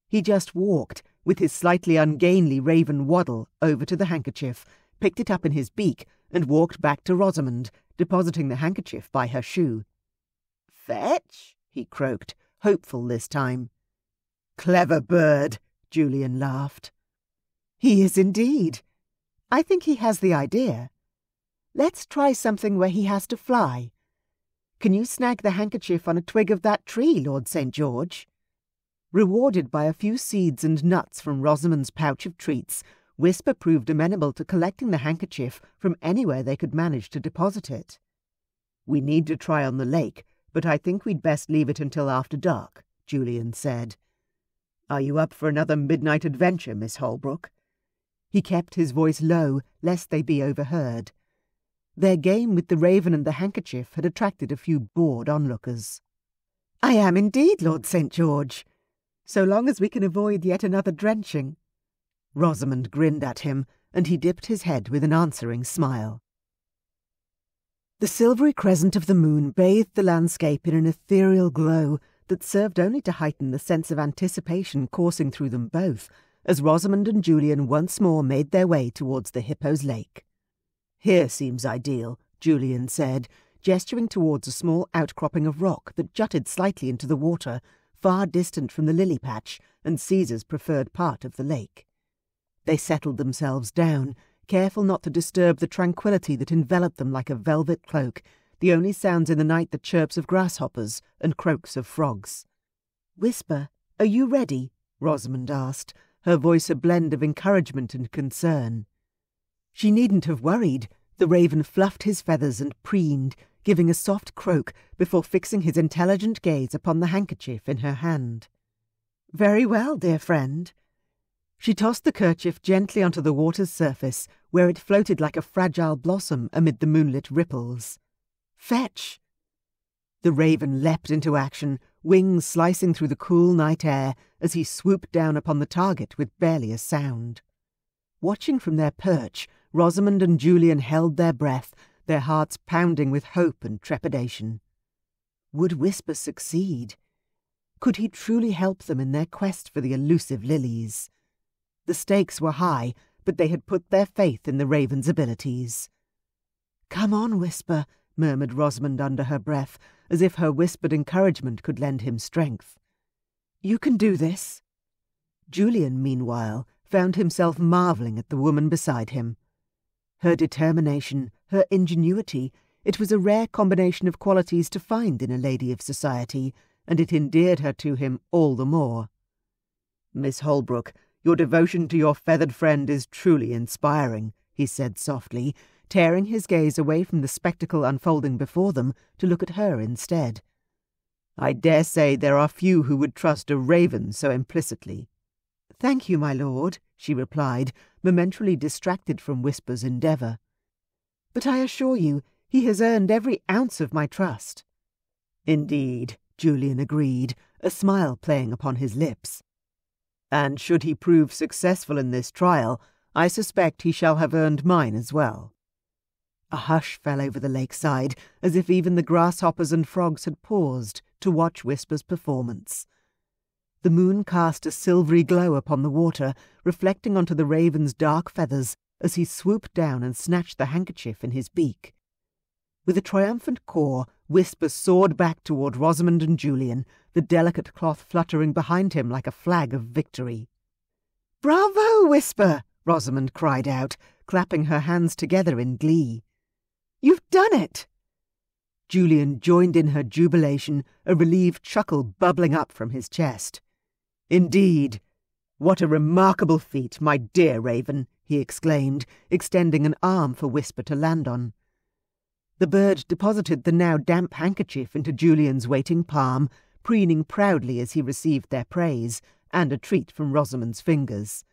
He just walked, with his slightly ungainly raven waddle, over to the handkerchief, picked it up in his beak, and walked back to Rosamund, depositing the handkerchief by her shoe. Fetch, he croaked, hopeful this time. Clever bird, Julian laughed. He is indeed. I think he has the idea. Let's try something where he has to fly. Can you snag the handkerchief on a twig of that tree, Lord St. George? Rewarded by a few seeds and nuts from Rosamund's pouch of treats, Whisper proved amenable to collecting the handkerchief from anywhere they could manage to deposit it. We need to try on the lake, but I think we'd best leave it until after dark, Julian said. Are you up for another midnight adventure, Miss Holbrook? He kept his voice low, lest they be overheard. Their game with the raven and the handkerchief had attracted a few bored onlookers. I am indeed, Lord St. George, so long as we can avoid yet another drenching. Rosamund grinned at him, and he dipped his head with an answering smile. The silvery crescent of the moon bathed the landscape in an ethereal glow that served only to heighten the sense of anticipation coursing through them both, as Rosamund and Julian once more made their way towards the hippo's lake. Here seems ideal, Julian said, gesturing towards a small outcropping of rock that jutted slightly into the water, far distant from the lily patch and Caesar's preferred part of the lake. They settled themselves down, careful not to disturb the tranquillity that enveloped them like a velvet cloak, the only sounds in the night the chirps of grasshoppers and croaks of frogs. Whisper, are you ready? Rosamund asked, her voice a blend of encouragement and concern. She needn't have worried. The raven fluffed his feathers and preened, giving a soft croak before fixing his intelligent gaze upon the handkerchief in her hand. Very well, dear friend. She tossed the kerchief gently onto the water's surface, where it floated like a fragile blossom amid the moonlit ripples. Fetch! The raven leapt into action, wings slicing through the cool night air as he swooped down upon the target with barely a sound. Watching from their perch, Rosamund and Julian held their breath, their hearts pounding with hope and trepidation. Would Whisper succeed? Could he truly help them in their quest for the elusive lilies? The stakes were high, but they had put their faith in the raven's abilities. Come on, Whisper, murmured Rosamund under her breath, as if her whispered encouragement could lend him strength. You can do this. Julian, meanwhile, found himself marvelling at the woman beside him. Her determination, her ingenuity, it was a rare combination of qualities to find in a lady of society, and it endeared her to him all the more. Miss Holbrook, your devotion to your feathered friend is truly inspiring, he said softly, tearing his gaze away from the spectacle unfolding before them to look at her instead. I dare say there are few who would trust a raven so implicitly. Thank you, my lord, she replied, momentarily distracted from Whisper's endeavour. But I assure you, he has earned every ounce of my trust. Indeed, Julian agreed, a smile playing upon his lips. And should he prove successful in this trial, I suspect he shall have earned mine as well. A hush fell over the lakeside, as if even the grasshoppers and frogs had paused to watch Whisper's performance. The moon cast a silvery glow upon the water, reflecting onto the raven's dark feathers as he swooped down and snatched the handkerchief in his beak. With a triumphant caw, Whisper soared back toward Rosamund and Julian, the delicate cloth fluttering behind him like a flag of victory. "Bravo, Whisper!" Rosamund cried out, clapping her hands together in glee. "You've done it!" Julian joined in her jubilation, a relieved chuckle bubbling up from his chest. "Indeed! What a remarkable feat, my dear Raven!" he exclaimed, extending an arm for Whisper to land on. The bird deposited the now damp handkerchief into Julian's waiting palm, preening proudly as he received their praise, and a treat from Rosamund's fingers.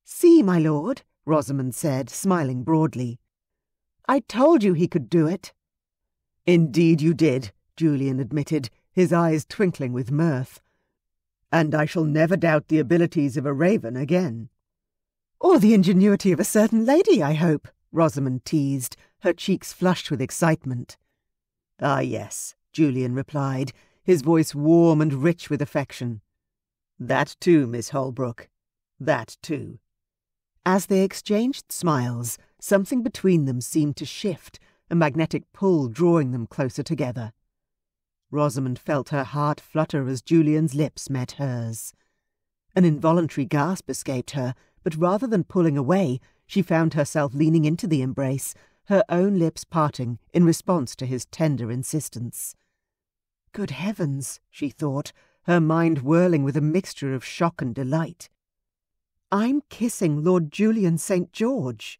"See, my lord," Rosamund said, smiling broadly. "I told you he could do it." "Indeed you did," Julian admitted, his eyes twinkling with mirth. "And I shall never doubt the abilities of a raven again." "Or the ingenuity of a certain lady, I hope," Rosamund teased, her cheeks flushed with excitement. "Ah, yes," Julian replied, his voice warm and rich with affection. "That too, Miss Holbrook. That too." As they exchanged smiles, something between them seemed to shift, a magnetic pull drawing them closer together. Rosamund felt her heart flutter as Julian's lips met hers. An involuntary gasp escaped her, but rather than pulling away, she found herself leaning into the embrace, her own lips parting in response to his tender insistence. Good heavens, she thought, her mind whirling with a mixture of shock and delight. I'm kissing Lord Julian St. George.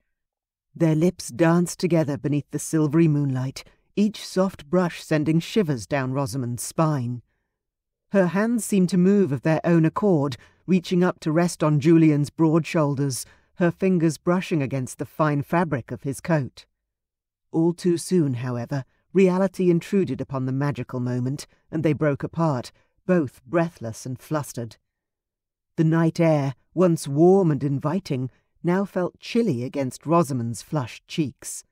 Their lips danced together beneath the silvery moonlight, each soft brush sending shivers down Rosamund's spine. Her hands seemed to move of their own accord, reaching up to rest on Julian's broad shoulders, her fingers brushing against the fine fabric of his coat. All too soon, however, reality intruded upon the magical moment, and they broke apart, both breathless and flustered. The night air, once warm and inviting, now felt chilly against Rosamund's flushed cheeks.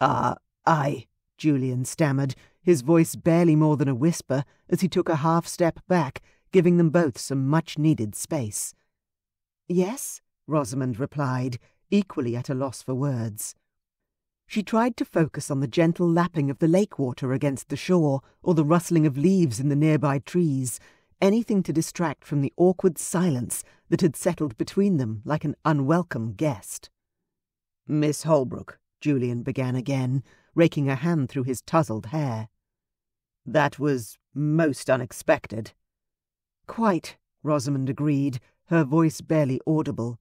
"I," Julian stammered, his voice barely more than a whisper, as he took a half-step back, giving them both some much-needed space. "Yes?" Rosamund replied, equally at a loss for words. She tried to focus on the gentle lapping of the lake water against the shore, or the rustling of leaves in the nearby trees, anything to distract from the awkward silence that had settled between them like an unwelcome guest. "Miss Holbrook," Julian began again, raking a hand through his tousled hair. "That was most unexpected." "Quite," Rosamund agreed, her voice barely audible.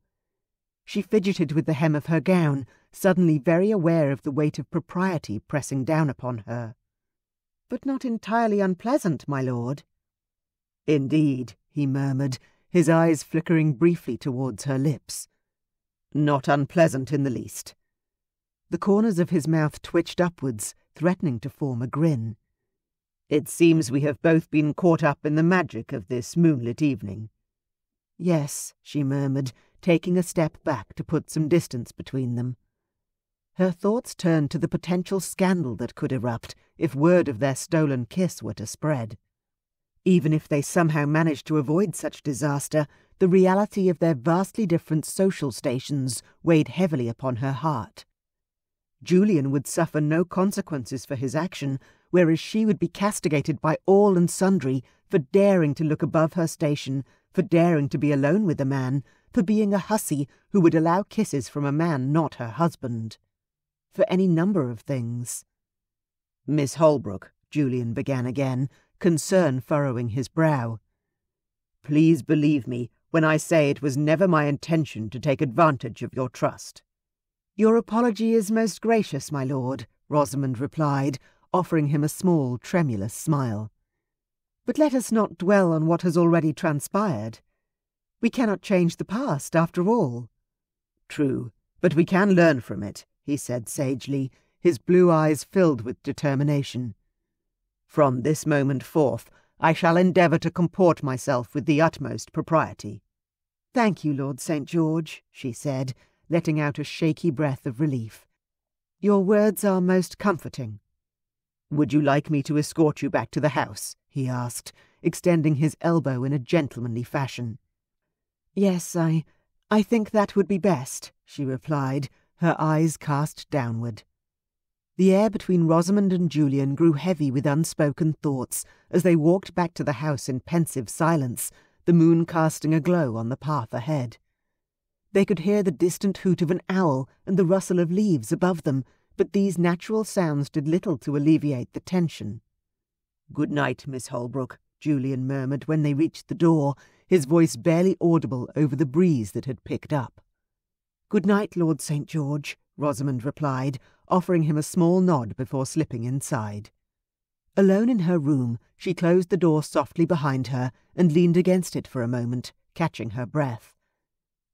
She fidgeted with the hem of her gown, suddenly very aware of the weight of propriety pressing down upon her. "But not entirely unpleasant, my lord." "Indeed," he murmured, his eyes flickering briefly towards her lips. "Not unpleasant in the least." The corners of his mouth twitched upwards, threatening to form a grin. "It seems we have both been caught up in the magic of this moonlit evening." "Yes," she murmured, taking a step back to put some distance between them. Her thoughts turned to the potential scandal that could erupt if word of their stolen kiss were to spread. Even if they somehow managed to avoid such disaster, the reality of their vastly different social stations weighed heavily upon her heart. Julian would suffer no consequences for his action, whereas she would be castigated by all and sundry for daring to look above her station, for daring to be alone with a man, for being a hussy who would allow kisses from a man not her husband. For any number of things. "Miss Holbrook," Julian began again, concern furrowing his brow. "Please believe me when I say it was never my intention to take advantage of your trust." "Your apology is most gracious, my lord," Rosamund replied, offering him a small, tremulous smile. "But let us not dwell on what has already transpired. We cannot change the past, after all." "True, but we can learn from it," he said sagely, his blue eyes filled with determination. "From this moment forth, I shall endeavour to comport myself with the utmost propriety." "Thank you, Lord St. George," she said, letting out a shaky breath of relief. "Your words are most comforting." "Would you like me to escort you back to the house?" he he asked, extending his elbow in a gentlemanly fashion. "Yes, I think that would be best," she replied, her eyes cast downward. The air between Rosamund and Julian grew heavy with unspoken thoughts as they walked back to the house in pensive silence, the moon casting a glow on the path ahead. They could hear the distant hoot of an owl and the rustle of leaves above them, but these natural sounds did little to alleviate the tension. "Good night, Miss Holbrook," Julian murmured when they reached the door, his voice barely audible over the breeze that had picked up. "Good night, Lord St. George," Rosamund replied, offering him a small nod before slipping inside. Alone in her room, she closed the door softly behind her and leaned against it for a moment, catching her breath.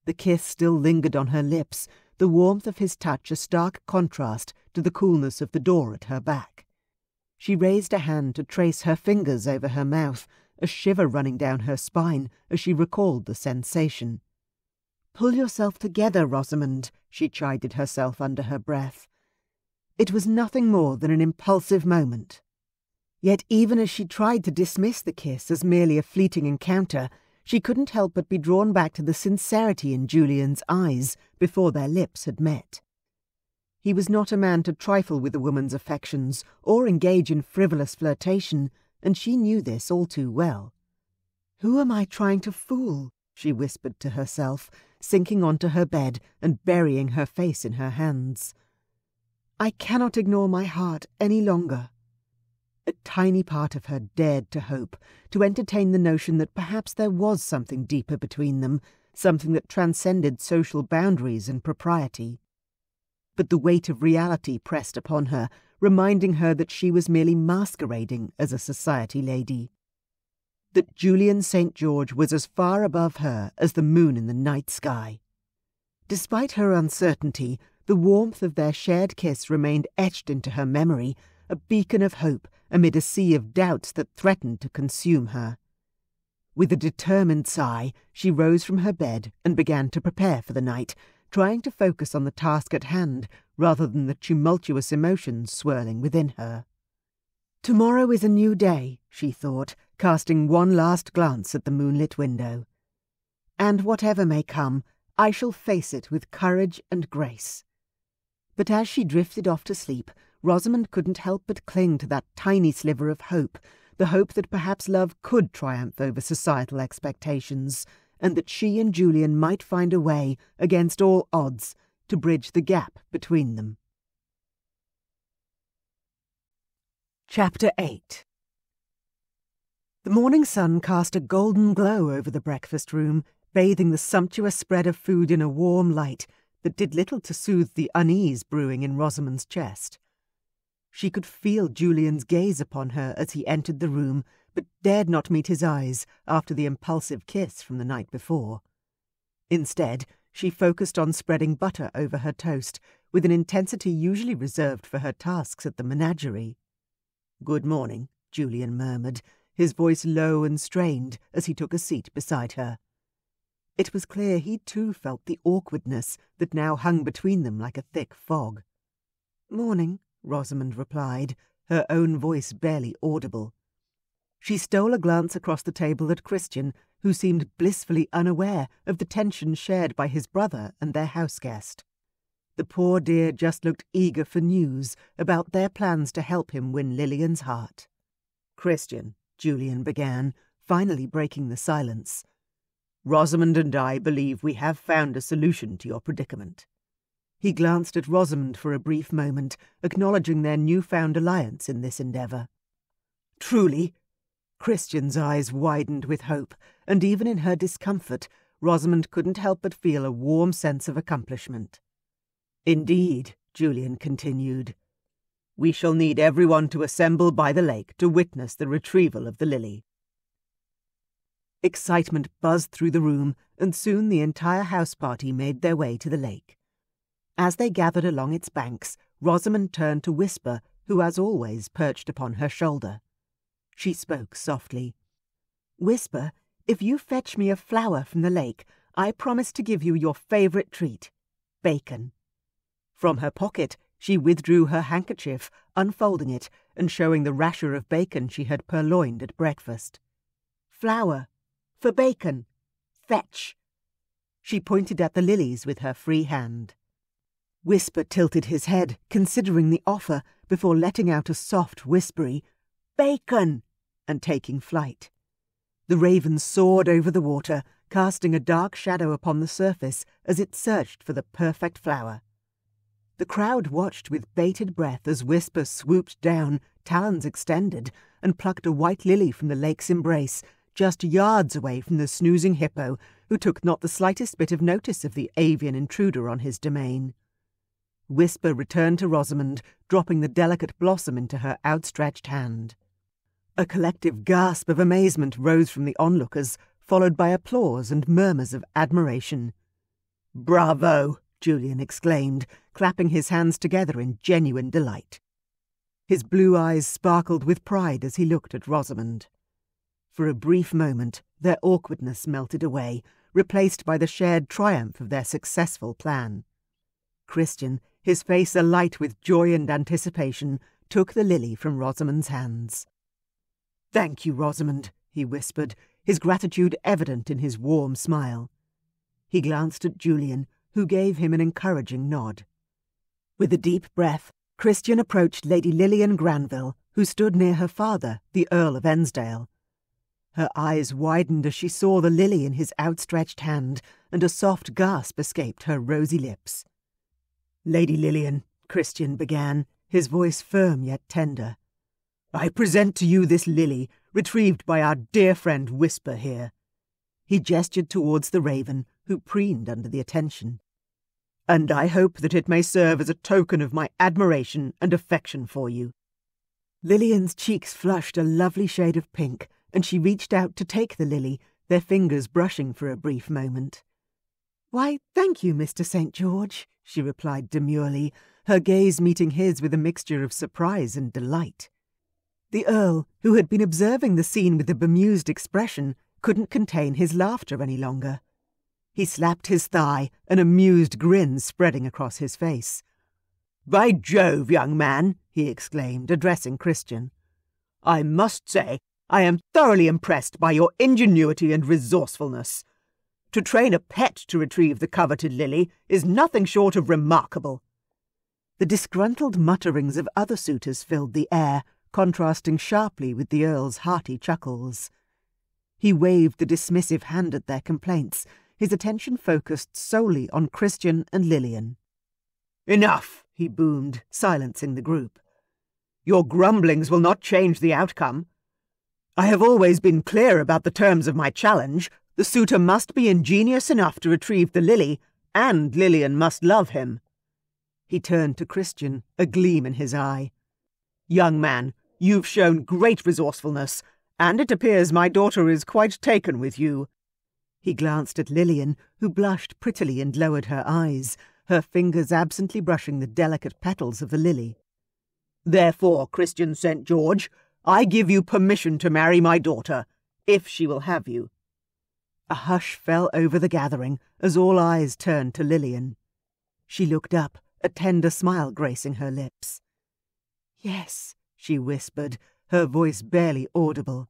The kiss still lingered on her lips, the warmth of his touch a stark contrast to the coolness of the door at her back. She raised a hand to trace her fingers over her mouth, a shiver running down her spine as she recalled the sensation. "Pull yourself together, Rosamund," she chided herself under her breath. It was nothing more than an impulsive moment. Yet even as she tried to dismiss the kiss as merely a fleeting encounter, she couldn't help but be drawn back to the sincerity in Julian's eyes before their lips had met. He was not a man to trifle with a woman's affections or engage in frivolous flirtation, and she knew this all too well. "Who am I trying to fool?" she whispered to herself, sinking onto her bed and burying her face in her hands. "I cannot ignore my heart any longer." A tiny part of her dared to hope, to entertain the notion that perhaps there was something deeper between them, something that transcended social boundaries and propriety. But the weight of reality pressed upon her, reminding her that she was merely masquerading as a society lady. That Julian St. George was as far above her as the moon in the night sky. Despite her uncertainty, the warmth of their shared kiss remained etched into her memory, a beacon of hope amid a sea of doubts that threatened to consume her. With a determined sigh, she rose from her bed and began to prepare for the night, trying to focus on the task at hand rather than the tumultuous emotions swirling within her. "Tomorrow is a new day," she thought, casting one last glance at the moonlit window. "And whatever may come, I shall face it with courage and grace." But as she drifted off to sleep, Rosamund couldn't help but cling to that tiny sliver of hope, the hope that perhaps love could triumph over societal expectations, and that she and Julian might find a way, against all odds, to bridge the gap between them. Chapter 8. The morning sun cast a golden glow over the breakfast room, bathing the sumptuous spread of food in a warm light that did little to soothe the unease brewing in Rosamund's chest. She could feel Julian's gaze upon her as he entered the room, but dared not meet his eyes after the impulsive kiss from the night before. Instead, she focused on spreading butter over her toast, with an intensity usually reserved for her tasks at the menagerie. "Good morning," Julian murmured, his voice low and strained as he took a seat beside her. It was clear he too felt the awkwardness that now hung between them like a thick fog. "Morning," Rosamund replied, her own voice barely audible. She stole a glance across the table at Christian, who seemed blissfully unaware of the tension shared by his brother and their house-guest. The poor dear just looked eager for news about their plans to help him win Lillian's heart. "Christian," Julian began, finally breaking the silence, "Rosamund and I believe we have found a solution to your predicament." He glanced at Rosamund for a brief moment, acknowledging their newfound alliance in this endeavour. "Truly?" Christian's eyes widened with hope, and even in her discomfort, Rosamund couldn't help but feel a warm sense of accomplishment. "Indeed," Julian continued. "We shall need everyone to assemble by the lake to witness the retrieval of the lily." Excitement buzzed through the room, and soon the entire house party made their way to the lake. As they gathered along its banks, Rosamund turned to Whisper, who as always perched upon her shoulder. She spoke softly. "Whisper, if you fetch me a flower from the lake, I promise to give you your favourite treat, bacon." From her pocket, She withdrew her handkerchief, unfolding it and showing the rasher of bacon she had purloined at breakfast. "Flour. For bacon. Fetch." She pointed at the lilies with her free hand. Whisper tilted his head, considering the offer, before letting out a soft, whispery, "Bacon!" and taking flight. The raven soared over the water, casting a dark shadow upon the surface as it searched for the perfect flower. The crowd watched with bated breath as Whisper swooped down, talons extended, and plucked a white lily from the lake's embrace, just yards away from the snoozing hippo, who took not the slightest bit of notice of the avian intruder on his domain. Whisper returned to Rosamund, dropping the delicate blossom into her outstretched hand. A collective gasp of amazement rose from the onlookers, followed by applause and murmurs of admiration. "Bravo!" Julian exclaimed, clapping his hands together in genuine delight. His blue eyes sparkled with pride as he looked at Rosamund. For a brief moment, their awkwardness melted away, replaced by the shared triumph of their successful plan. Christian, his face alight with joy and anticipation, took the lily from Rosamund's hands. "Thank you, Rosamund," he whispered, his gratitude evident in his warm smile. He glanced at Julian, who gave him an encouraging nod. With a deep breath, Christian approached Lady Lillian Granville, who stood near her father, the Earl of Ensdale. Her eyes widened as she saw the lily in his outstretched hand, and a soft gasp escaped her rosy lips. "Lady Lillian," Christian began, his voice firm yet tender, "I present to you this lily, retrieved by our dear friend Whisper here." He gestured towards the raven, who preened under the attention. "And I hope that it may serve as a token of my admiration and affection for you." Lillian's cheeks flushed a lovely shade of pink, and she reached out to take the lily, their fingers brushing for a brief moment. "Why, thank you, Mr. St. George," she replied demurely, her gaze meeting his with a mixture of surprise and delight. The Earl, who had been observing the scene with a bemused expression, couldn't contain his laughter any longer. He slapped his thigh, an amused grin spreading across his face. "By Jove, young man," he exclaimed, addressing Christian, "I must say I am thoroughly impressed by your ingenuity and resourcefulness. To train a pet to retrieve the coveted lily is nothing short of remarkable." The disgruntled mutterings of other suitors filled the air, contrasting sharply with the Earl's hearty chuckles. He waved the dismissive hand at their complaints, his attention focused solely on Christian and Lillian. "Enough," he boomed, silencing the group. "Your grumblings will not change the outcome. I have always been clear about the terms of my challenge. The suitor must be ingenious enough to retrieve the lily, and Lillian must love him." He turned to Christian, a gleam in his eye. "Young man, you've shown great resourcefulness, and it appears my daughter is quite taken with you." He glanced at Lillian, who blushed prettily and lowered her eyes, her fingers absently brushing the delicate petals of the lily. "Therefore, Christian St. George, I give you permission to marry my daughter, if she will have you." A hush fell over the gathering as all eyes turned to Lillian. She looked up, a tender smile gracing her lips. "Yes," she whispered, her voice barely audible.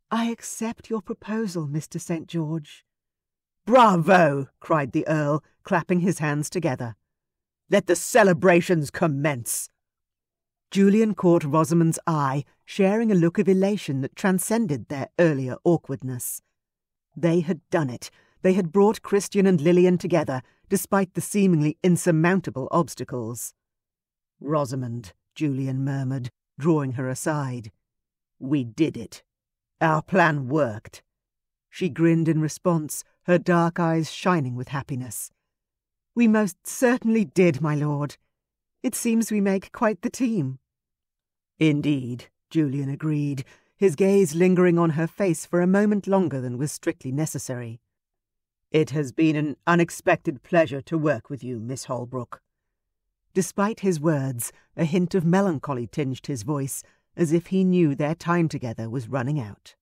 "I accept your proposal, Mr. St. George." "Bravo!" cried the Earl, clapping his hands together. "Let the celebrations commence." Julian caught Rosamund's eye, sharing a look of elation that transcended their earlier awkwardness. They had done it. They had brought Christian and Lillian together, despite the seemingly insurmountable obstacles. "Rosamund," Julian murmured, drawing her aside. "We did it. Our plan worked." She grinned in response, her dark eyes shining with happiness. "We most certainly did, my lord. It seems we make quite the team." "Indeed," Julian agreed, his gaze lingering on her face for a moment longer than was strictly necessary. "It has been an unexpected pleasure to work with you, Miss Holbrook." Despite his words, a hint of melancholy tinged his voice, as if he knew their time together was running out.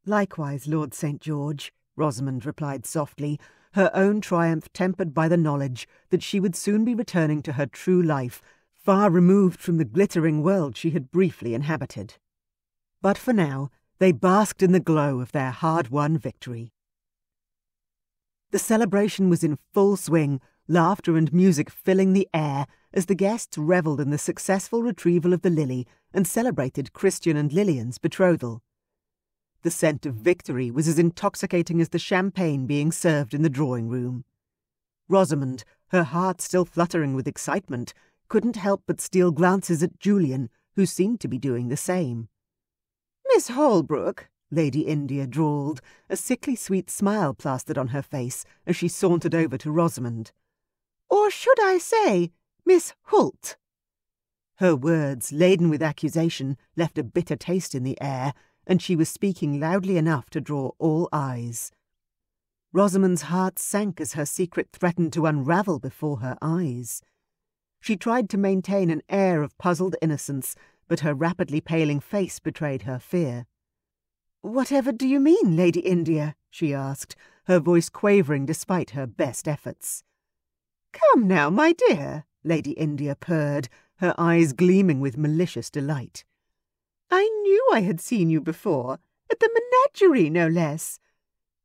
"Likewise, Lord St. George," Rosamund replied softly, her own triumph tempered by the knowledge that she would soon be returning to her true life, far removed from the glittering world she had briefly inhabited. But for now, they basked in the glow of their hard-won victory. The celebration was in full swing, laughter and music filling the air as the guests revelled in the successful retrieval of the lily and celebrated Christian and Lillian's betrothal. The scent of victory was as intoxicating as the champagne being served in the drawing-room. Rosamund, her heart still fluttering with excitement, couldn't help but steal glances at Julian, who seemed to be doing the same. "Miss Holbrook," Lady India drawled, a sickly sweet smile plastered on her face as she sauntered over to Rosamund. "Or should I say, Miss Hoult?" Her words, laden with accusation, left a bitter taste in the air, and she was speaking loudly enough to draw all eyes. Rosamund's heart sank as her secret threatened to unravel before her eyes. She tried to maintain an air of puzzled innocence, but her rapidly paling face betrayed her fear. "Whatever do you mean, Lady India?" she asked, her voice quavering despite her best efforts. "Come now, my dear," Lady India purred, her eyes gleaming with malicious delight. "I knew I had seen you before, at the Menagerie, no less.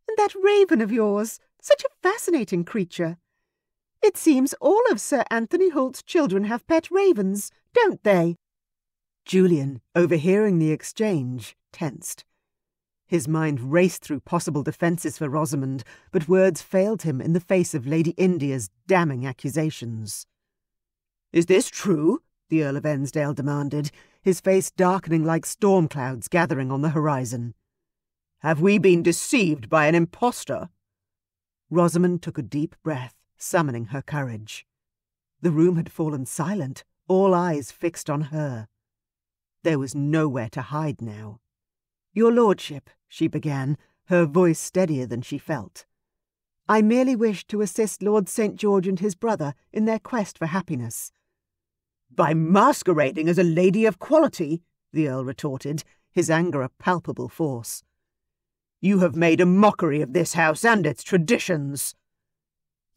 And that raven of yours, such a fascinating creature. It seems all of Sir Anthony Hoult's children have pet ravens, don't they?" Julian, overhearing the exchange, tensed. His mind raced through possible defences for Rosamund, but words failed him in the face of Lady India's damning accusations. "Is this true?" the Earl of Ensdale demanded, his face darkening like storm clouds gathering on the horizon. "Have we been deceived by an impostor?" Rosamund took a deep breath, summoning her courage. The room had fallen silent, all eyes fixed on her. There was nowhere to hide now. "Your lordship," she began, her voice steadier than she felt. "I merely wished to assist Lord St. George and his brother in their quest for happiness." "By masquerading as a lady of quality," the Earl retorted, his anger a palpable force. "You have made a mockery of this house and its traditions."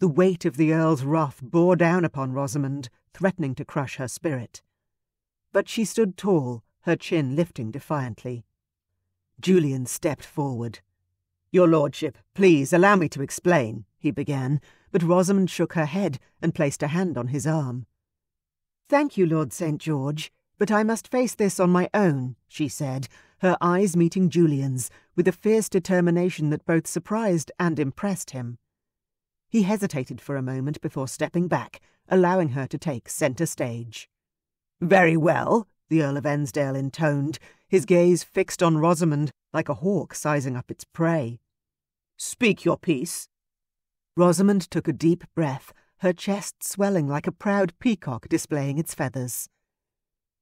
The weight of the Earl's wrath bore down upon Rosamund, threatening to crush her spirit. But she stood tall, her chin lifting defiantly. Julian stepped forward. "Your lordship, please allow me to explain," he began, but Rosamund shook her head and placed a hand on his arm. "Thank you, Lord St. George, but I must face this on my own," she said, her eyes meeting Julian's, with a fierce determination that both surprised and impressed him. He hesitated for a moment before stepping back, allowing her to take centre stage. "Very well," the Earl of Ensdale intoned, his gaze fixed on Rosamund like a hawk sizing up its prey. "Speak your piece." Rosamund took a deep breath, her chest swelling like a proud peacock displaying its feathers.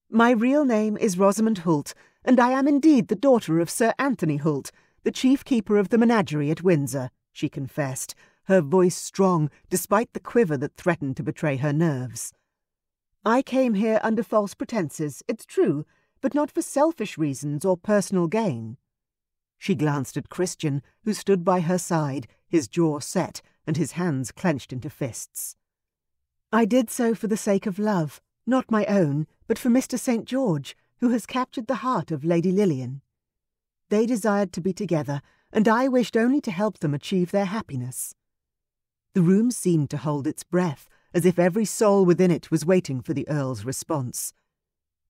"My real name is Rosamund Hoult, and I am indeed the daughter of Sir Anthony Hoult, the chief keeper of the Menagerie at Windsor," she confessed, her voice strong despite the quiver that threatened to betray her nerves. "I came here under false pretences, it's true, but not for selfish reasons or personal gain." She glanced at Christian, who stood by her side, his jaw set and his hands clenched into fists. "I did so for the sake of love, not my own, but for Mr. St. George, who has captured the heart of Lady Lillian. They desired to be together, and I wished only to help them achieve their happiness." The room seemed to hold its breath, as if every soul within it was waiting for the Earl's response.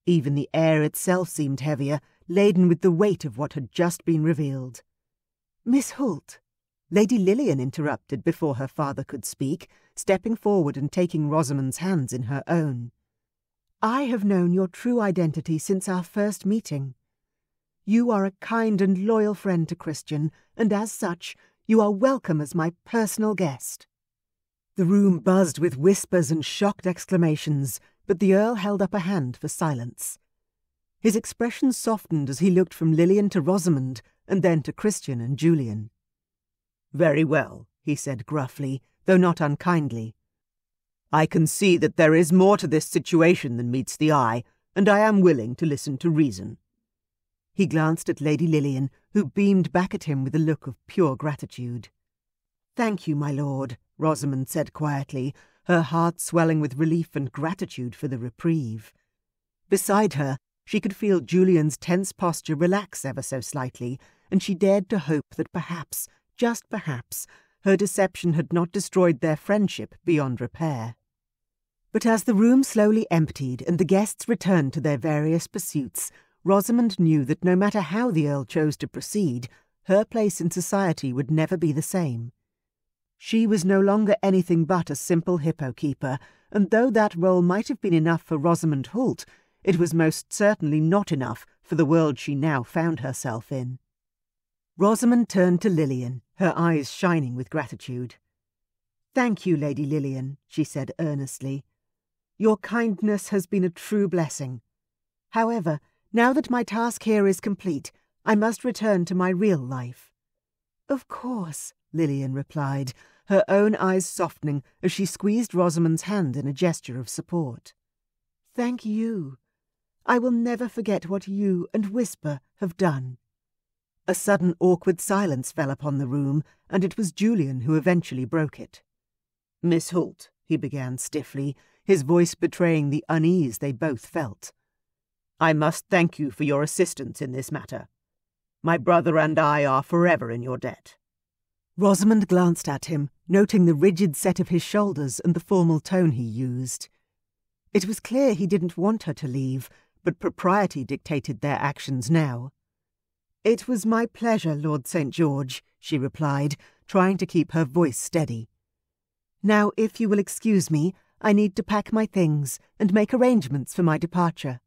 Even the air itself seemed heavier, laden with the weight of what had just been revealed. "Miss Hoult," Lady Lillian interrupted before her father could speak, stepping forward and taking Rosamund's hands in her own. "I have known your true identity since our first meeting. You are a kind and loyal friend to Christian, and as such, you are welcome as my personal guest." The room buzzed with whispers and shocked exclamations, but the Earl held up a hand for silence. His expression softened as he looked from Lillian to Rosamund, and then to Christian and Julian. "Very well," he said gruffly, though not unkindly. "I can see that there is more to this situation than meets the eye, and I am willing to listen to reason." He glanced at Lady Lillian, who beamed back at him with a look of pure gratitude. "Thank you, my lord," Rosamund said quietly, her heart swelling with relief and gratitude for the reprieve. Beside her, she could feel Julian's tense posture relax ever so slightly, and she dared to hope that perhaps, just perhaps, her deception had not destroyed their friendship beyond repair. But as the room slowly emptied and the guests returned to their various pursuits, Rosamund knew that no matter how the Earl chose to proceed, her place in society would never be the same. She was no longer anything but a simple hippo keeper, and though that role might have been enough for Rosamund Hoult, it was most certainly not enough for the world she now found herself in. Rosamund turned to Lillian, her eyes shining with gratitude. "Thank you, Lady Lillian," she said earnestly. "Your kindness has been a true blessing. However, now that my task here is complete, I must return to my real life." "Of course," Lillian replied, her own eyes softening as she squeezed Rosamund's hand in a gesture of support. "Thank you. I will never forget what you and Whisper have done." A sudden awkward silence fell upon the room, and it was Julian who eventually broke it. "Miss Hoult," he began stiffly, his voice betraying the unease they both felt. "I must thank you for your assistance in this matter. My brother and I are forever in your debt." Rosamund glanced at him, noting the rigid set of his shoulders and the formal tone he used. It was clear he didn't want her to leave, but propriety dictated their actions now. "It was my pleasure, Lord St. George," she replied, trying to keep her voice steady. "Now, if you will excuse me, I need to pack my things and make arrangements for my departure."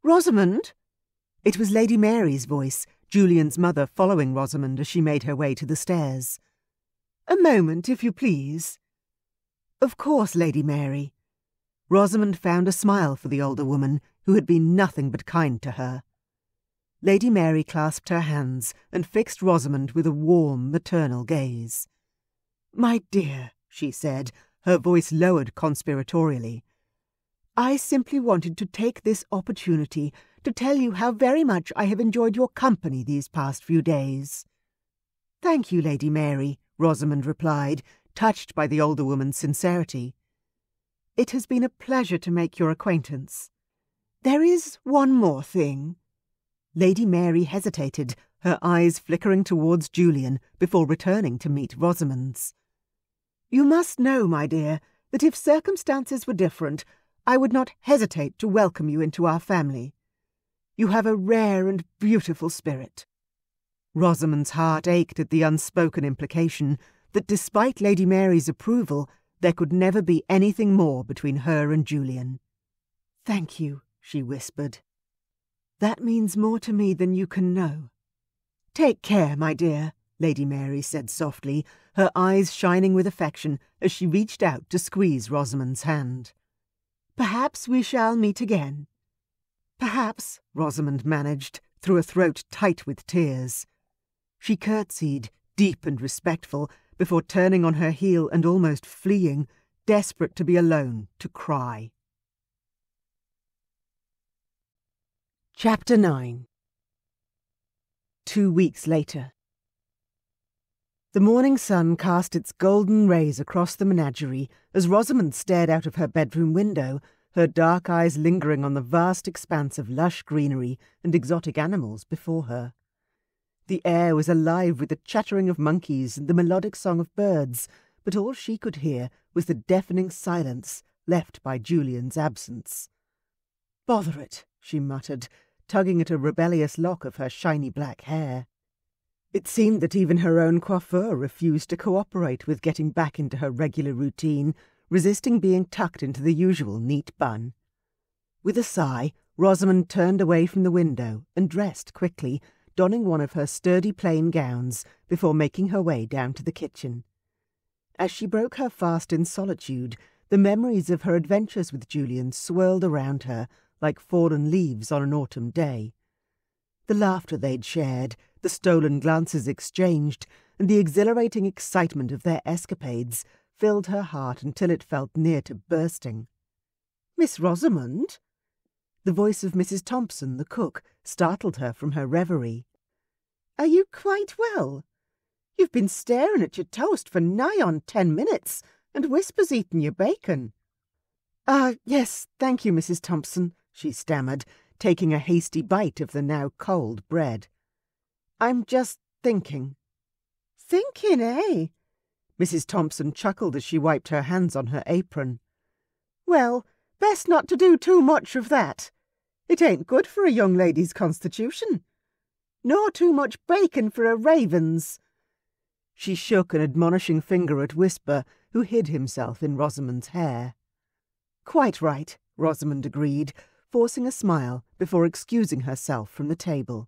"Rosamund?" It was Lady Mary's voice, Julian's mother following Rosamund as she made her way to the stairs. "A moment, if you please." "Of course, Lady Mary." Rosamund found a smile for the older woman, who had been nothing but kind to her. Lady Mary clasped her hands and fixed Rosamund with a warm, maternal gaze. "My dear," she said, her voice lowered conspiratorially, "I simply wanted to take this opportunity to tell you how very much I have enjoyed your company these past few days." "Thank you, Lady Mary," Rosamund replied, touched by the older woman's sincerity. "It has been a pleasure to make your acquaintance. There is one more thing." Lady Mary hesitated, her eyes flickering towards Julian before returning to meet Rosamund's. "You must know, my dear, that if circumstances were different, I would not hesitate to welcome you into our family. You have a rare and beautiful spirit." Rosamund's heart ached at the unspoken implication that despite Lady Mary's approval, there could never be anything more between her and Julian. "Thank you," she whispered. "That means more to me than you can know." "Take care, my dear," Lady Mary said softly, her eyes shining with affection as she reached out to squeeze Rosamund's hand. "Perhaps we shall meet again." "Perhaps," Rosamund managed, through a throat tight with tears. She curtsied, deep and respectful, before turning on her heel and almost fleeing, desperate to be alone, to cry. Chapter 9. 2 weeks later. The morning sun cast its golden rays across the menagerie as Rosamund stared out of her bedroom window, her dark eyes lingering on the vast expanse of lush greenery and exotic animals before her. The air was alive with the chattering of monkeys and the melodic song of birds, but all she could hear was the deafening silence left by Julian's absence. "Bother it," she muttered, tugging at a rebellious lock of her shiny black hair. It seemed that even her own coiffeur refused to cooperate with getting back into her regular routine, resisting being tucked into the usual neat bun. With a sigh, Rosamund turned away from the window and dressed quickly, donning one of her sturdy plain gowns before making her way down to the kitchen. As she broke her fast in solitude, the memories of her adventures with Julian swirled around her like fallen leaves on an autumn day. The laughter they'd shared, the stolen glances exchanged, and the exhilarating excitement of their escapades filled her heart until it felt near to bursting. "Miss Rosamund?" The voice of Mrs. Thompson, the cook, startled her from her reverie. "Are you quite well? You've been staring at your toast for nigh on 10 minutes, and Whisper's eating your bacon." Yes, thank you, Mrs. Thompson," she stammered, taking a hasty bite of the now cold bread. "I'm just thinking." "Thinking, eh?" Mrs. Thompson chuckled as she wiped her hands on her apron. "Well, best not to do too much of that. It ain't good for a young lady's constitution. Nor too much bacon for a raven's." She shook an admonishing finger at Whisper, who hid himself in Rosamund's hair. "Quite right," Rosamund agreed, forcing a smile before excusing herself from the table.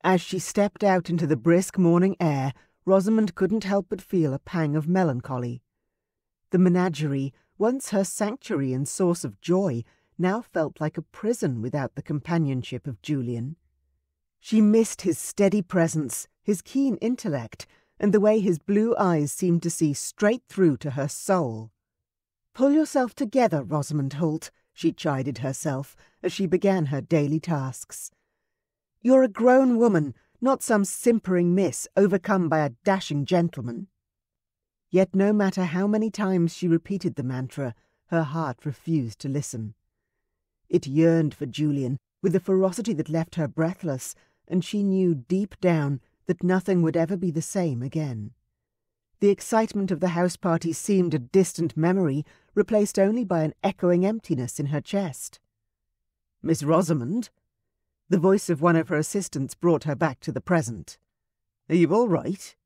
As she stepped out into the brisk morning air, Rosamund couldn't help but feel a pang of melancholy. The menagerie, once her sanctuary and source of joy, now felt like a prison without the companionship of Julian. She missed his steady presence, his keen intellect, and the way his blue eyes seemed to see straight through to her soul. "Pull yourself together, Rosamund Hoult," she chided herself as she began her daily tasks. "You're a grown woman, not some simpering miss overcome by a dashing gentleman." Yet no matter how many times she repeated the mantra, her heart refused to listen. It yearned for Julian with a ferocity that left her breathless, and she knew deep down that nothing would ever be the same again. The excitement of the house party seemed a distant memory, replaced only by an echoing emptiness in her chest. "Miss Rosamund?" The voice of one of her assistants brought her back to the present. "Are you all right?"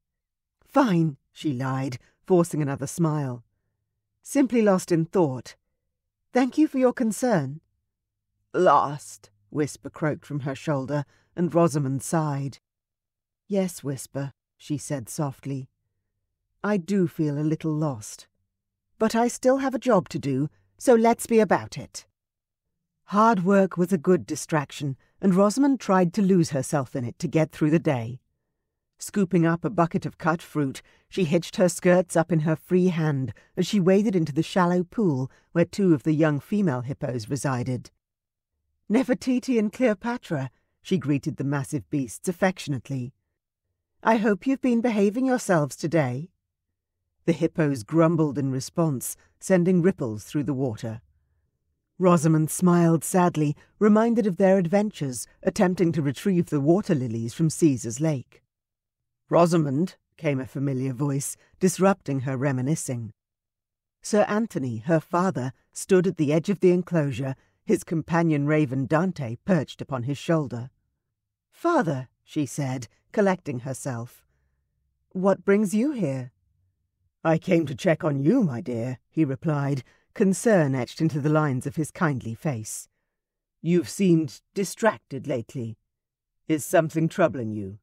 "Fine," she lied, forcing another smile. "Simply lost in thought. Thank you for your concern." "Lost," Whisper croaked from her shoulder, and Rosamund sighed. "Yes, Whisper," she said softly. "I do feel a little lost. But I still have a job to do, so let's be about it." Hard work was a good distraction, and Rosamund tried to lose herself in it to get through the day. Scooping up a bucket of cut fruit, she hitched her skirts up in her free hand as she waded into the shallow pool where two of the young female hippos resided. "Nefertiti and Cleopatra," she greeted the massive beasts affectionately. "I hope you've been behaving yourselves today." The hippos grumbled in response, sending ripples through the water. Rosamund smiled sadly, reminded of their adventures, attempting to retrieve the water lilies from Caesar's lake. "Rosamund," came a familiar voice, disrupting her reminiscing. Sir Anthony, her father, stood at the edge of the enclosure, his companion raven Dante perched upon his shoulder. "Father," she said, collecting herself. "What brings you here?" "I came to check on you, my dear," he replied, concern etched into the lines of his kindly face. "You've seemed distracted lately. Is something troubling you?"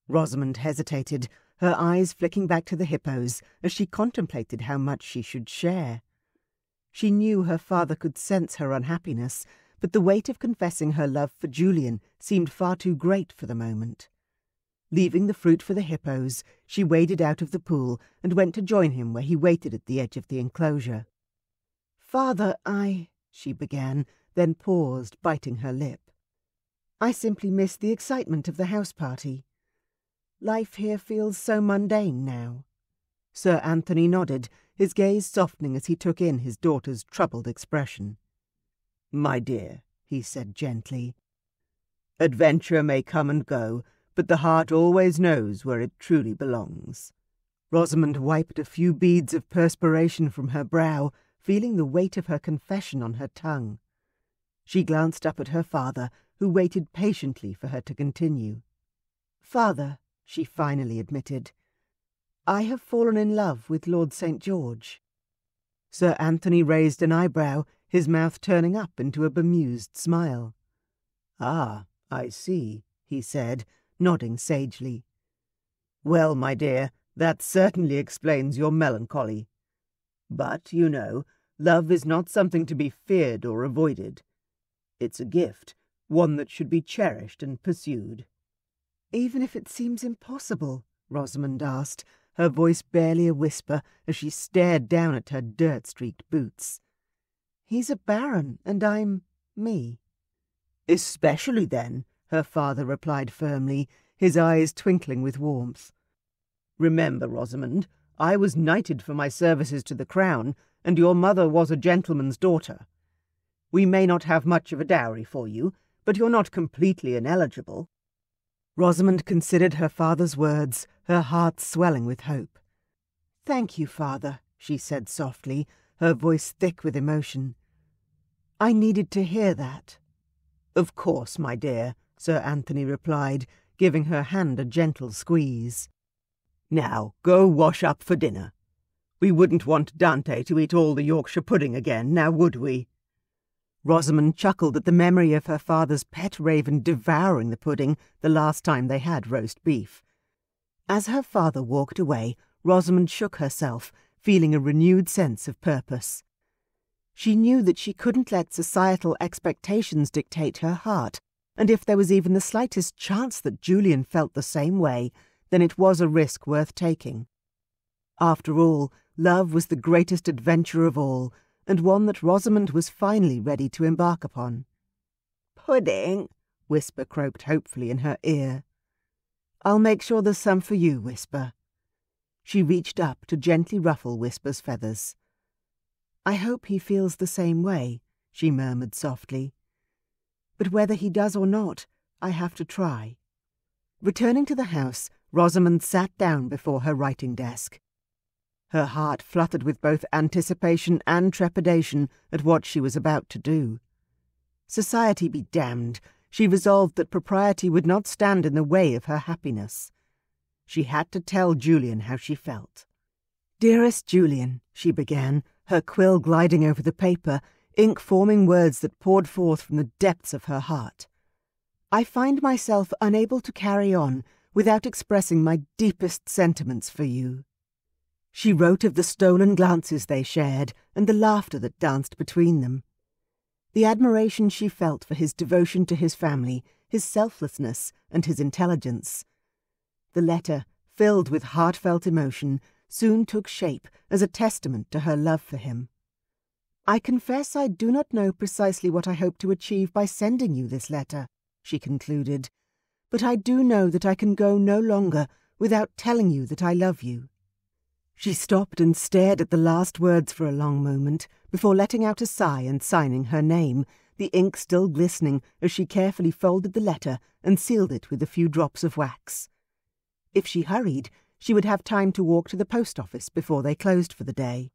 Rosamund hesitated, her eyes flicking back to the hippos as she contemplated how much she should share. She knew her father could sense her unhappiness, but the weight of confessing her love for Julian seemed far too great for the moment. Leaving the fruit for the hippos, she waded out of the pool and went to join him where he waited at the edge of the enclosure. "Father, she began, then paused, biting her lip. "I simply missed the excitement of the house party. Life here feels so mundane now." Sir Anthony nodded, his gaze softening as he took in his daughter's troubled expression. "My dear," he said gently, "adventure may come and go, but the heart always knows where it truly belongs." Rosamund wiped a few beads of perspiration from her brow, feeling the weight of her confession on her tongue. She glanced up at her father, who waited patiently for her to continue. "Father," she finally admitted, "I have fallen in love with Lord St. George." Sir Anthony raised an eyebrow, his mouth turning up into a bemused smile. "Ah, I see," he said, nodding sagely. "Well, my dear, that certainly explains your melancholy. But, you know, love is not something to be feared or avoided. It's a gift, one that should be cherished and pursued." "Even if it seems impossible?" Rosamund asked, her voice barely a whisper as she stared down at her dirt-streaked boots. "He's a baron, and I'm me." "Especially then," her father replied firmly, his eyes twinkling with warmth. Remember, Rosamund, I was knighted for my services to the crown, and your mother was a gentleman's daughter. We may not have much of a dowry for you, but you're not completely ineligible." Rosamund considered her father's words, her heart swelling with hope. "Thank you, father," she said softly, her voice thick with emotion. "I needed to hear that." "Of course, my dear," Sir Anthony replied, giving her hand a gentle squeeze. "Now, go wash up for dinner. We wouldn't want Dante to eat all the Yorkshire pudding again, now would we?" Rosamund chuckled at the memory of her father's pet raven devouring the pudding the last time they had roast beef. As her father walked away, Rosamund shook herself, feeling a renewed sense of purpose. She knew that she couldn't let societal expectations dictate her heart, and if there was even the slightest chance that Julian felt the same way, then it was a risk worth taking. After all, love was the greatest adventure of all, and one that Rosamund was finally ready to embark upon. "Pudding," Whisper croaked hopefully in her ear. "I'll make sure there's some for you, Whisper." She reached up to gently ruffle Whisper's feathers. "I hope he feels the same way," she murmured softly. "But whether he does or not, I have to try." Returning to the house, Rosamund sat down before her writing desk. Her heart fluttered with both anticipation and trepidation at what she was about to do. Society be damned, she resolved that propriety would not stand in the way of her happiness. She had to tell Julian how she felt. "Dearest Julian," she began, her quill gliding over the paper, ink forming words that poured forth from the depths of her heart. "I find myself unable to carry on without expressing my deepest sentiments for you." She wrote of the stolen glances they shared and the laughter that danced between them. The admiration she felt for his devotion to his family, his selflessness, and his intelligence. The letter, filled with heartfelt emotion, soon took shape as a testament to her love for him. "I confess I do not know precisely what I hope to achieve by sending you this letter," she concluded, "but I do know that I can go no longer without telling you that I love you." She stopped and stared at the last words for a long moment before letting out a sigh and signing her name, the ink still glistening as she carefully folded the letter and sealed it with a few drops of wax. If she hurried, she would have time to walk to the post office before they closed for the day.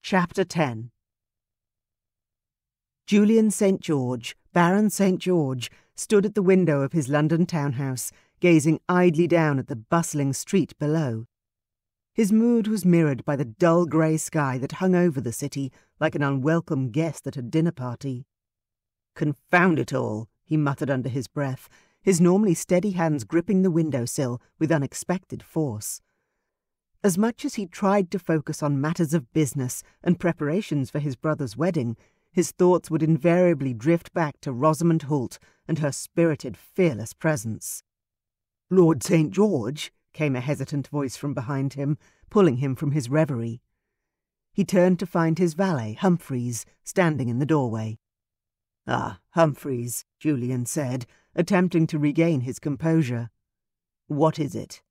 Chapter 10. Julian St. George, Baron St. George, stood at the window of his London townhouse, gazing idly down at the bustling street below. His mood was mirrored by the dull grey sky that hung over the city like an unwelcome guest at a dinner party. "Confound it all," he muttered under his breath, his normally steady hands gripping the window-sill with unexpected force. As much as he tried to focus on matters of business and preparations for his brother's wedding, his thoughts would invariably drift back to Rosamund Hoult and her spirited, fearless presence. "Lord St. George," came a hesitant voice from behind him, pulling him from his reverie. He turned to find his valet, Humphreys, standing in the doorway. "Ah, Humphreys," Julian said, attempting to regain his composure. "What is it?"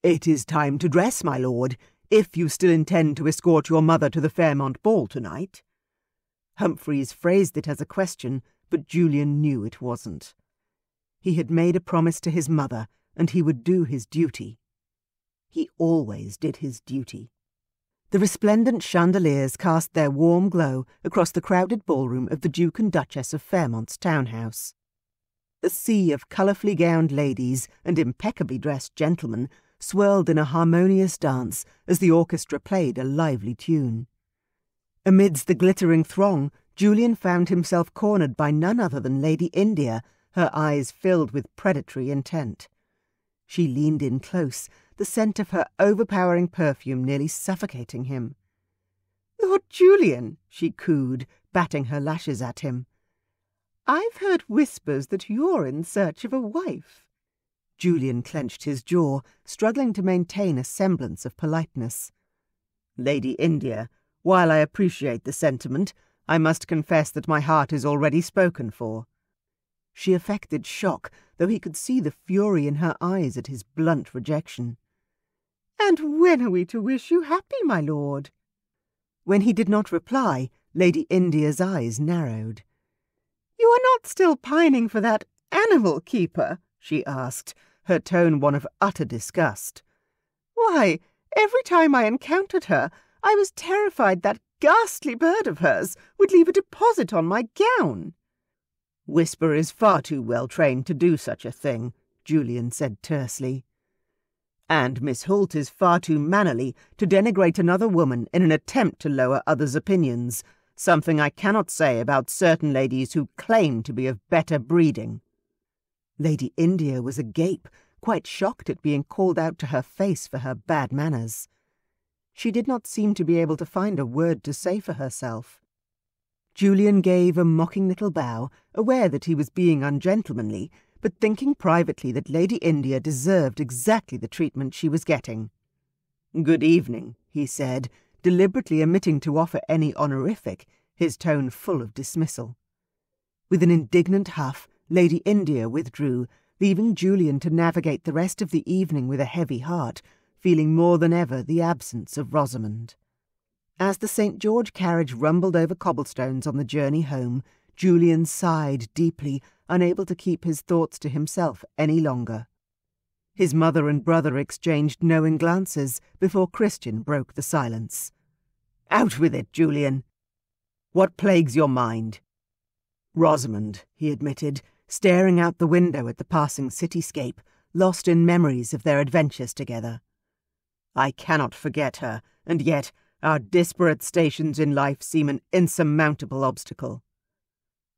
"It is time to dress, my lord, if you still intend to escort your mother to the Fairmont ball tonight." Humphreys phrased it as a question, but Julian knew it wasn't. He had made a promise to his mother, and he would do his duty. He always did his duty. The resplendent chandeliers cast their warm glow across the crowded ballroom of the Duke and Duchess of Fairmont's townhouse. A sea of colourfully gowned ladies and impeccably dressed gentlemen swirled in a harmonious dance as the orchestra played a lively tune. Amidst the glittering throng, Julian found himself cornered by none other than Lady India, her eyes filled with predatory intent. She leaned in close, the scent of her overpowering perfume nearly suffocating him. "Lord Julian," she cooed, batting her lashes at him. "I've heard whispers that you're in search of a wife." Julian clenched his jaw, struggling to maintain a semblance of politeness. "Lady India, while I appreciate the sentiment, I must confess that my heart is already spoken for." She affected shock, though he could see the fury in her eyes at his blunt rejection. "And when are we to wish you happy, my lord?" When he did not reply, Lady India's eyes narrowed. "You are not still pining for that animal keeper?" she asked, her tone one of utter disgust. "Why, every time I encountered her, I was terrified that ghastly bird of hers would leave a deposit on my gown." "Whisper is far too well trained to do such a thing," Julian said tersely. "And Miss Hoult is far too mannerly to denigrate another woman in an attempt to lower others' opinions, something I cannot say about certain ladies who claim to be of better breeding." Lady India was agape, quite shocked at being called out to her face for her bad manners. She did not seem to be able to find a word to say for herself. Julian gave a mocking little bow, aware that he was being ungentlemanly, but thinking privately that Lady India deserved exactly the treatment she was getting. "Good evening," he said, deliberately omitting to offer any honorific, his tone full of dismissal. With an indignant huff, Lady India withdrew, leaving Julian to navigate the rest of the evening with a heavy heart, feeling more than ever the absence of Rosamund. As the St. George carriage rumbled over cobblestones on the journey home, Julian sighed deeply, unable to keep his thoughts to himself any longer. His mother and brother exchanged knowing glances before Christian broke the silence. "Out with it, Julian. What plagues your mind?" "Rosamund," he admitted, staring out the window at the passing cityscape, lost in memories of their adventures together. "I cannot forget her, and yet our disparate stations in life seem an insurmountable obstacle."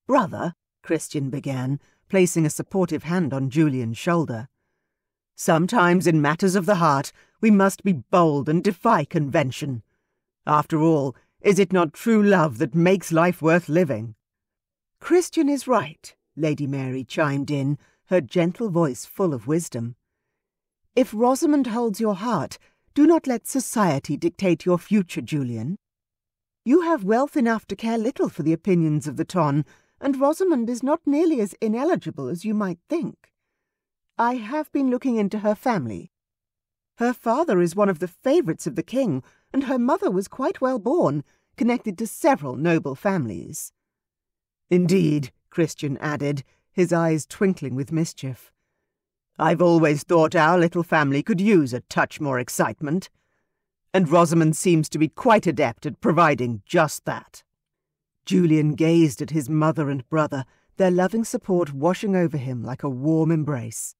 "Brother," Christian began, placing a supportive hand on Julian's shoulder, "sometimes in matters of the heart we must be bold and defy convention. After all, is it not true love that makes life worth living?" "Christian is right," Lady Mary chimed in, her gentle voice full of wisdom. "If Rosamund holds your heart, do not let society dictate your future, Julian. You have wealth enough to care little for the opinions of the ton, and Rosamund is not nearly as ineligible as you might think. I have been looking into her family. Her father is one of the favourites of the king, and her mother was quite well born, connected to several noble families." "Indeed," Christian added, his eyes twinkling with mischief. "I've always thought our little family could use a touch more excitement. And Rosamund seems to be quite adept at providing just that." Julian gazed at his mother and brother, their loving support washing over him like a warm embrace.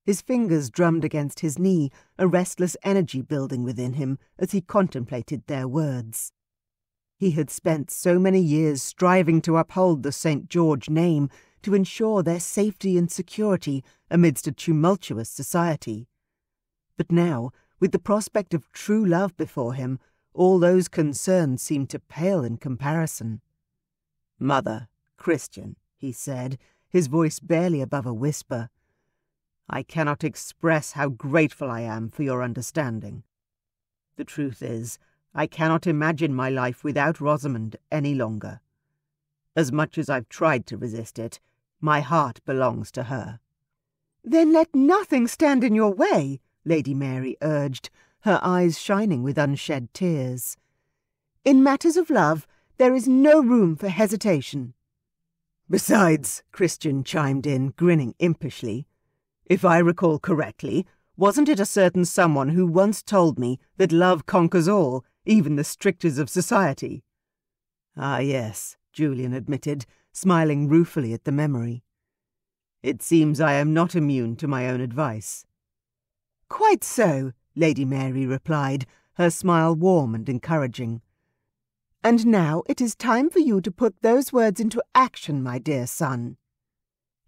His fingers drummed against his knee, a restless energy building within him as he contemplated their words. He had spent so many years striving to uphold the St. George name, to ensure their safety and security amidst a tumultuous society. But now, with the prospect of true love before him, all those concerns seemed to pale in comparison. "Mother, Christian," he said, his voice barely above a whisper, "I cannot express how grateful I am for your understanding. The truth is, I cannot imagine my life without Rosamund any longer. As much as I've tried to resist it, my heart belongs to her." "Then let nothing stand in your way," Lady Mary urged, her eyes shining with unshed tears. "In matters of love, there is no room for hesitation." "Besides," Christian chimed in, grinning impishly, "if I recall correctly, wasn't it a certain someone who once told me that love conquers all, even the strictures of society?" "Ah, yes," Julian admitted, smiling ruefully at the memory. "It seems I am not immune to my own advice." "Quite so," Lady Mary replied, her smile warm and encouraging. "And now it is time for you to put those words into action, my dear son."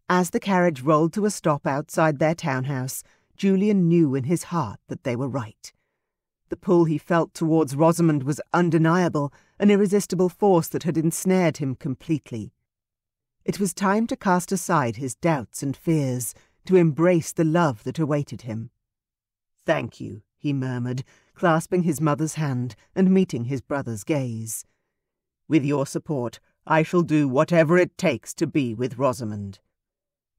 As the carriage rolled to a stop outside their townhouse, Julian knew in his heart that they were right. The pull he felt towards Rosamund was undeniable, an irresistible force that had ensnared him completely. It was time to cast aside his doubts and fears, to embrace the love that awaited him. "Thank you," he murmured, clasping his mother's hand and meeting his brother's gaze. "With your support, I shall do whatever it takes to be with Rosamund."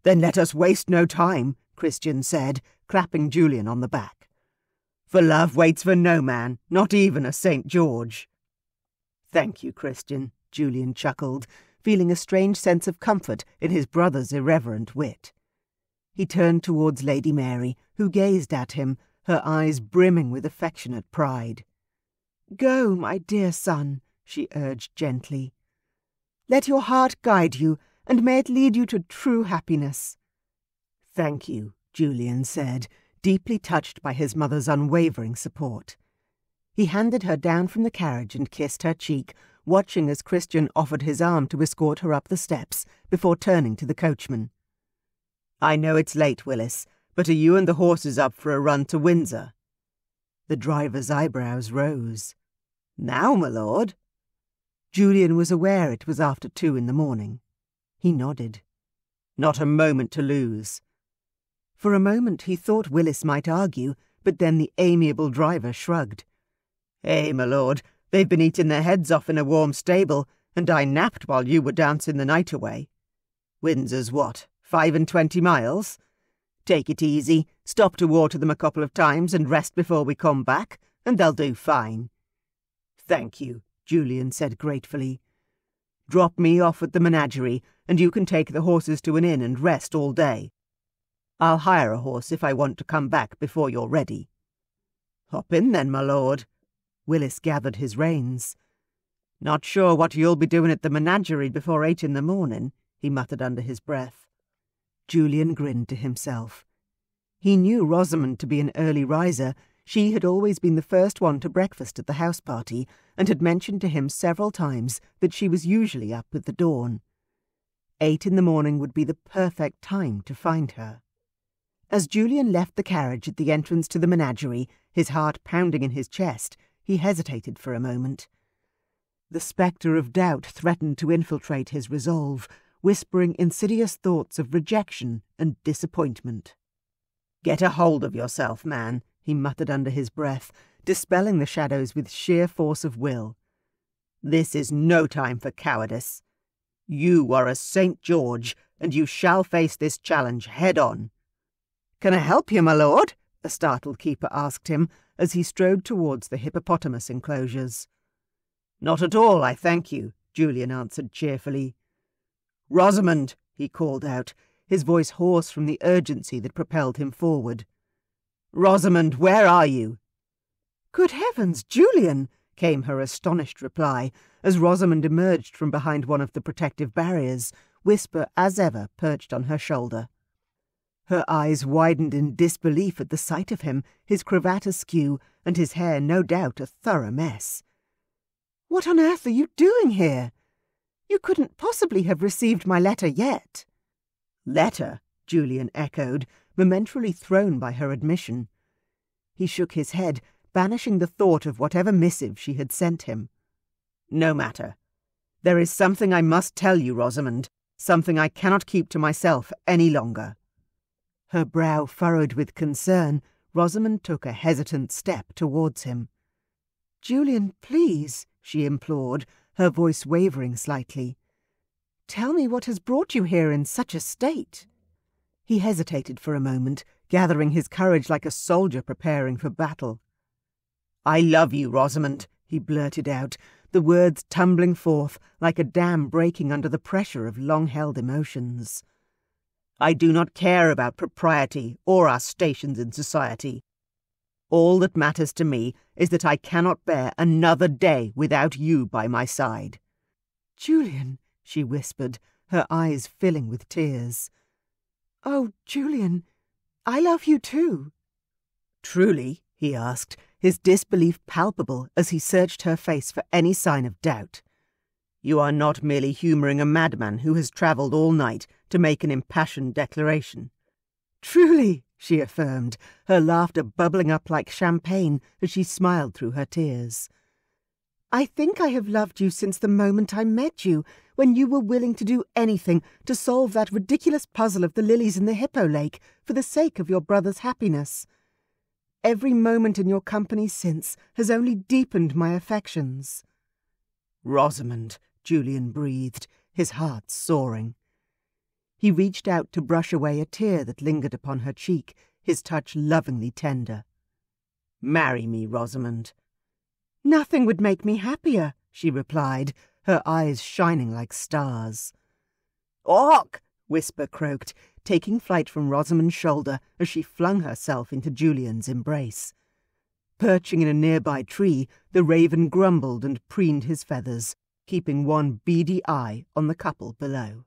Then let us waste no time, Christian said, clapping Julian on the back. For love waits for no man, not even a St. George. Thank you, Christian, Julian chuckled, feeling a strange sense of comfort in his brother's irreverent wit. He turned towards Lady Mary, who gazed at him, her eyes brimming with affectionate pride. Go, my dear son, she urged gently. Let your heart guide you, and may it lead you to true happiness. Thank you, Julian said, deeply touched by his mother's unwavering support. He handed her down from the carriage and kissed her cheek, watching as Christian offered his arm to escort her up the steps before turning to the coachman. I know it's late, Willis, but are you and the horses up for a run to Windsor? The driver's eyebrows rose. Now, my lord? Julian was aware it was after 2 a.m. He nodded. Not a moment to lose. For a moment he thought Willis might argue, but then the amiable driver shrugged. Hey, my lord, they've been eating their heads off in a warm stable, and I napped while you were dancing the night away. Windsor's what, 25 miles? Take it easy, stop to water them a couple of times and rest before we come back, and they'll do fine. Thank you, Julian said gratefully. Drop me off at the Menagerie, and you can take the horses to an inn and rest all day. I'll hire a horse if I want to come back before you're ready. Hop in then, my lord. Willis gathered his reins. Not sure what you'll be doing at the Menagerie before 8 a.m, he muttered under his breath. Julian grinned to himself. He knew Rosamund to be an early riser. She had always been the first one to breakfast at the house party, and had mentioned to him several times that she was usually up with the dawn. 8 a.m. would be the perfect time to find her. As Julian left the carriage at the entrance to the Menagerie, his heart pounding in his chest, he hesitated for a moment. The spectre of doubt threatened to infiltrate his resolve, whispering insidious thoughts of rejection and disappointment. Get a hold of yourself, man, he muttered under his breath, dispelling the shadows with sheer force of will. This is no time for cowardice. You are a St. George, and you shall face this challenge head-on. Can I help you, my lord? A startled keeper asked him as he strode towards the hippopotamus enclosures. Not at all, I thank you, Julian answered cheerfully. Rosamund, he called out, his voice hoarse from the urgency that propelled him forward. Rosamund, where are you? Good heavens, Julian, came her astonished reply, as Rosamund emerged from behind one of the protective barriers, whisper as ever perched on her shoulder. Her eyes widened in disbelief at the sight of him, his cravat askew, and his hair no doubt a thorough mess. What on earth are you doing here? You couldn't possibly have received my letter yet. Letter? Julian echoed, momentarily thrown by her admission. He shook his head, banishing the thought of whatever missive she had sent him. No matter. There is something I must tell you, Rosamund, something I cannot keep to myself any longer. Her brow furrowed with concern, Rosamund took a hesitant step towards him. Julian, please, she implored, her voice wavering slightly. Tell me what has brought you here in such a state. He hesitated for a moment, gathering his courage like a soldier preparing for battle. I love you, Rosamund, he blurted out, the words tumbling forth like a dam breaking under the pressure of long-held emotions. I do not care about propriety or our stations in society. All that matters to me is that I cannot bear another day without you by my side. Julian, she whispered, her eyes filling with tears. Oh, Julian, I love you too. Truly, he asked, his disbelief palpable as he searched her face for any sign of doubt. You are not merely humouring a madman who has travelled all night to make an impassioned declaration. Truly, she affirmed, her laughter bubbling up like champagne as she smiled through her tears. I think I have loved you since the moment I met you, when you were willing to do anything to solve that ridiculous puzzle of the lilies in the hippo lake for the sake of your brother's happiness. Every moment in your company since has only deepened my affections. Rosamund, Julian breathed, his heart soaring. He reached out to brush away a tear that lingered upon her cheek, his touch lovingly tender. "Marry me, Rosamund." "Nothing would make me happier," she replied, her eyes shining like stars. "Hawk!" Whisper croaked, taking flight from Rosamund's shoulder as she flung herself into Julian's embrace. Perching in a nearby tree, the raven grumbled and preened his feathers, keeping one beady eye on the couple below.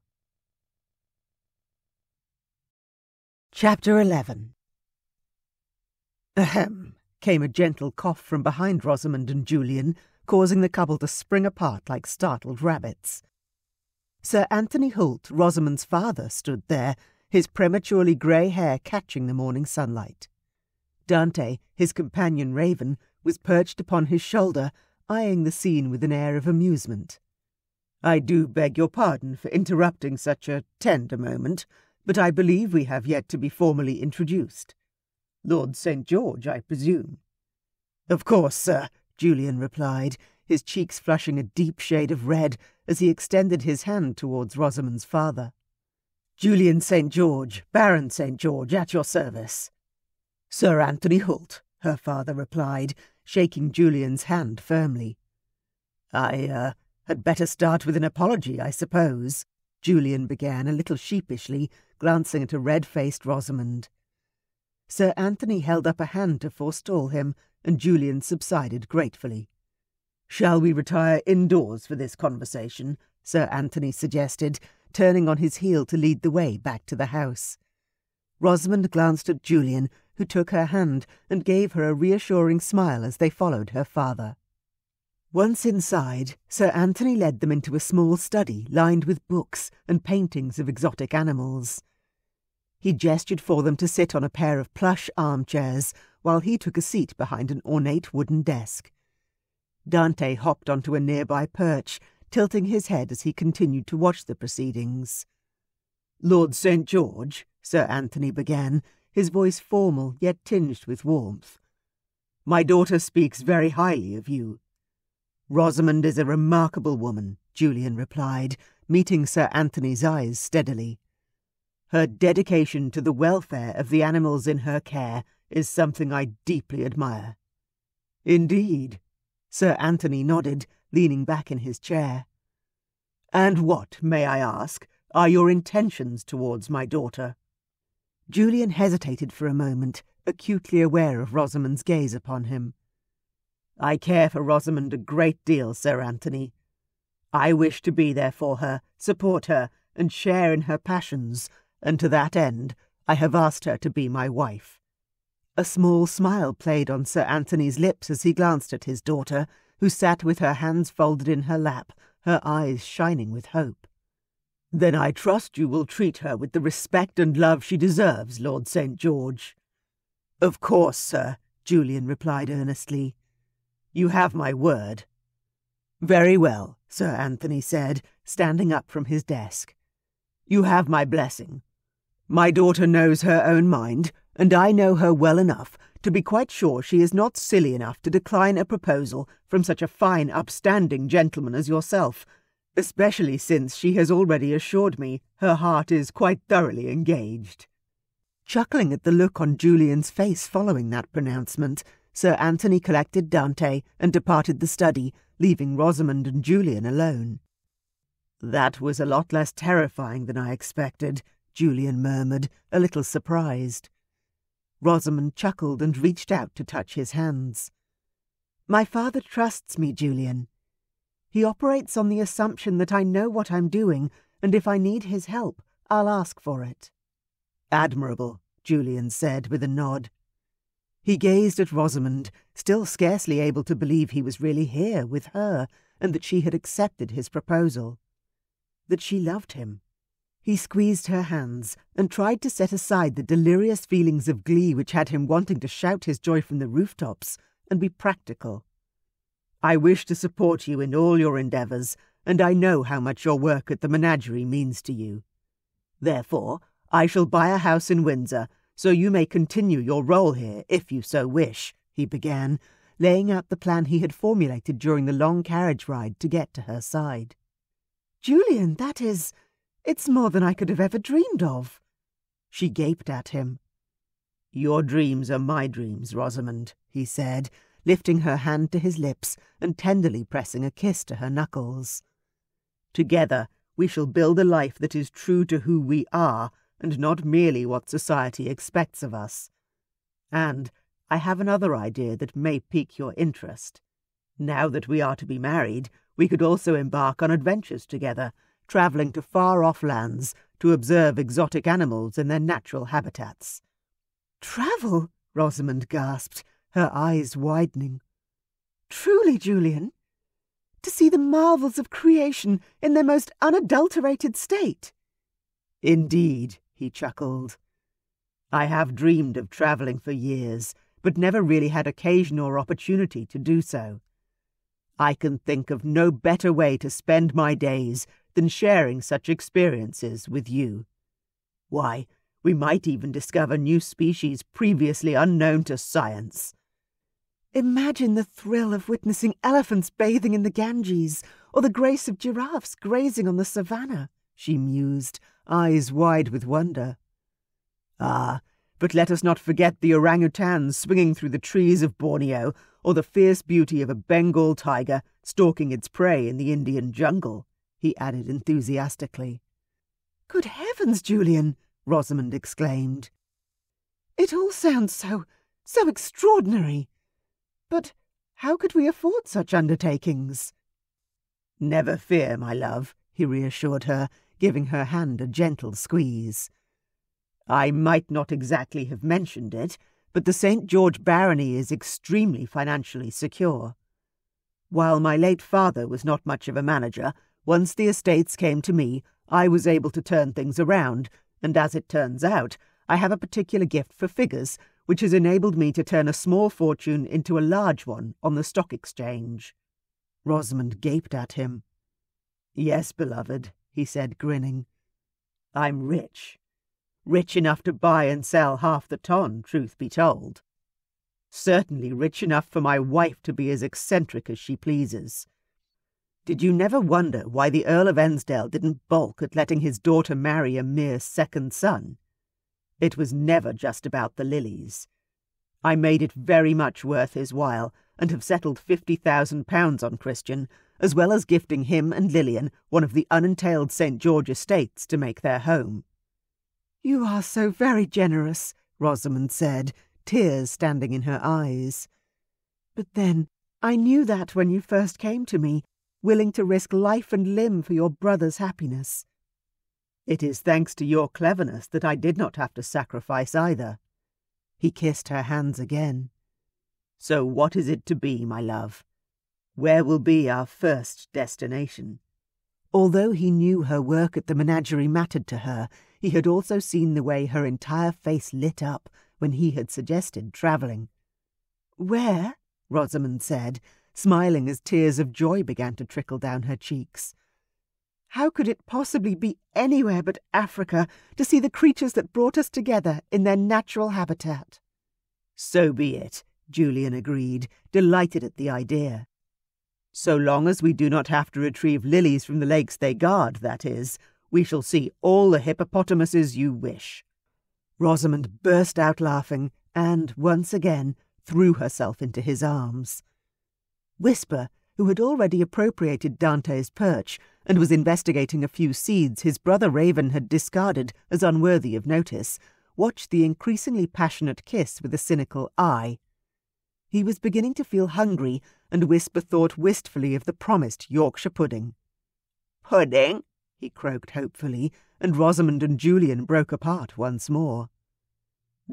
Chapter 11. Ahem! Came a gentle cough from behind Rosamund and Julian, causing the couple to spring apart like startled rabbits. Sir Anthony Hoult, Rosamund's father, stood there, his prematurely grey hair catching the morning sunlight. Dante, his companion Raven, was perched upon his shoulder, eyeing the scene with an air of amusement. "I do beg your pardon for interrupting such a tender moment, but I believe we have yet to be formally introduced. Lord St. George, I presume." "Of course, sir," Julian replied, his cheeks flushing a deep shade of red as he extended his hand towards Rosamund's father. "Julian St. George, Baron St. George, at your service." "Sir Anthony Hoult," her father replied, shaking Julian's hand firmly. "I had better start with an apology, I suppose," Julian began a little sheepishly, glancing at a red-faced Rosamund. Sir Anthony held up a hand to forestall him, and Julian subsided gratefully. "Shall we retire indoors for this conversation?" Sir Anthony suggested, turning on his heel to lead the way back to the house. Rosamund glanced at Julian, who took her hand and gave her a reassuring smile as they followed her father. Once inside, Sir Anthony led them into a small study lined with books and paintings of exotic animals. He gestured for them to sit on a pair of plush armchairs, while he took a seat behind an ornate wooden desk. Dante hopped onto a nearby perch, tilting his head as he continued to watch the proceedings. "Lord St. George," Sir Anthony began, his voice formal yet tinged with warmth. "My daughter speaks very highly of you." "Rosamund is a remarkable woman," Julian replied, meeting Sir Anthony's eyes steadily. "Her dedication to the welfare of the animals in her care is something I deeply admire." "Indeed?" Sir Anthony nodded, leaning back in his chair. "And what, may I ask, are your intentions towards my daughter?" Julian hesitated for a moment, acutely aware of Rosamund's gaze upon him. "I care for Rosamund a great deal, Sir Anthony. I wish to be there for her, support her, and share in her passions, and to that end I have asked her to be my wife." A small smile played on Sir Anthony's lips as he glanced at his daughter, who sat with her hands folded in her lap, her eyes shining with hope. "Then I trust you will treat her with the respect and love she deserves, Lord St. George." "Of course, sir," Julian replied earnestly. "You have my word." "Very well," Sir Anthony said, standing up from his desk. "You have my blessing. My daughter knows her own mind, and I know her well enough to be quite sure she is not silly enough to decline a proposal from such a fine, upstanding gentleman as yourself, especially since she has already assured me her heart is quite thoroughly engaged." Chuckling at the look on Julian's face following that pronouncement, Sir Anthony collected Dante and departed the study, leaving Rosamund and Julian alone. "That was a lot less terrifying than I expected," Julian murmured, a little surprised. Rosamund chuckled and reached out to touch his hands. "My father trusts me, Julian. He operates on the assumption that I know what I'm doing, and if I need his help, I'll ask for it." "Admirable," Julian said with a nod. He gazed at Rosamund, still scarcely able to believe he was really here with her, and that she had accepted his proposal. That she loved him. He squeezed her hands and tried to set aside the delirious feelings of glee which had him wanting to shout his joy from the rooftops, and be practical. "I wish to support you in all your endeavours, and I know how much your work at the Menagerie means to you. Therefore, I shall buy a house in Windsor, so you may continue your role here if you so wish," he began, laying out the plan he had formulated during the long carriage ride to get to her side. "Julian, that is—" It's more than I could have ever dreamed of." She gaped at him. "Your dreams are my dreams, Rosamund," he said, lifting her hand to his lips and tenderly pressing a kiss to her knuckles. "Together we shall build a life that is true to who we are and not merely what society expects of us. And I have another idea that may pique your interest. Now that we are to be married, we could also embark on adventures together, travelling to far-off lands to observe exotic animals in their natural habitats." "Travel?" Rosamund gasped, her eyes widening. "Truly, Julian? To see the marvels of creation in their most unadulterated state?" "Indeed," he chuckled. "I have dreamed of travelling for years, but never really had occasion or opportunity to do so. I can think of no better way to spend my days than sharing such experiences with you. Why, we might even discover new species previously unknown to science." "Imagine the thrill of witnessing elephants bathing in the Ganges, or the grace of giraffes grazing on the savannah," she mused, eyes wide with wonder. "Ah, but let us not forget the orangutans swinging through the trees of Borneo, or the fierce beauty of a Bengal tiger stalking its prey in the Indian jungle," he added enthusiastically. "Good heavens, Julian!" Rosamund exclaimed. "It all sounds so extraordinary. But how could we afford such undertakings?" "Never fear, my love," he reassured her, giving her hand a gentle squeeze. "I might not exactly have mentioned it, but the St. George barony is extremely financially secure. While my late father was not much of a manager, once the estates came to me, I was able to turn things around, and as it turns out, I have a particular gift for figures, which has enabled me to turn a small fortune into a large one on the stock exchange." Rosamund gaped at him. "Yes, beloved," he said, grinning. "I'm rich. Rich enough to buy and sell half the ton, truth be told. Certainly rich enough for my wife to be as eccentric as she pleases. Did you never wonder why the Earl of Ensdale didn't balk at letting his daughter marry a mere second son? It was never just about the lilies. I made it very much worth his while, and have settled £50,000 on Christian, as well as gifting him and Lillian one of the unentailed St. George estates to make their home." "You are so very generous," Rosamund said, tears standing in her eyes. "But then, I knew that when you first came to me, willing to risk life and limb for your brother's happiness." "It is thanks to your cleverness that I did not have to sacrifice either." He kissed her hands again. "So what is it to be, my love? Where will be our first destination?" Although he knew her work at the menagerie mattered to her, he had also seen the way her entire face lit up when he had suggested travelling. "Where?" Rosamund said, smiling as tears of joy began to trickle down her cheeks. "How could it possibly be anywhere but Africa to see the creatures that brought us together in their natural habitat?" "So be it," Julian agreed, delighted at the idea. "So long as we do not have to retrieve lilies from the lakes they guard, that is, we shall see all the hippopotamuses you wish." Rosamund burst out laughing and, once again, threw herself into his arms. Whisper, who had already appropriated Dante's perch and was investigating a few seeds his brother Raven had discarded as unworthy of notice, watched the increasingly passionate kiss with a cynical eye. He was beginning to feel hungry, and Whisper thought wistfully of the promised Yorkshire pudding. "Pudding?" he croaked hopefully, and Rosamund and Julian broke apart once more.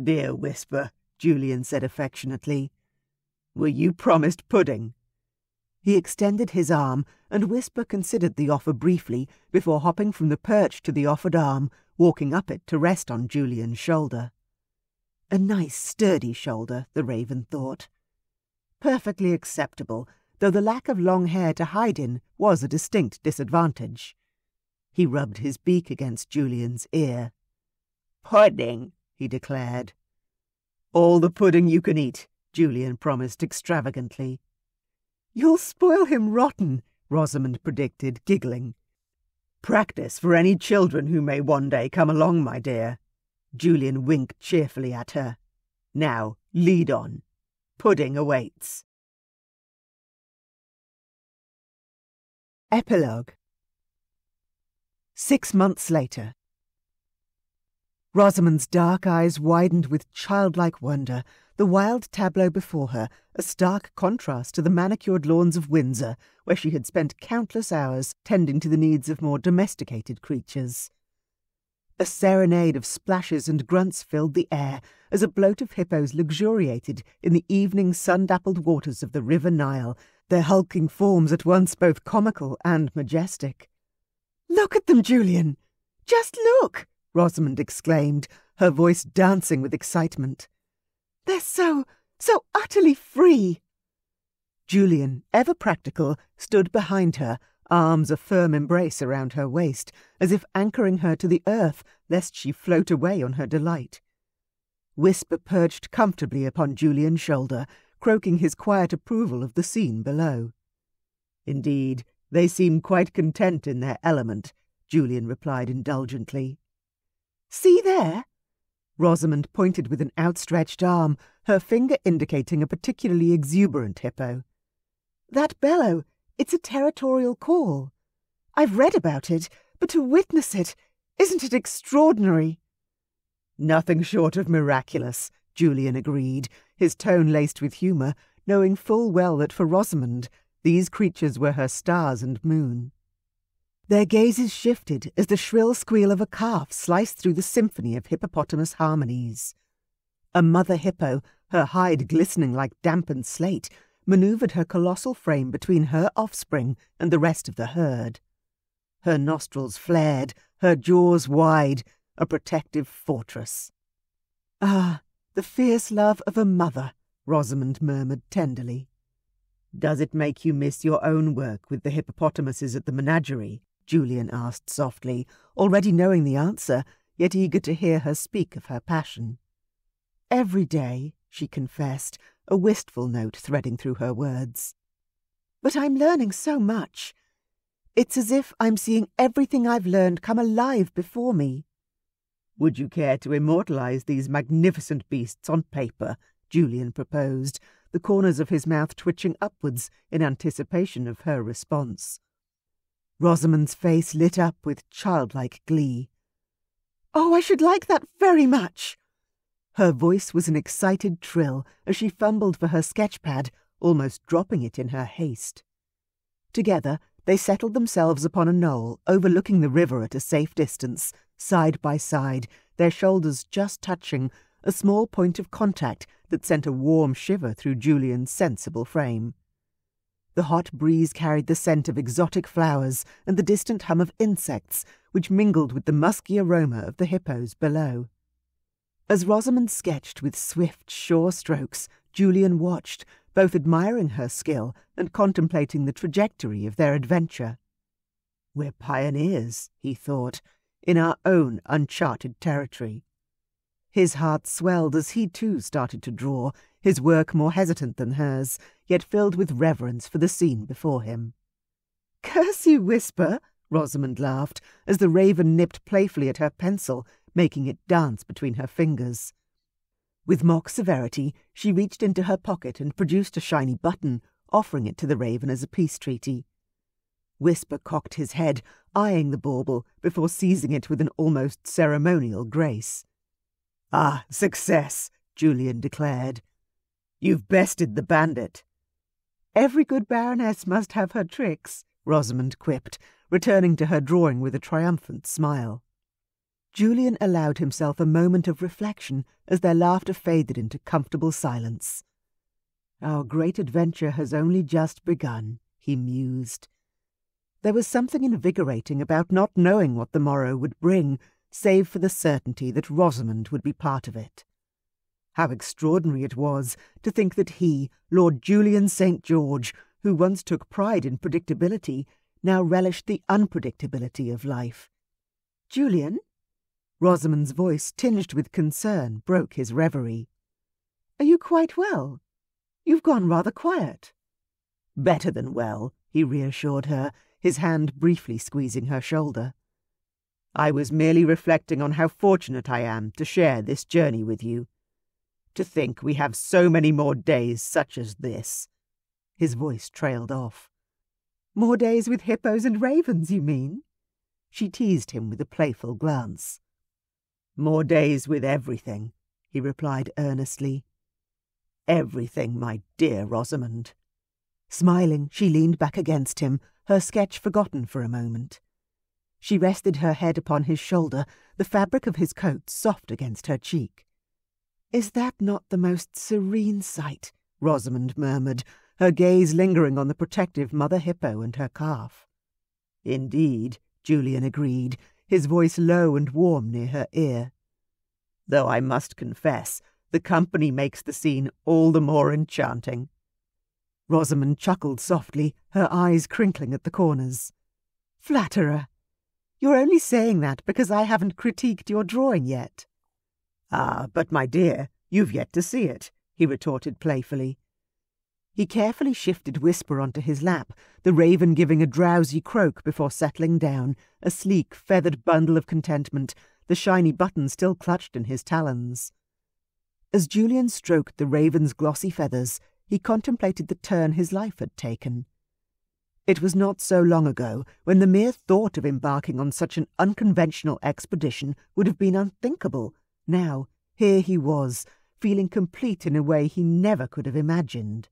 "Dear Whisper," Julian said affectionately, "were you promised pudding?" He extended his arm, and Whisper considered the offer briefly before hopping from the perch to the offered arm, walking up it to rest on Julian's shoulder. A nice, sturdy shoulder, the Raven thought. Perfectly acceptable, though the lack of long hair to hide in was a distinct disadvantage. He rubbed his beak against Julian's ear. "Pudding," he declared. "All the pudding you can eat," Julian promised extravagantly. "You'll spoil him rotten," Rosamund predicted, giggling. Practice for any children who may one day come along, my dear. Julian winked cheerfully at her. Now, lead on. Pudding awaits. Epilogue. 6 months later. Rosamund's dark eyes widened with childlike wonder, the wild tableau before her a stark contrast to the manicured lawns of Windsor, where she had spent countless hours tending to the needs of more domesticated creatures. A serenade of splashes and grunts filled the air as a bloat of hippos luxuriated in the evening sun-dappled waters of the River Nile, their hulking forms at once both comical and majestic. "Look at them, Julian! Just look!" Rosamund exclaimed, her voice dancing with excitement. "They're so utterly free!" Julian, ever practical, stood behind her, arms a firm embrace around her waist, as if anchoring her to the earth, lest she float away on her delight. Whisper perched comfortably upon Julian's shoulder, croaking his quiet approval of the scene below. "Indeed, they seem quite content in their element," Julian replied indulgently. "See there?" Rosamund pointed with an outstretched arm, her finger indicating a particularly exuberant hippo. "That bellow, it's a territorial call. I've read about it, but to witness it, isn't it extraordinary?" "Nothing short of miraculous," Julian agreed, his tone laced with humour, knowing full well that for Rosamund these creatures were her stars and moon. Their gazes shifted as the shrill squeal of a calf sliced through the symphony of hippopotamus harmonies. A mother hippo, her hide glistening like dampened slate, manoeuvred her colossal frame between her offspring and the rest of the herd. Her nostrils flared, her jaws wide, a protective fortress. "Ah, the fierce love of a mother," Rosamund murmured tenderly. "Does it make you miss your own work with the hippopotamuses at the menagerie?" Julian asked softly, already knowing the answer, yet eager to hear her speak of her passion. "Every day," she confessed, a wistful note threading through her words. "But I'm learning so much. It's as if I'm seeing everything I've learned come alive before me." "Would you care to immortalize these magnificent beasts on paper?" Julian proposed, the corners of his mouth twitching upwards in anticipation of her response. Rosamund's face lit up with childlike glee. "Oh, I should like that very much!" Her voice was an excited trill as she fumbled for her sketchpad, almost dropping it in her haste. Together they settled themselves upon a knoll overlooking the river at a safe distance, side by side, their shoulders just touching, a small point of contact that sent a warm shiver through Julian's sensible frame. The hot breeze carried the scent of exotic flowers and the distant hum of insects, which mingled with the musky aroma of the hippos below. As Rosamund sketched with swift, sure strokes, Julian watched, both admiring her skill and contemplating the trajectory of their adventure. "We're pioneers," he thought, "in our own uncharted territory." His heart swelled as he too started to draw, his work more hesitant than hers, yet filled with reverence for the scene before him. "Curse you, Whisper!" Rosamund laughed, as the raven nipped playfully at her pencil, making it dance between her fingers. With mock severity, she reached into her pocket and produced a shiny button, offering it to the raven as a peace treaty. Whisper cocked his head, eyeing the bauble, before seizing it with an almost ceremonial grace. "Ah, success!" Julian declared. "You've bested the bandit." "Every good baroness must have her tricks," Rosamund quipped, returning to her drawing with a triumphant smile. Julian allowed himself a moment of reflection as their laughter faded into comfortable silence. "Our great adventure has only just begun," he mused. There was something invigorating about not knowing what the morrow would bring, save for the certainty that Rosamund would be part of it. How extraordinary it was to think that he, Lord Julian St. George, who once took pride in predictability, now relished the unpredictability of life. "Julian?" Rosamund's voice, tinged with concern, broke his reverie. "Are you quite well? You've gone rather quiet." "Better than well," he reassured her, his hand briefly squeezing her shoulder. "I was merely reflecting on how fortunate I am to share this journey with you. To think we have so many more days such as this." His voice trailed off. "More days with hippos and ravens, you mean?" She teased him with a playful glance. "More days with everything," he replied earnestly. "Everything, my dear Rosamund." Smiling, she leaned back against him, her sketch forgotten for a moment. She rested her head upon his shoulder, the fabric of his coat soft against her cheek. "Is that not the most serene sight?" Rosamund murmured, her gaze lingering on the protective mother hippo and her calf. "Indeed," Julian agreed, his voice low and warm near her ear. "Though I must confess, the company makes the scene all the more enchanting." Rosamund chuckled softly, her eyes crinkling at the corners. "Flatterer! You're only saying that because I haven't critiqued your drawing yet." "Ah, but my dear, you've yet to see it," he retorted playfully. He carefully shifted Whisper onto his lap, the raven giving a drowsy croak before settling down, a sleek, feathered bundle of contentment, the shiny button still clutched in his talons. As Julian stroked the raven's glossy feathers, he contemplated the turn his life had taken. It was not so long ago when the mere thought of embarking on such an unconventional expedition would have been unthinkable. Now, here he was, feeling complete in a way he never could have imagined.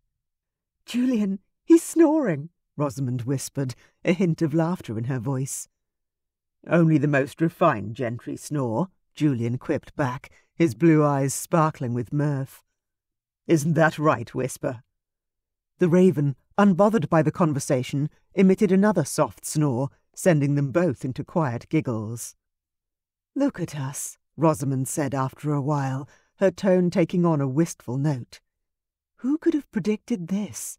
"Julian, he's snoring," Rosamund whispered, a hint of laughter in her voice. "Only the most refined gentry snore," Julian quipped back, his blue eyes sparkling with mirth. "Isn't that right, Whisper?" The raven, unbothered by the conversation, emitted another soft snore, sending them both into quiet giggles. "Look at us," Rosamund said after a while, her tone taking on a wistful note. "Who could have predicted this?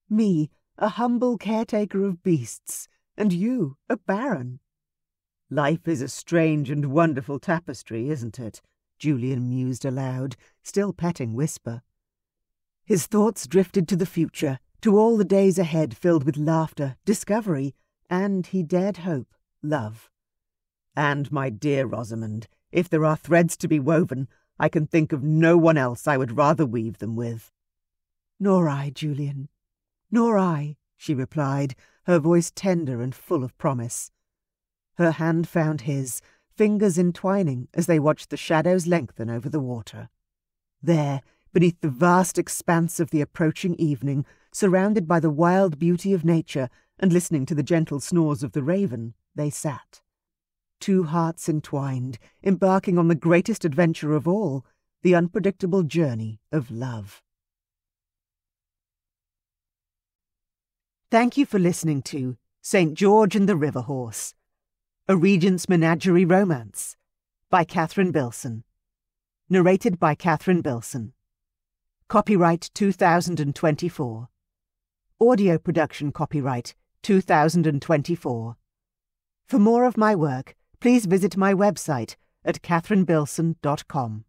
Me, a humble caretaker of beasts, and you, a baron." "Life is a strange and wonderful tapestry, isn't it?" Julian mused aloud, still petting Whisper. His thoughts drifted to the future, to all the days ahead filled with laughter, discovery, and, he dared hope, love. "And, my dear Rosamund, if there are threads to be woven, I can think of no one else I would rather weave them with." "Nor I, Julian. Nor I," she replied, her voice tender and full of promise. Her hand found his, fingers entwining as they watched the shadows lengthen over the water. There, beneath the vast expanse of the approaching evening, surrounded by the wild beauty of nature and listening to the gentle snores of the raven, they sat. Two hearts entwined, embarking on the greatest adventure of all, the unpredictable journey of love. Thank you for listening to St. George and the River Horse, a Regent's Menagerie Romance, by Catherine Bilson. Narrated by Catherine Bilson. Copyright 2024. Audio production copyright 2024. For more of my work, please visit my website at catherinebilson.com.